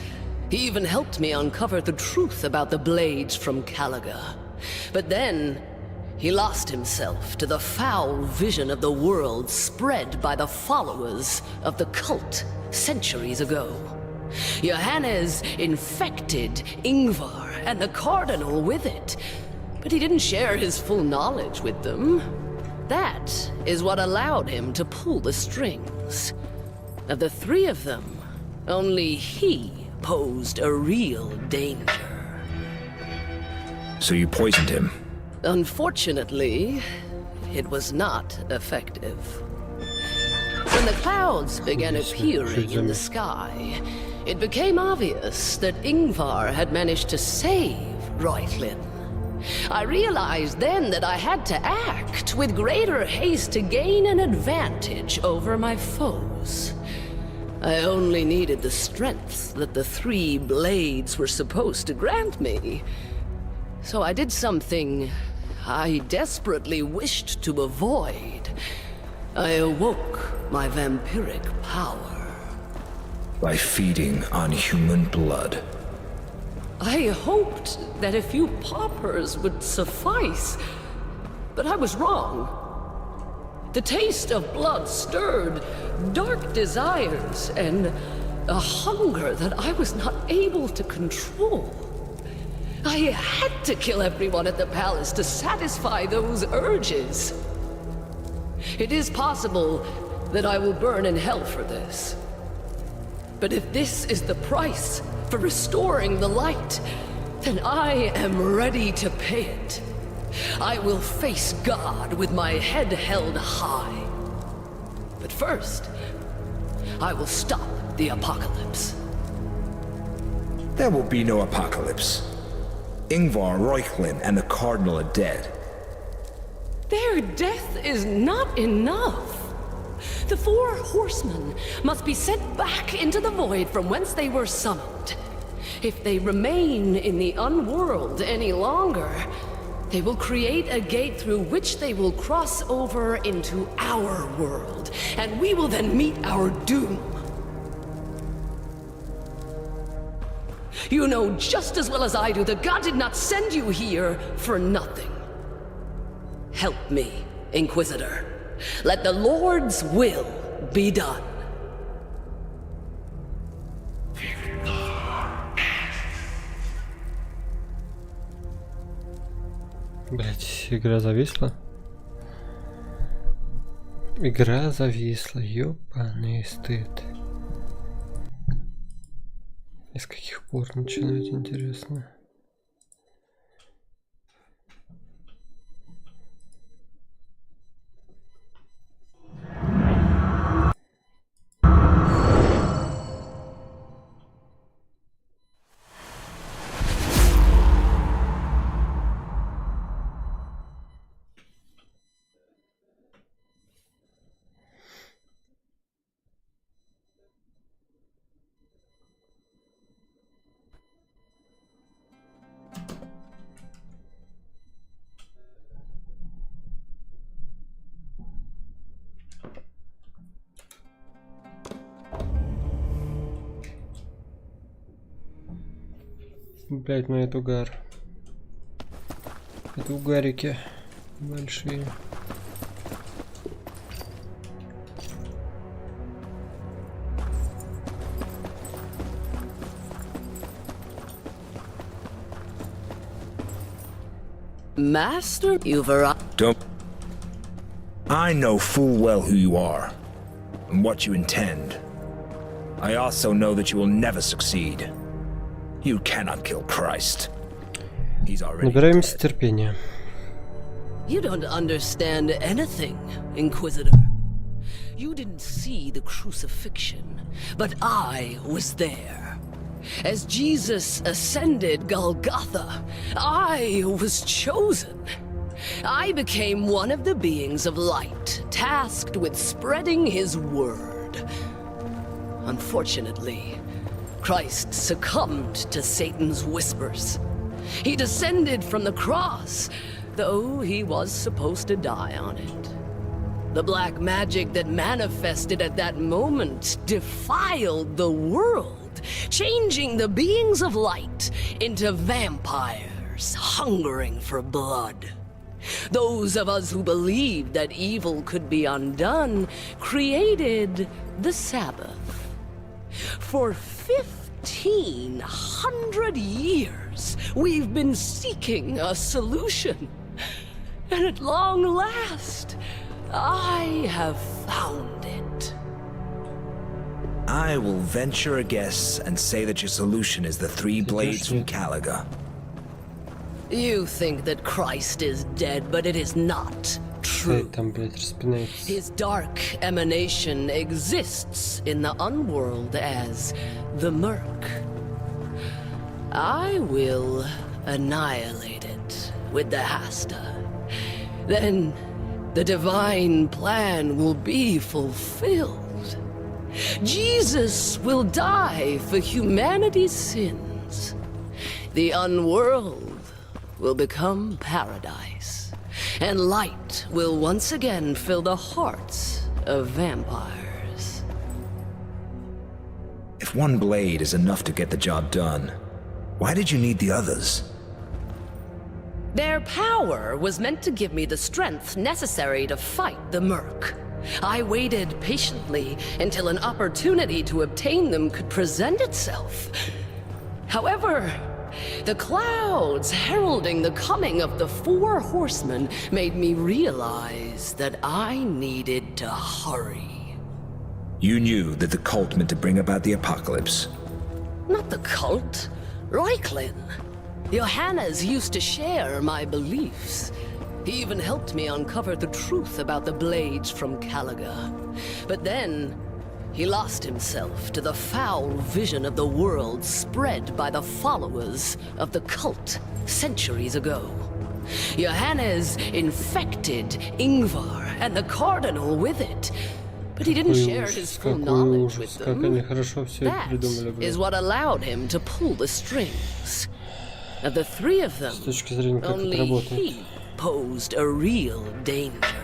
S12: He even helped me uncover the truth about the blades from Caliga. But then, he lost himself to the foul vision of the world spread by the followers of the cult centuries ago. Johannes infected Ingvar and the Cardinal with it, but he didn't share his full knowledge with them. That is what allowed him to pull the strings. Of the 3 of them, only he posed a real danger.
S2: So you poisoned him?
S12: Unfortunately, it was not effective. When the clouds began appearing in the sky, it became obvious that Ingvar had managed to save Reuchlin. I realized then that I had to act with greater haste to gain an advantage over my foes. I only needed the strength that the 3 blades were supposed to grant me. So I did something I desperately wished to avoid. I awoke my vampiric power.
S2: By feeding on human blood.
S12: I hoped that a few poppers would suffice, but I was wrong. The taste of blood stirred dark desires and a hunger that I was not able to control. I had to kill everyone at the palace to satisfy those urges. It is possible that I will burn in hell for this. But if this is the price for restoring the light, then I am ready to pay it. I will face God with my head held high. But first, I will stop the apocalypse.
S2: There will be no apocalypse. Ingvar, Reuchlin, and the Cardinal are dead.
S12: Their death is not enough. The 4 horsemen must be sent back into the void from whence they were summoned. If they remain in the unworld any longer, they will create a gate through which they will cross over into our world, and we will then meet our doom. You know just as well as I do that God did not send you here for nothing. Help me, Inquisitor. Let the Lord's will be done.
S1: Блять, игра зависла. Игра зависла, ёбаный стыд. И с каких пор начинать, интересно? Блять, ну это угар. Это угарики большие.
S12: Master, you've arrived.
S2: Don't. I know full well who you are and what you intend. I also know that you will never succeed. You cannot kill Christ. He's already
S1: Набираемся
S2: dead.
S1: терпения.
S12: You don't understand anything, Inquisitor. You didn't see the crucifixion, but I was there. As Jesus ascended Golgotha, I was chosen. I became one of the beings of light, tasked with spreading his word. Unfortunately, Christ succumbed to Satan's whispers. He descended from the cross, though he was supposed to die on it. The black magic that manifested at that moment defiled the world, changing the beings of light into vampires hungering for blood. Those of us who believed that evil could be undone created the Sabbath. For 1,500 years, we've been seeking a solution. And at long last, I have found it.
S2: I will venture a guess and say that your solution is the three blades from Calaga.
S12: You think that Christ is dead, but it is not true. His dark emanation exists in the unworld as the Murk. I will annihilate it with the Hasta. Then the divine plan will be fulfilled. Jesus will die for humanity's sins. The unworld will become paradise, and light will once again fill the hearts of vampires.
S2: If one blade is enough to get the job done, why did you need the others?
S12: Their power was meant to give me the strength necessary to fight the Murk. I waited patiently until an opportunity to obtain them could present itself. However, the clouds heralding the coming of the Four Horsemen made me realize that I needed to hurry.
S2: You knew that the cult meant to bring about the apocalypse.
S12: Not the cult, Reiklin. Johannes used to share my beliefs. He even helped me uncover the truth about the blades from Calaga. But then, he lost himself to the foul vision of the world spread by the followers of the cult centuries ago. Johannes infected Ingvar and the Cardinal with it, but he didn't share his full knowledge with them. That is what allowed him to pull the strings. Of the three of them, only he posed a real danger.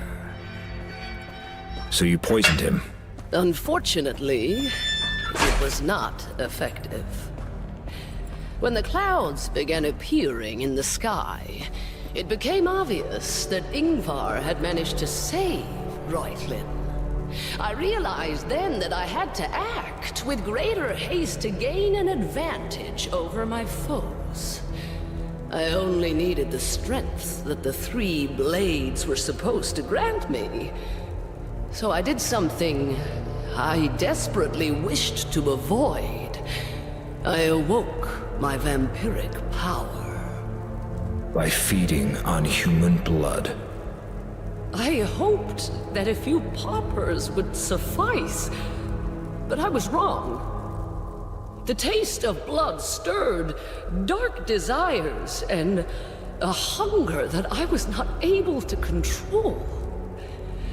S2: So you poisoned him?
S12: Unfortunately, it was not effective. When the clouds began appearing in the sky, it became obvious that Ingvar had managed to save Reiklin. I realized then that I had to act with greater haste to gain an advantage over my foes. I only needed the strength that the three blades were supposed to grant me. So I did something I desperately wished to avoid. I awoke my vampiric power.
S2: By feeding on human blood.
S12: I hoped that a few paupers would suffice, but I was wrong. The taste of blood stirred dark desires and a hunger that I was not able to control.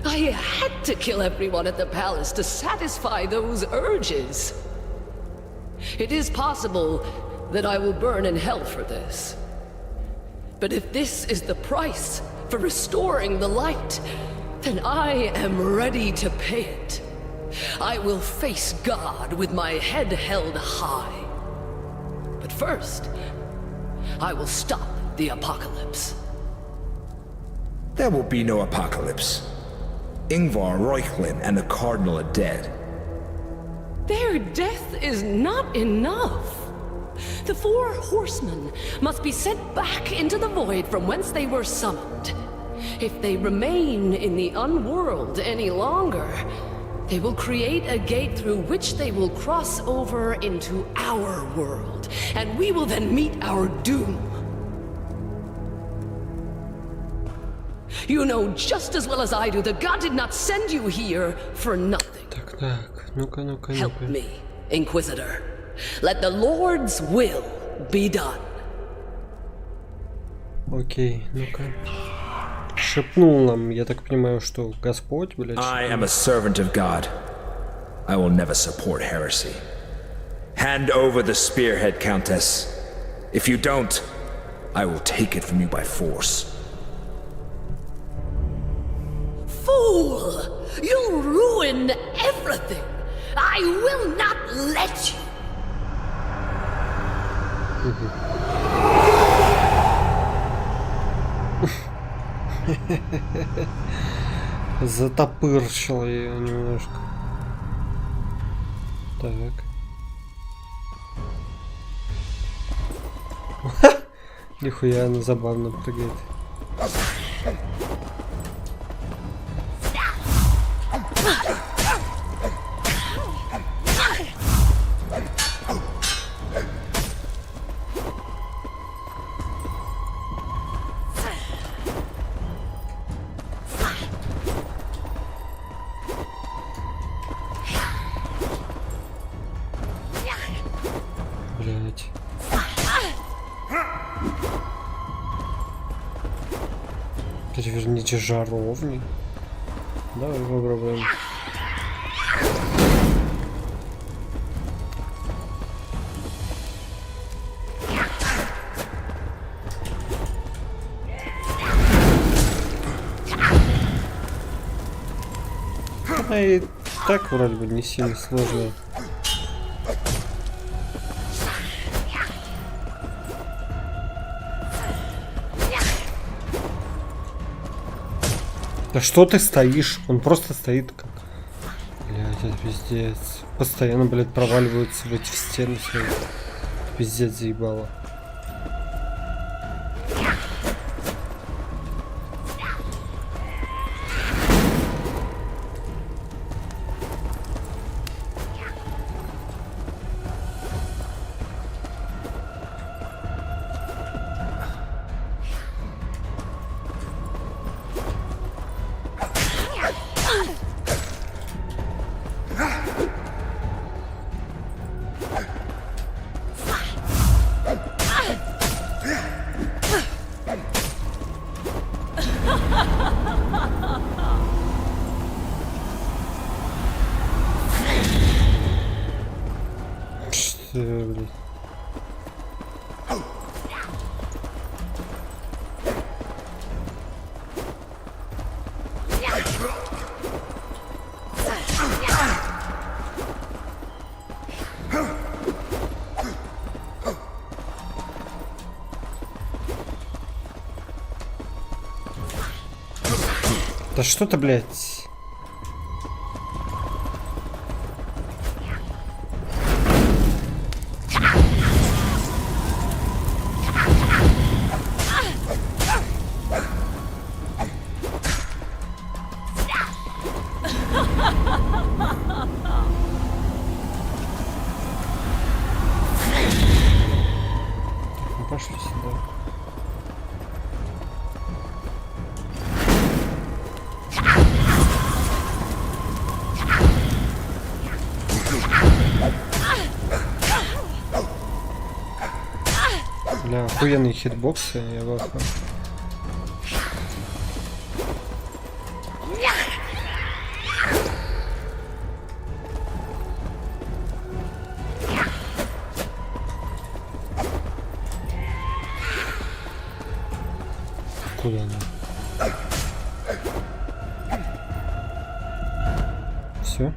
S12: I had to kill everyone at the palace to satisfy those urges. It is possible that I will burn in hell for this. But if this is the price for restoring the light, then I am ready to pay it. I will face God with my head held high. But first, I will stop the apocalypse.
S2: There will be no apocalypse. Ingvar, Reuchlin, and the Cardinal are dead.
S12: Their death is not enough. The 4 horsemen must be sent back into the void from whence they were summoned. If they remain in the unworld any longer, they will create a gate through which they will cross over into our world, and we will then meet our doom. You know just as well as I do that God did not send you here for nothing.
S1: Так, ну-ка.
S12: Help me, Inquisitor. Let the Lord's will be done.
S1: Окей, ну-ка. Шепнул нам, я так понимаю, что Господь, блядь.
S2: I am a servant of God. I will never support heresy. Hand over the spearhead, Countess. If you don't, I will take it from you by force.
S12: Fool! You'll ruin everything. I will not let you.
S1: Затопырчил ее немножко. Так. Нихуя она забавно прыгает. Переверните жаровни. Давай попробуем. Она и так вроде бы не сильно сложная. Да что ты стоишь? Он просто стоит как... Блядь, это пиздец. Постоянно, блядь, проваливаются в эти стены свои. Пиздец заебало. Да что-то, блядь. Пошли сюда. Бля, охуенные хитбоксы, я в ахуе. Куда она? Все?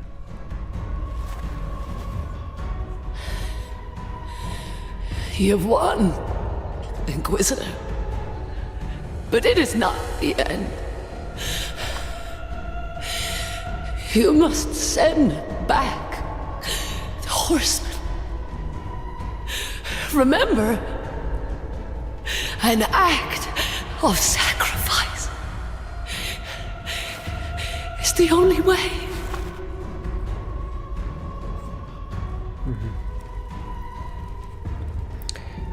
S12: You've won. Inquisitor. But it is not the end. You must send back the horsemen. Remember, an act of sacrifice is the only way.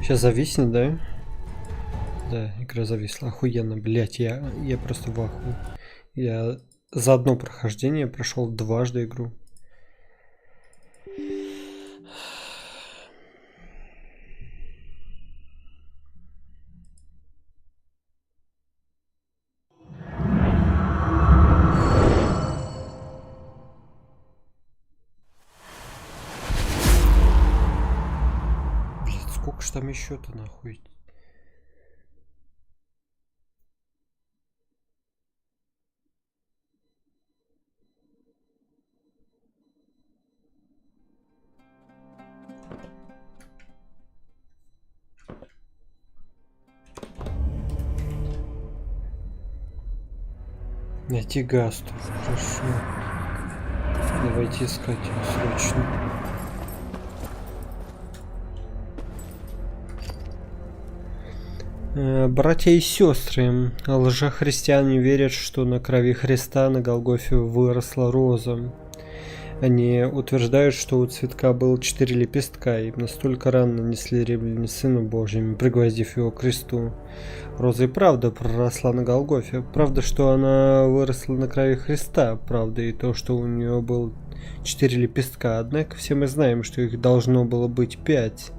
S1: Сейчас зависнет, да? Да, игра зависла. Охуенно, блять, я просто в ахуе. Я за одно прохождение прошел дважды игру. Блять, сколько ж там еще-то нахуй? Найти Гасту. Хорошо. Давайте искать его срочно. Братья и сестры, лжехристиане верят, что на крови Христа на Голгофе выросла роза. Они утверждают, что у цветка было 4 лепестка, и настолько рано нанесли римляне Сыну Божьему, пригвоздив его к кресту. Роза и правда проросла на Голгофе. Правда, что она выросла на крови Христа. Правда и то, что у нее было 4 лепестка. Однако все мы знаем, что их должно было быть 5.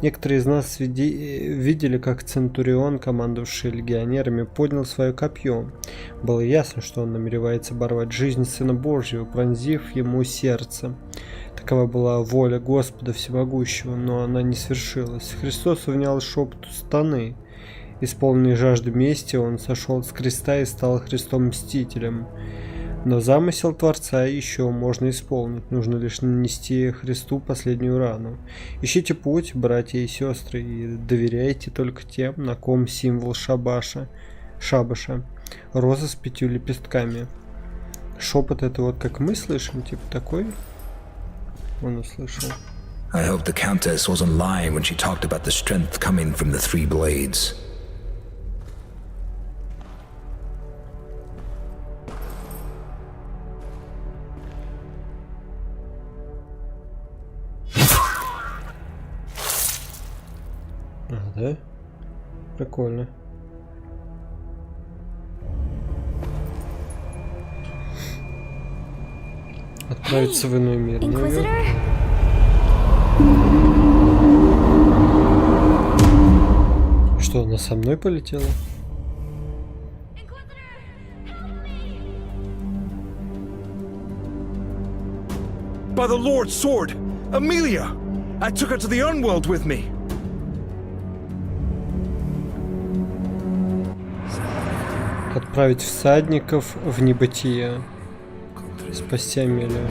S1: Некоторые из нас видели, как Центурион, командовавший легионерами, поднял свое копье. Было ясно, что он намеревается оборвать жизнь Сына Божьего, пронзив ему сердце. Такова была воля Господа Всемогущего, но она не свершилась. Христос внял шепоту сатаны. Исполненный жажды мести, он сошел с креста и стал Христом-мстителем. Но замысел Творца еще можно исполнить, нужно лишь нанести Христу последнюю рану. Ищите путь, братья и сестры, и доверяйте только тем, на ком символ шабаша. Роза с 5 лепестками. Шепот — это вот как мы слышим, типа такой? Он услышал.
S2: I hope the Countess wasn't lying when she talked about the strength coming from the 3 blades.
S1: Да? Прикольно. Отправиться в иной мир.
S7: Inquisitor?
S1: Что, она со мной полетела?
S2: By the Lord's sword! Amelia! I took her to the Unworld with me!
S1: Отправить всадников в небытие. Спасти Амелию.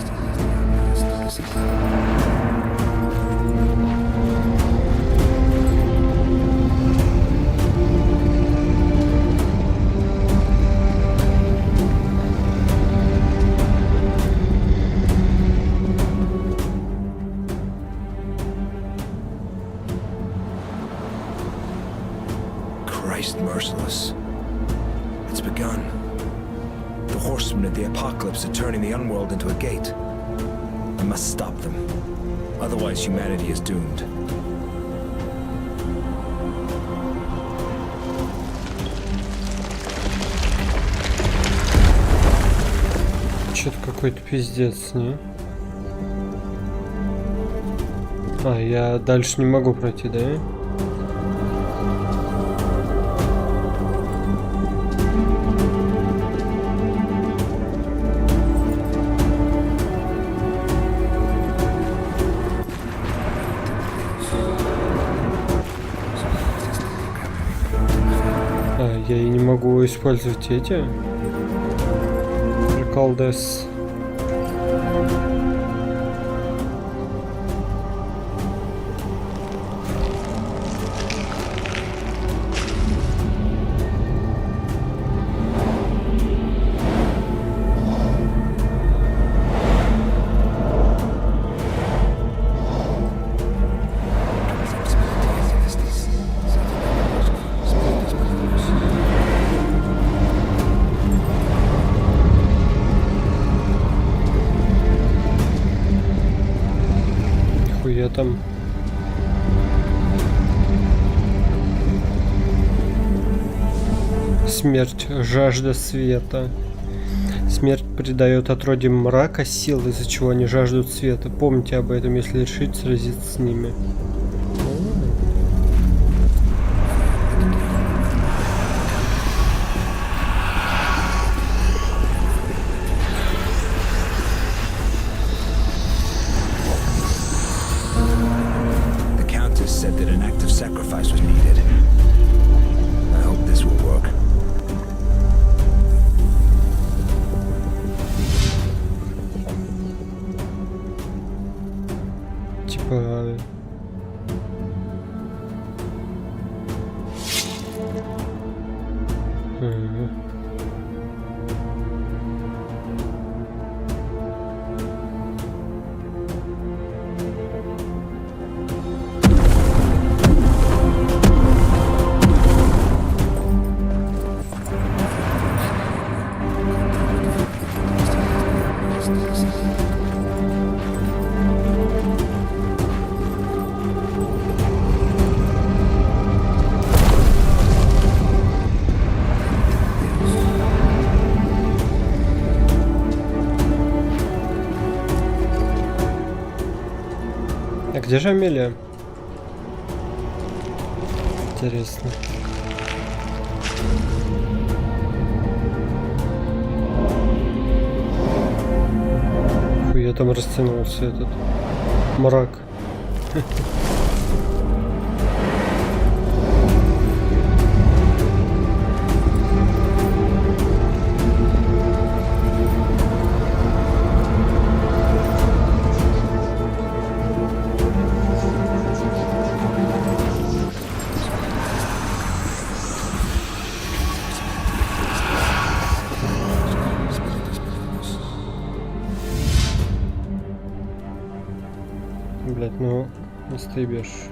S2: Christ merciless. It's begun. The horsemen of the apocalypse are turning the Unworld into a gate. I must stop them. Otherwise, humanity is doomed.
S1: Что-то какой-то пиздец, не? А, я дальше не могу пройти, да? Я и не могу использовать эти. Прикол дес. там? Смерть, жажда света. Смерть придает отродьям мрака сил, из-за чего они жаждут света. Помните об этом, если решить сразиться с ними.
S2: The Countess said that an act of sacrifice was needed. I hope this will work.
S1: Типа... А где же Амелия? Интересно. Хуя там растянулся этот мрак. Блять, ну, стыбешь.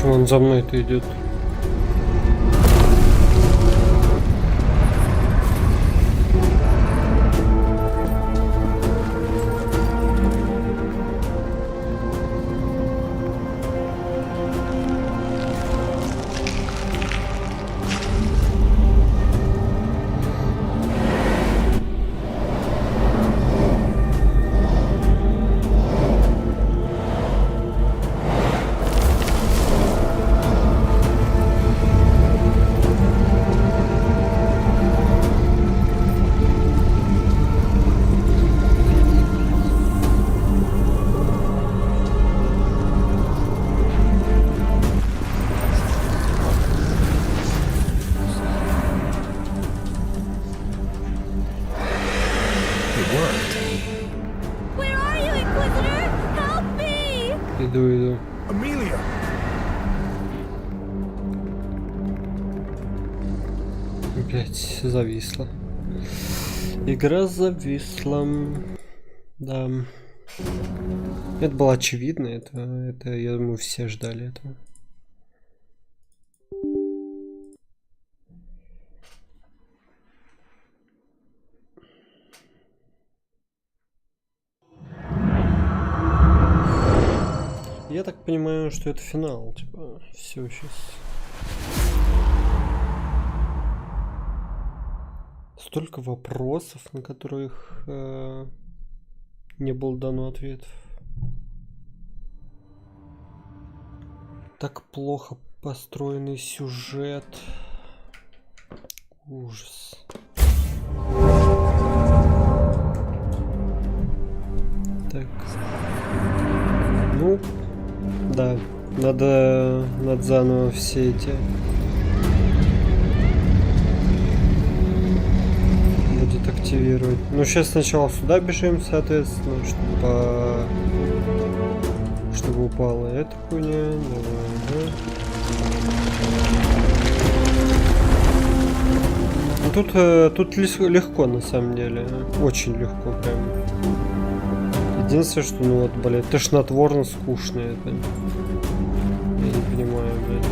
S1: Он за мной-то идет. Иду.
S2: Amelia!
S1: Блять, зависла. Игра зависла. Да. Это было очевидно. Это, я думаю, все ждали этого. Я так понимаю, что это финал, типа, все сейчас. Столько вопросов, на которых не было дано ответов. Так плохо построенный сюжет. Ужас. Так. Ну, да. Надо заново все эти будет активировать. Ну, сейчас сначала сюда бежим, соответственно, чтобы упала эта хуйня. Давай, да. Ну, тут легко, на самом деле. Очень легко, прям. Единственное, что, ну вот, блядь, тошнотворно скучно это. Я не понимаю, блядь.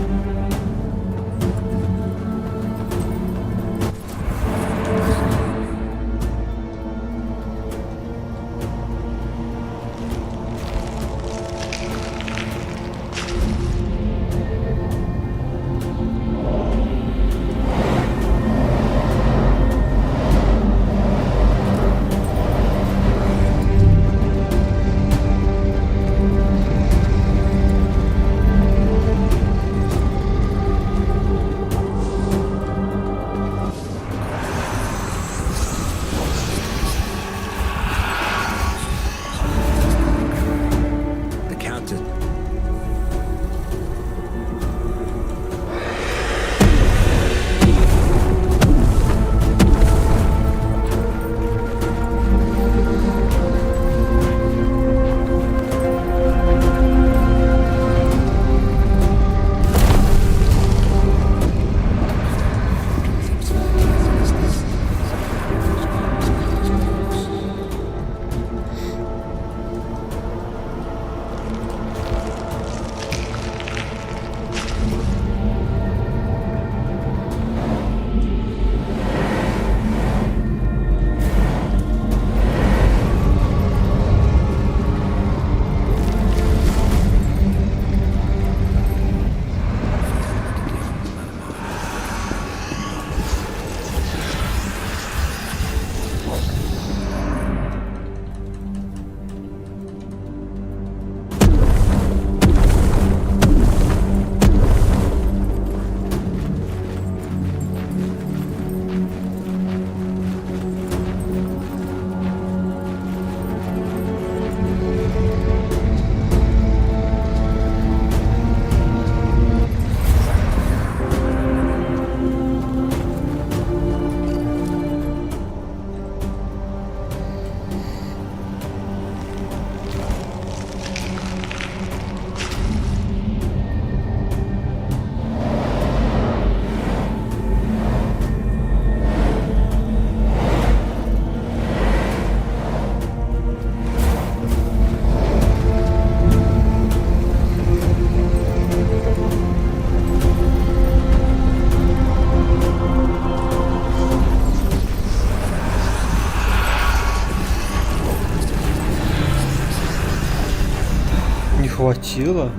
S1: Хватило?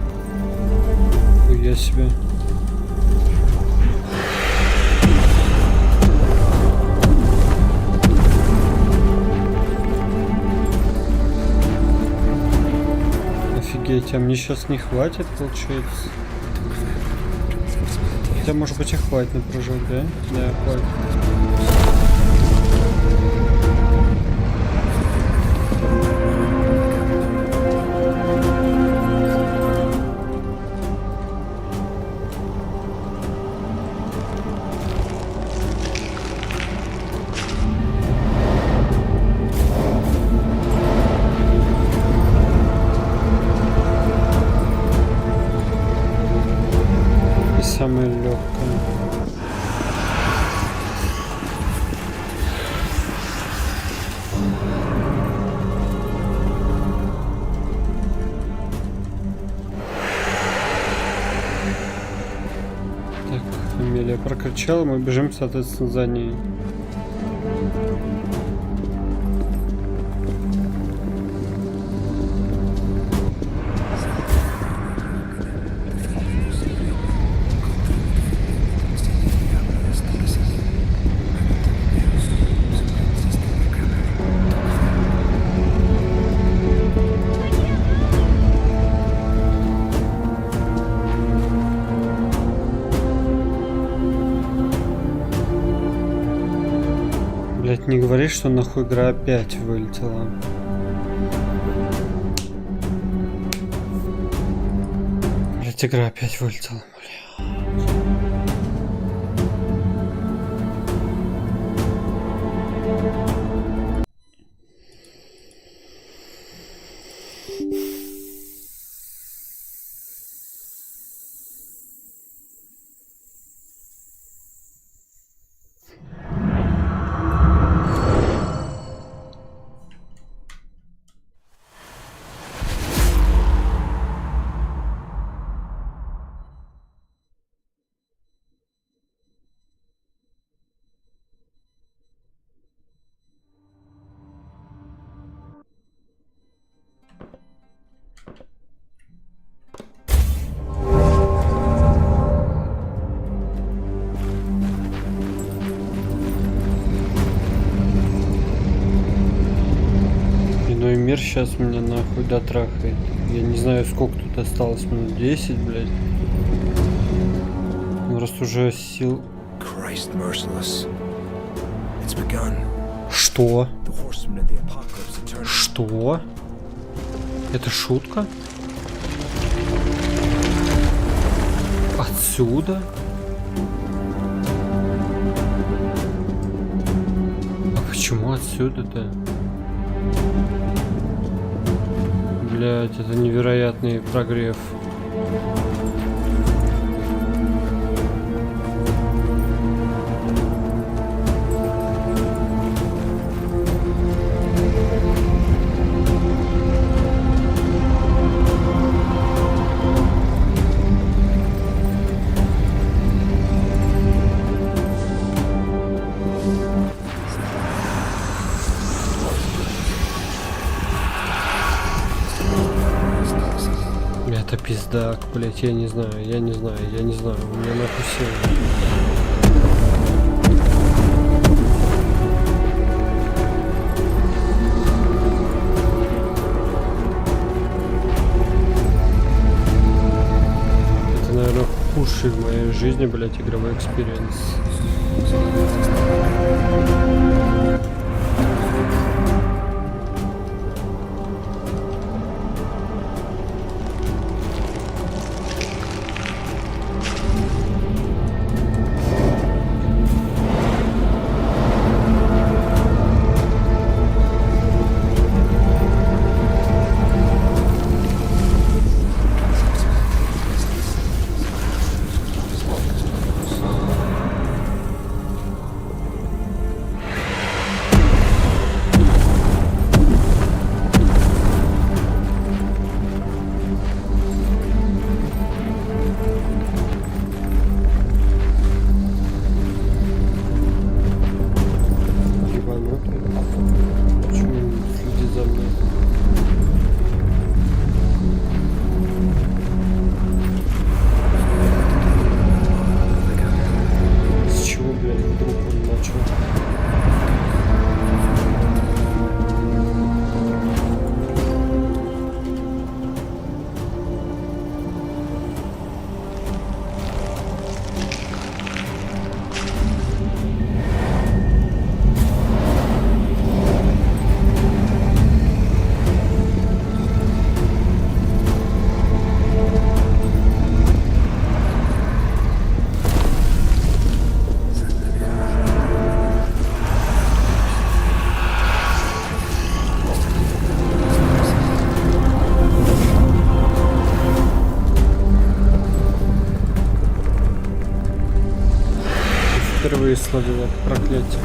S1: Я себе. Офигеть, а мне сейчас не хватит, получается. Хотя, может быть, и хватит на прыжок, да? Да, хватит. Самое легкое. Так, Амелия прокричала, мы бежим, соответственно, за ней. Только не говори, что нахуй игра опять вылетела. Блять, игра опять вылетела, бля. Иной мир сейчас меня нахуй дотрахает. Я не знаю, сколько тут осталось, минут 10, блядь. Ну, раз уже сил...
S2: Christ merciless. It's begun.
S1: Что?
S2: The horsemen of the apocalypse have turned.
S1: Что? Это шутка? Отсюда? А почему отсюда-то? Блять, это невероятный прогрев. Это пиздак, блять, я не знаю, у меня нахуй сил. Это, наверное, худший в моей жизни, блять, игровой экспириенс. Впервые словил это проклятие.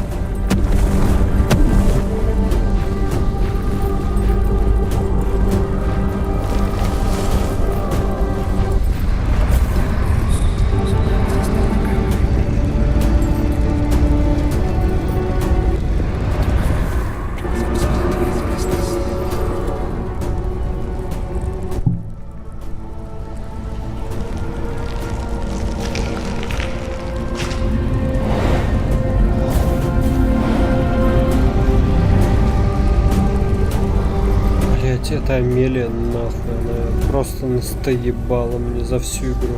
S1: Эта Амелия нахуй, она просто настоебала мне за всю игру.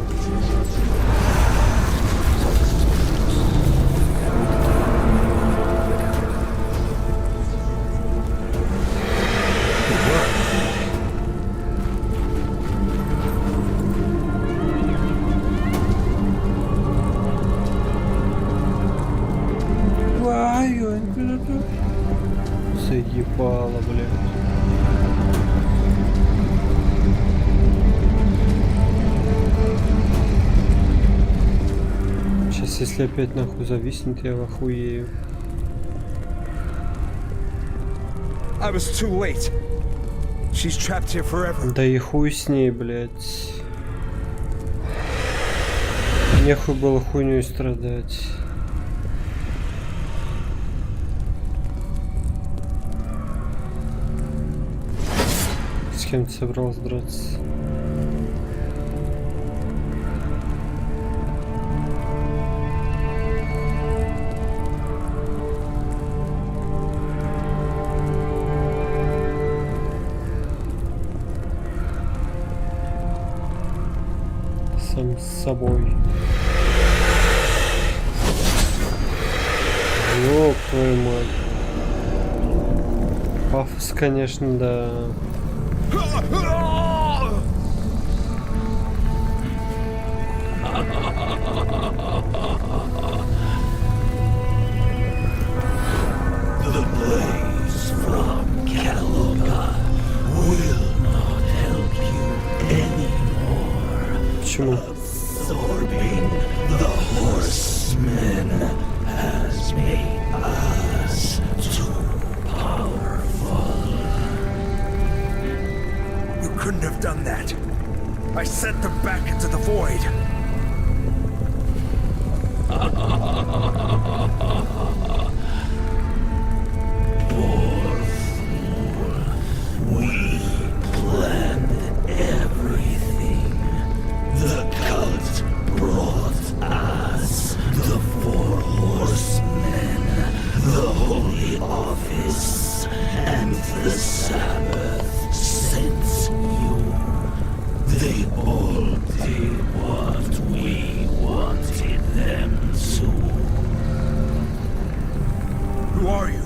S1: если опять нахуй зависнет, я охуею.
S2: I was too late. She's trapped here forever.
S1: Да и хуй с ней, блядь. Нехуй было хуйней страдать. С кем ты собрался драться? Сам с собой. Ёб твою мать. Пафос, конечно, да.
S10: The blaze from Calaga will not help you anymore.
S1: Почему?
S10: Absorbing the horsemen has made us too powerful.
S2: You couldn't have done that. I sent them back into the void.
S10: Poor fool. We planned everything. The cult brought us the four horsemen, the holy office, and the Sabbath sent you. They all did what we wanted them to.
S2: Who are you?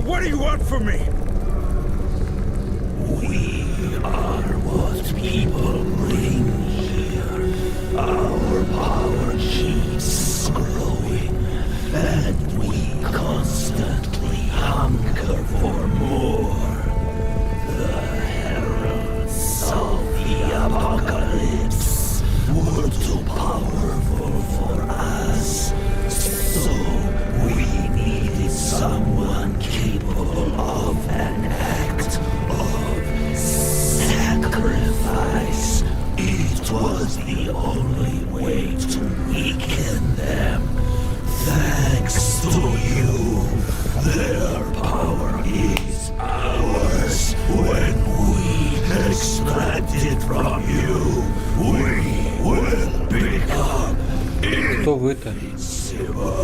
S2: What do you want from me?
S10: We are what people bring here. Our power keeps growing, and we constantly hunger for more. The heralds of the apocalypse were too powerful for us, so we needed someone capable of an act of sacrifice. It was the only way to weaken them. Thanks to you, their power is ours. When we extract it from you, we will become
S1: Кто вы-то?
S10: invincible.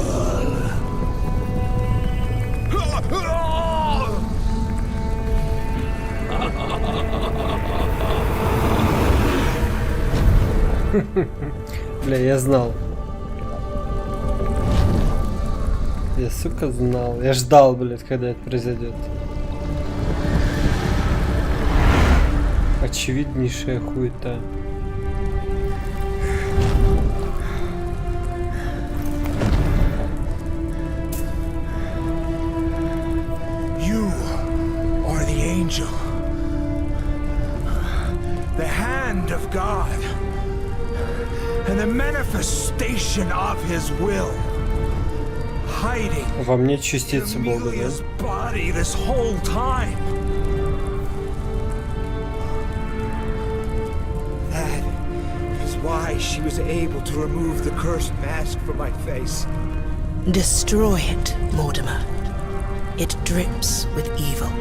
S1: Бля, я знал. Я, сука, знал. Я ждал, блядь, когда это произойдет. Очевиднейшая хуета.
S2: You are the angel. The hand of God. And the manifestation of his will. Hiding
S1: Во мне
S2: in
S1: частица Бога, да?
S2: Amelia's body this whole time. That is why she was able to remove the cursed mask from my face.
S11: Destroy it, Mortimer. It drips with evil.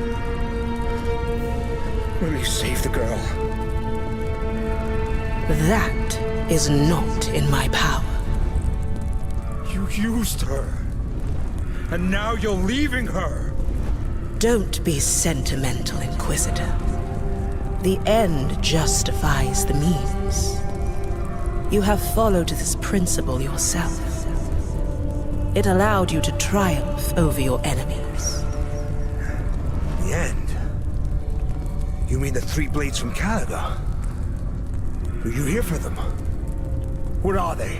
S2: Will you save the girl?
S11: That is not in my power.
S2: You used her. And now you're leaving her.
S11: Don't be sentimental, Inquisitor. The end justifies the means. You have followed this principle yourself. It allowed you to triumph over your enemies.
S2: The end? You mean the three blades from Calaga? Were you here for them? What are they?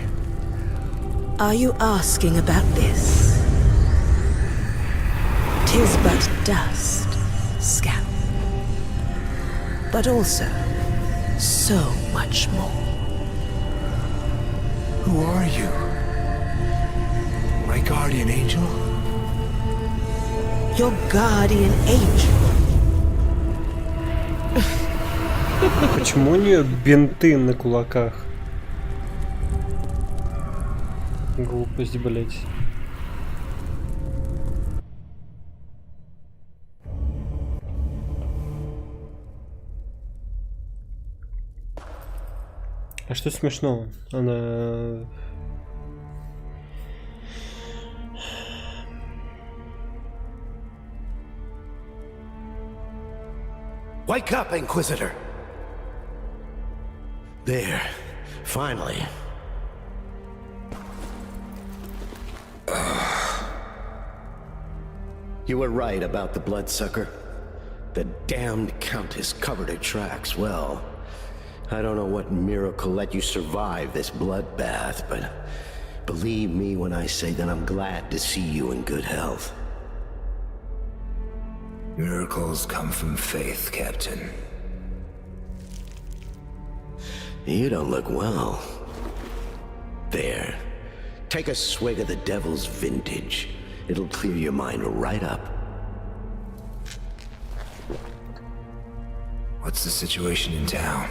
S11: Are you asking about this? 'Tis but dust, scamp. But also, so much more.
S2: Who are you? My guardian angel?
S12: Your guardian angel.
S1: Почему у нее бинты на кулаках? Глупость, блять. А что смешного? Она...
S8: Wake up, Inquisitor! There, finally. You were right about the bloodsucker. The damned Countess covered her tracks well. I don't know what miracle let you survive this bloodbath, but believe me when I say that I'm glad to see you in good health.
S2: Miracles come from faith, Captain.
S8: You don't look well. There. Take a swig of the devil's vintage. It'll clear your mind right up.
S2: What's the situation in town?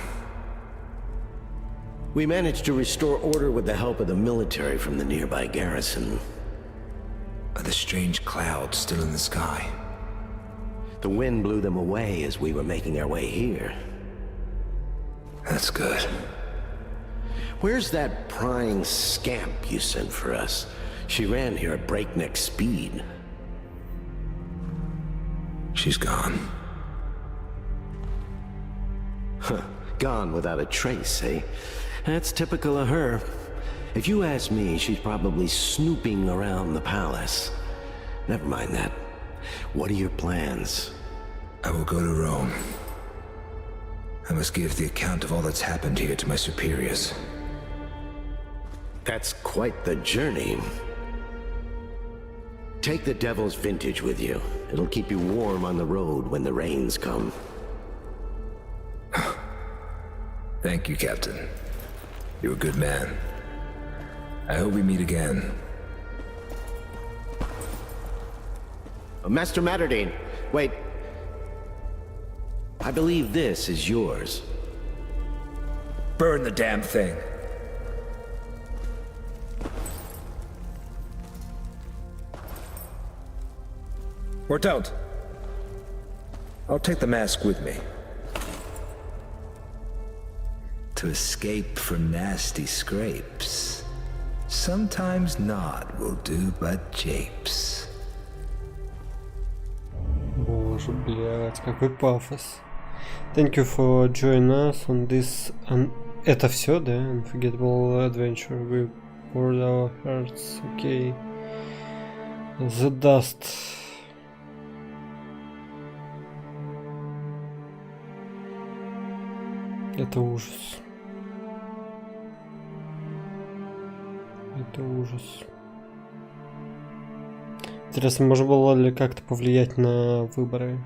S8: We managed to restore order with the help of the military from the nearby garrison.
S2: Are the strange clouds still in the sky?
S8: The wind blew them away as we were making our way here.
S2: That's good.
S8: Where's that prying scamp you sent for us? She ran here at breakneck speed.
S2: She's gone.
S8: Huh. Gone without a trace, eh? That's typical of her. If you ask me, she's probably snooping around the palace. Never mind that. What are your plans?
S2: I will go to Rome. I must give the account of all that's happened here to my superiors.
S8: That's quite the journey. Take the devil's vintage with you. It'll keep you warm on the road when the rains come.
S2: Thank you, Captain. You're a good man. I hope we meet again.
S8: Master Matterdine, wait. I believe this is yours.
S2: Burn the damn thing. Or don't. I'll take the mask with me. To escape from nasty scrapes. Sometimes not will do but japes.
S1: Боже, блядь, какой пафос. Thank you for joining us on this... Это все, да? Unforgettable adventure. We poured our hearts. Okay. The dust. Это ужас. Это ужас. Интересно, можно было ли как-то повлиять на выборы?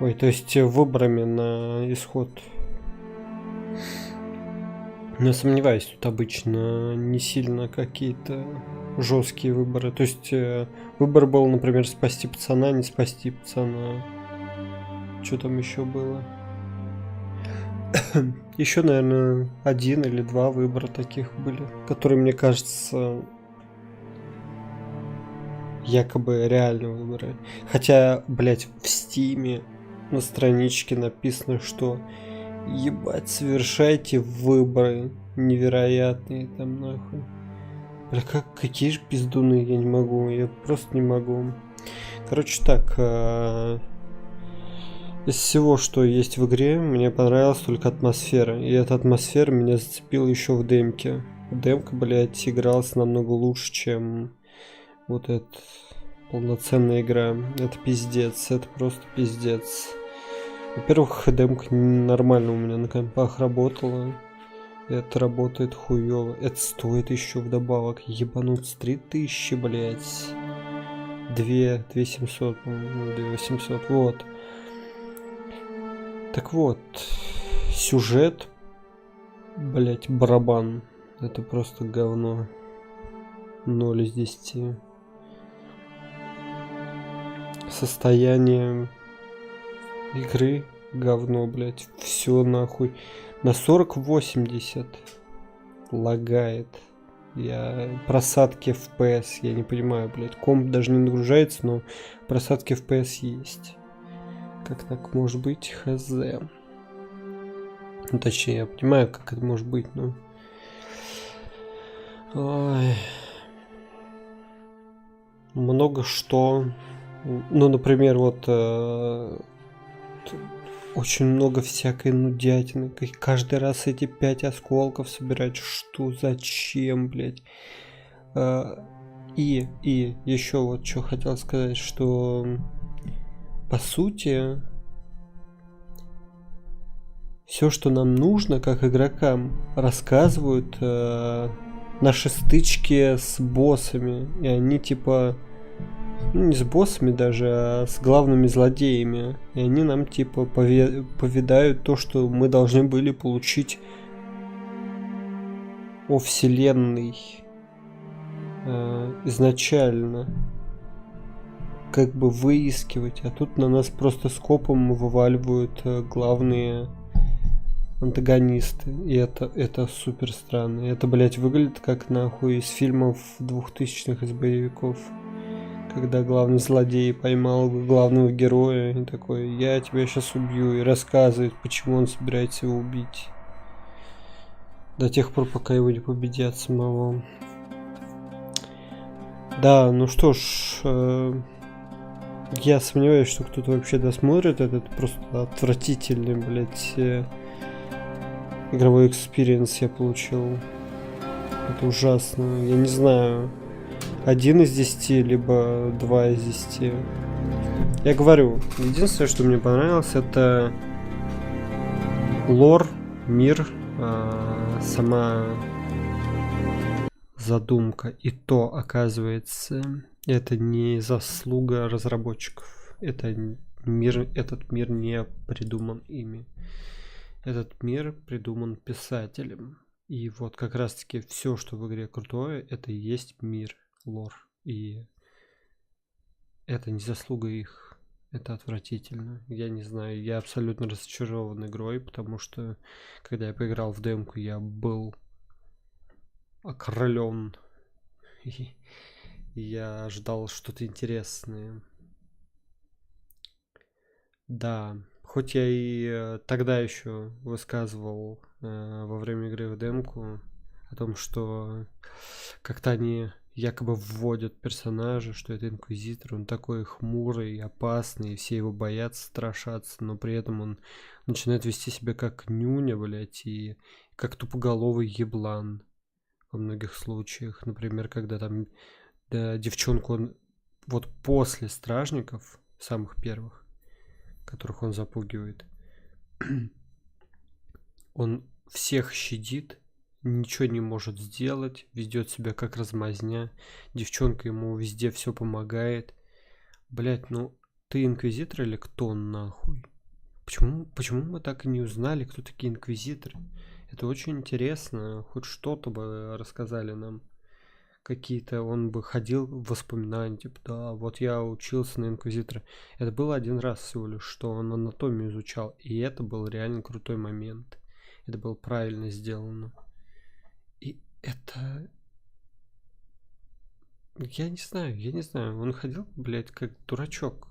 S1: Ой, то есть выборами на исход. Но сомневаюсь, тут обычно не сильно какие-то жесткие выборы. То есть выбор был, например, спасти пацана, не спасти пацана. Что там еще было? Еще, наверное, 1 или 2 выбора таких были, которые, мне кажется, якобы реальные выборы. Хотя, блять, в Стиме на страничке написано, что ебать, совершайте выборы невероятные там нахуй. Бля, какие же пиздуны, я не могу, я просто не могу. Короче так, из всего, что есть в игре, мне понравилась только атмосфера. И эта атмосфера меня зацепила еще в демке. Демка, блядь, игралась намного лучше, чем вот эта полноценная игра. Это пиздец, это просто пиздец. Во-первых, демка нормально у меня на компах работала. Это работает хуёво. Это стоит еще вдобавок. Ебануться 3000, блядь. 2700, 2800, вот. Так вот, сюжет Блять, барабан. Это просто говно. 0 из 10. Состояние игры говно, блять. Все нахуй. На 40-80 лагает. Просадки FPS, я не понимаю, блять. Комп даже не нагружается, но просадки FPS есть. Как так может быть? Хз. Ну, точнее, я понимаю, как это может быть, но... Ой. Много что. Ну, например, вот... очень много всякой нудятины. Каждый раз эти 5 осколков собирать. Что? Зачем, блядь? И еще вот что хотел сказать, что... По сути... Все, что нам нужно, как игрокам, рассказывают наши стычки с боссами. И они типа... Ну, не с боссами даже, а с главными злодеями. И они нам типа поведают то, что мы должны были получить о вселенной изначально. Как бы выискивать. А тут на нас просто скопом вываливают главные антагонисты. И это супер странно. Это, блять, выглядит как нахуй из фильмов 2000-х, из боевиков. Когда главный злодей поймал главного героя и такой: я тебя сейчас убью, и рассказывает, почему он собирается его убить. До тех пор, пока его не победят самого. Да, ну что ж, я сомневаюсь, что кто-то вообще досмотрит этот просто отвратительный, блять, игровой экспириенс я получил. Это ужасно. Я не знаю, 1 из 10, либо 2 из 10. Я говорю, единственное, что мне понравилось, это лор, мир, сама задумка. И то, оказывается, это не заслуга разработчиков. Этот мир не придуман ими. Этот мир придуман писателем. И вот как раз таки все, что в игре крутое, это и есть мир, лор. И это не заслуга их. Это отвратительно. Я не знаю, я абсолютно разочарован игрой, потому что когда я поиграл в демку, я был окрылен. И я ждал что-то интересное. Да, хоть я и тогда еще высказывал во время игры в демку о том, что как-то они якобы вводят персонажа, что это Инквизитор, он такой хмурый, опасный, и все его боятся, страшатся, но при этом он начинает вести себя как нюня, блять, и как тупоголовый еблан во многих случаях. Например, когда там девчонку он вот после стражников, самых первых, которых он запугивает, он всех щадит, ничего не может сделать, ведет себя как размазня, девчонка ему везде все помогает. Блять, ну ты Инквизитор или кто нахуй? Почему мы так и не узнали, кто такие Инквизиторы? Это очень интересно, хоть что-то бы рассказали нам. Какие-то, он бы ходил в воспоминания, типа, да, вот я учился на Инквизитора. Это было 1 раз всего лишь, что он анатомию изучал, и это был реально крутой момент. Это было правильно сделано. И это... Я не знаю, он ходил, блядь, как дурачок.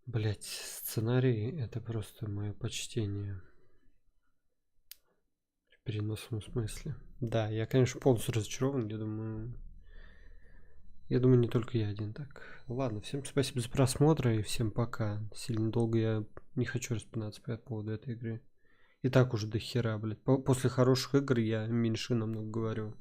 S1: Блядь, сценарий — это просто мое почтение. В переносном смысле. Да, я, конечно, полностью разочарован, я думаю, не только я один так. Ладно, всем спасибо за просмотр и всем пока. Сильно долго я не хочу распинаться по поводу этой игры. И так уже до хера, блядь. После хороших игр я меньше намного говорю.